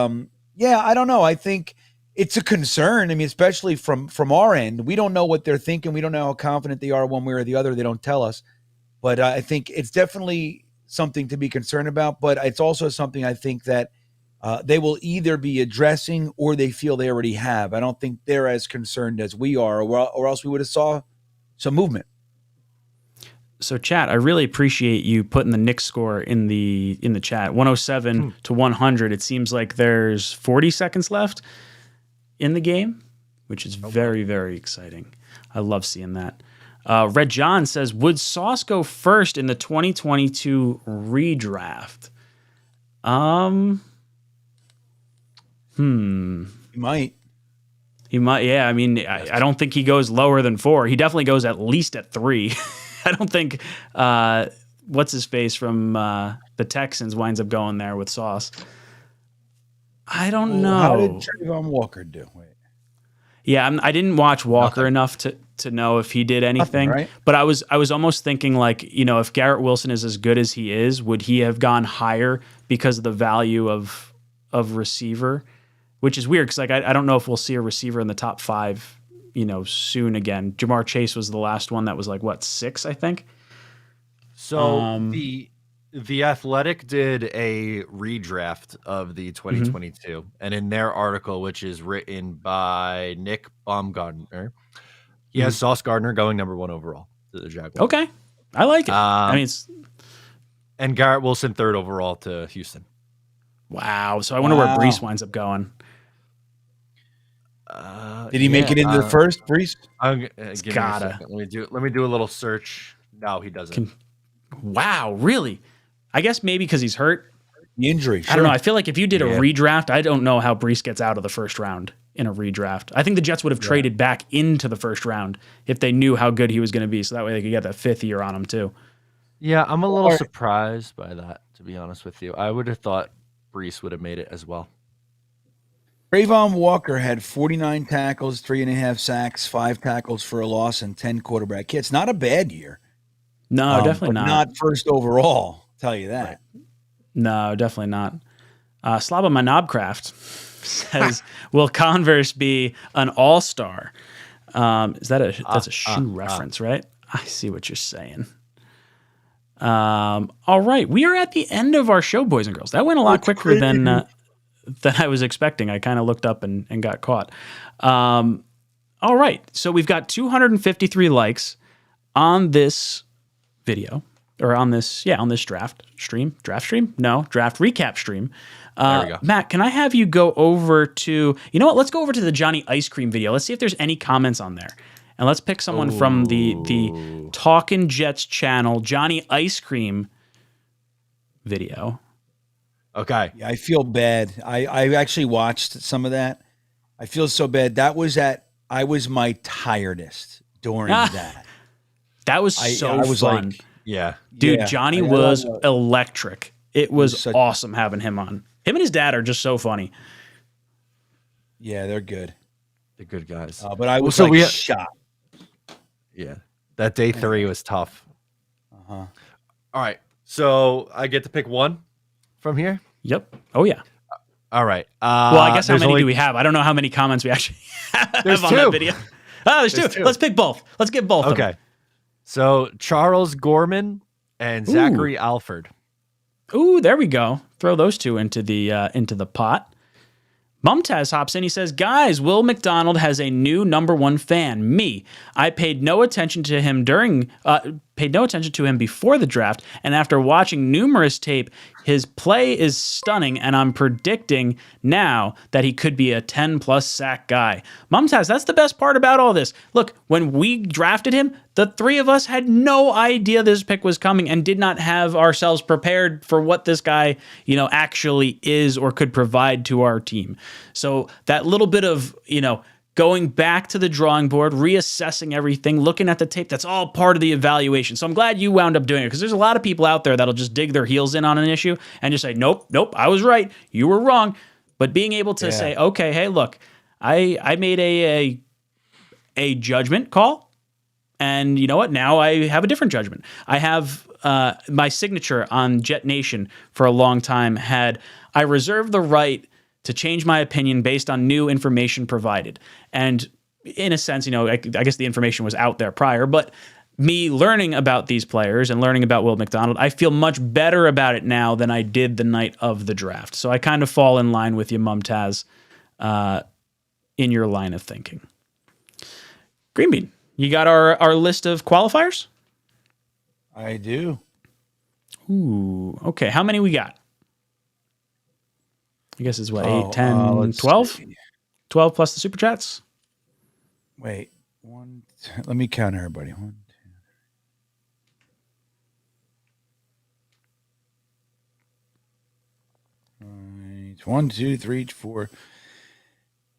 yeah, I don't know. I think it's a concern. I mean, especially from our end, we don't know what they're thinking. We don't know how confident they are one way or the other. They don't tell us. But I think it's definitely something to be concerned about, but it's also something I think that they will either be addressing or they feel they already have. I don't think they're as concerned as we are, or else we would have saw some movement. So, chat, I really appreciate you putting the Knicks score in the chat. 107 to 100. It seems like there's 40 seconds left in the game, which is very, very exciting. I love seeing that. Red John says, would Sauce go first in the 2022 redraft? He might. Yeah. I mean, I don't think he goes lower than 4. He definitely goes at least at 3. I don't think what's his face from the Texans winds up going there with Sauce. I don't know. How did Trayvon Walker do? Wait. Yeah, I didn't watch Walker enough to know if he did anything. Right? But I was almost thinking like, if Garrett Wilson is as good as he is, would he have gone higher because of the value of receiver? Which is weird because like I don't know if we'll see a receiver in the top 5, soon again. Jamar Chase was the last one that was like 6, I think. So the Athletic did a redraft of the 2022, and in their article, which is written by Nick Baumgartner, he has Sauce Gardner going number 1 overall to the Jaguars. Okay, I like it. And Garrett Wilson 3rd overall to Houston. Wow. So I wonder where Brees winds up going. Did he make it into the first, Brees? Give gotta. Me a second. Let me do a little search. No, he doesn't. Wow, really? I guess maybe because he's hurt. The injury. Sure. I don't know. I feel like if you did a Yeah. redraft, I don't know how Brees gets out of the first round in a redraft. I think the Jets would have traded back into the first round if they knew how good he was going to be. So that way they could get that 5th year on him too. Yeah, I'm a little Or- surprised by that, to be honest with you. I would have thought Brees would have made it as well. Trayvon Walker had 49 tackles, 3.5 sacks, 5 tackles for a loss, and 10 quarterback hits. Not a bad year. No, definitely but not. Not first overall. I'll tell you that. No, definitely not. Slava Manobcraft says, "Will Converse be an all-star?" Is that that's a shoe reference, right? I see what you're saying. All right, we are at the end of our show, boys and girls. That went a lot quicker than I was expecting. I kind of looked up and got caught. All right, so we've got 253 likes on this video. Or on this draft recap stream. There we go. Matt, can I have you go over to, you know what? Let's go over to the Johnny Ice Cream video. Let's see if there's any comments on there. And let's pick someone from the Talkin Jets channel, Johnny Ice Cream video. Okay. Yeah, I feel bad. I actually watched some of that. I feel so bad. I was my tiredest during that. That was I was fun. like, Yeah. Dude, yeah, Johnny I was love electric. It was such- awesome having him on. Him and his dad are just so funny. Yeah, they're good. They're good guys. But I was so like we- shocked. Yeah. That day 3 was tough. Uh-huh. All right. So I get to pick one from here. Yep. Oh, yeah. All right. Well, I guess how there's many only- do we have? I don't know how many comments we actually have There's on that two. video. Oh, there's two. Two. Let's pick both. Let's get both of them. Okay. So Charles Gorman and Zachary Alford. Ooh, there we go. Throw those two into the pot. Mumtaz hops in. He says, "Guys, Will McDonald has a new #1 fan. Me. I paid no attention to him before the draft, and after watching numerous tape, his play is stunning, and I'm predicting now that he could be a 10+ sack guy." Mumtaz, that's the best part about all this. Look, when we drafted him, the three of us had no idea this pick was coming and did not have ourselves prepared for what this guy, actually is or could provide to our team. So that little bit of, going back to the drawing board, reassessing everything, looking at the tape, that's all part of the evaluation. So I'm glad you wound up doing it, because there's a lot of people out there that'll just dig their heels in on an issue and just say, nope, I was right. You were wrong. But being able to say, okay, hey, look, I made a judgment call. And you know what? Now I have a different judgment. I have my signature on Jet Nation for a long time had, I reserve the right to change my opinion based on new information provided. And in a sense, I guess the information was out there prior, but me learning about these players and learning about Will McDonald, I feel much better about it now than I did the night of the draft. So I kind of fall in line with you, Mumtaz, in your line of thinking. Green Bean, you got our list of qualifiers? I do. Ooh, okay. How many we got? I guess it's what, 8, 10, let's 12? see. 12 plus the super chats? Wait, let me count everybody. 1, 2, 1, 2, 3, 4,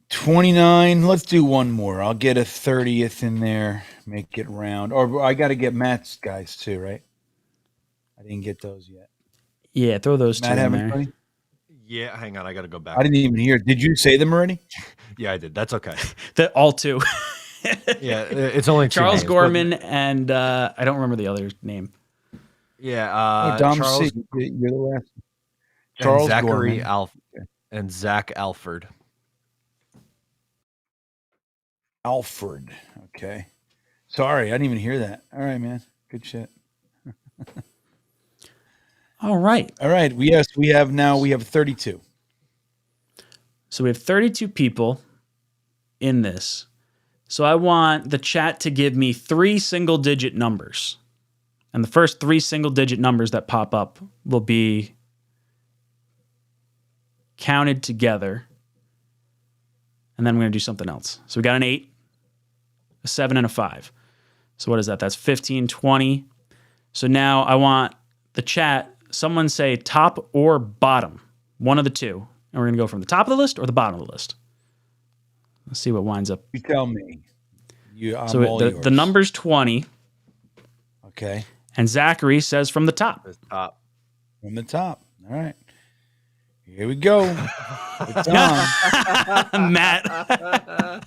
29. Let's do one more. I'll get a 30th in there. Make it round. Or I got to get Matt's guys too, right? I didn't get those yet. Yeah, throw those Matt two in have there. anybody? Yeah, hang on. I got to go back. I didn't even hear. Did you say them already? Yeah, I did. That's okay. All two. Yeah, it's only two Charles names, Gorman and I don't remember the other name. but- Yeah, Dom Charles C. You're the last. and Charles Zachary Gorman. and Zach Alford. Alford. Okay. Sorry, I didn't even hear that. All right, man. Good shit. All right. All right. We have 32. So we have 32 people in this. So I want the chat to give me 3 single-digit numbers. And the first 3 single-digit numbers that pop up will be counted together. And then we're going to do something else. So we got an 8, a 7, and a 5. So what is that? That's 15, 20. So now I want the chat someone say top or bottom, one of the two. And we're going to go from the top of the list or the bottom of the list. Let's see what winds up. You tell me. I'm So all yours. the number's 20. Okay. And Zachary says from the top. The top. From the top. All right. Here we go. It's on. Matt. I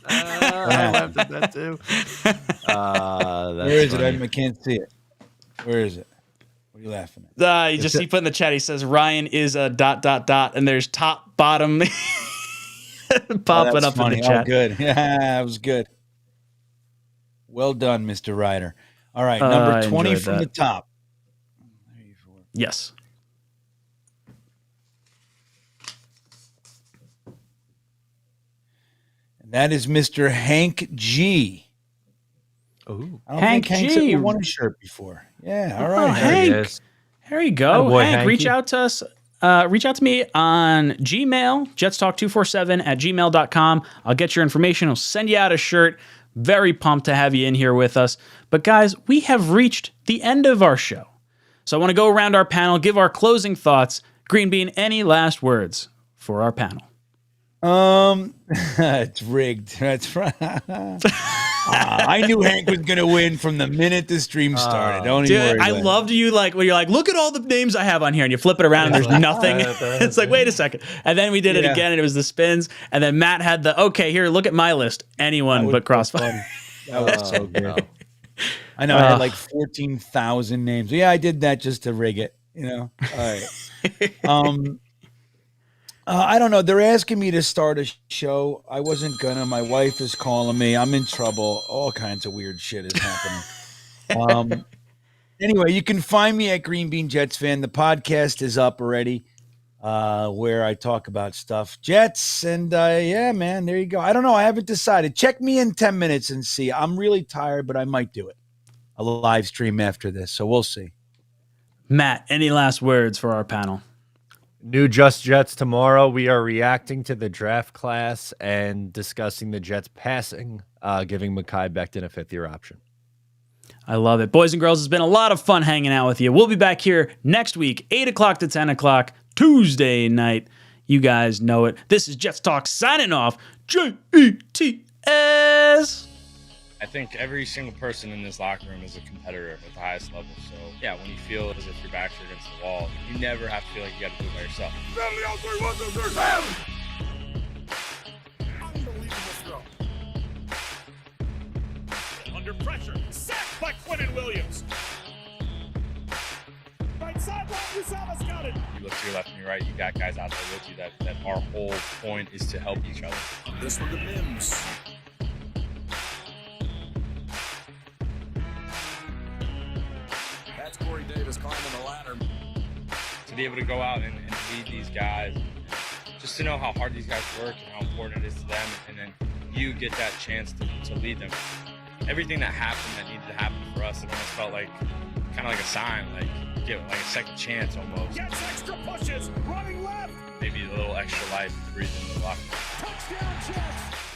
laughed at that too. Where is it? I can't see it. Where is it? What are you laughing at? He put in the chat. He says Ryan is a ... and there's top, bottom. Popping up funny. in the chat. Oh, good. Yeah, that was good. Well done, Mr. Ryder. All right, number 20 from the top. Yes. And that is Mr. Hank G. Ooh. I don't Hank think Hank's G. ever won a shirt before. Yeah, all right. Hank. There you go. Boy, Hank, Hanky. reach out to us. Reach out to me on Gmail, jetstalk247@gmail.com. I'll get your information. I'll send you out a shirt. Very pumped to have you in here with us. But guys, we have reached the end of our show. So I want to go around our panel, give our closing thoughts. Green Bean, any last words for our panel? It's rigged. That's right. I knew Hank was gonna win from the minute the stream started. Don't even worry. I loved you when you're like, look at all the names I have on here, and you flip it around and there's nothing. It's like, wait a second. And then we did it again, and it was the spins. And then Matt had okay, here, look at my list. Anyone but Crossfire. That was so good. I know I had like 14,000 names. Yeah, I did that just to rig it. All right. I don't know. They're asking me to start a show. I wasn't gonna. My wife is calling me. I'm in trouble. All kinds of weird shit is happening. Anyway, you can find me at Green Bean Jets Fan. The podcast is up already, where I talk about stuff Jets, and yeah, man, there you go. I don't know. I haven't decided. Check me in 10 minutes and see. I'm really tired, but I might do it. A live stream after this, so we'll see. Matt, any last words for our panel? New Just Jets tomorrow. We are reacting to the draft class and discussing the Jets passing, giving Mekhi Becton a fifth-year option. I love it. Boys and girls, it's been a lot of fun hanging out with you. We'll be back here next week, 8 o'clock to 10 o'clock, Tuesday night. You guys know it. This is Jets Talk signing off. JETS. I think every single person in this locker room is a competitor at the highest level. So, yeah, when you feel as if your backs are against the wall, you never have to feel like you got to do it by yourself. Unbelievable throw. Under pressure. Sacked by Quinnen Williams. Right sideline, Usaba's got it. You look to your left and your right, you got guys out there with you that our whole point is to help each other. This one to Mims. That's Corey Davis climbing the ladder. To be able to go out and lead these guys, just to know how hard these guys work and how important it is to them, and then you get that chance to lead them. Everything that happened that needed to happen for us, it almost felt like kind of like a sign, like get like a second chance almost. Gets extra pushes, running left. Maybe a little extra life to breathe into the locker room. Touchdown Jets.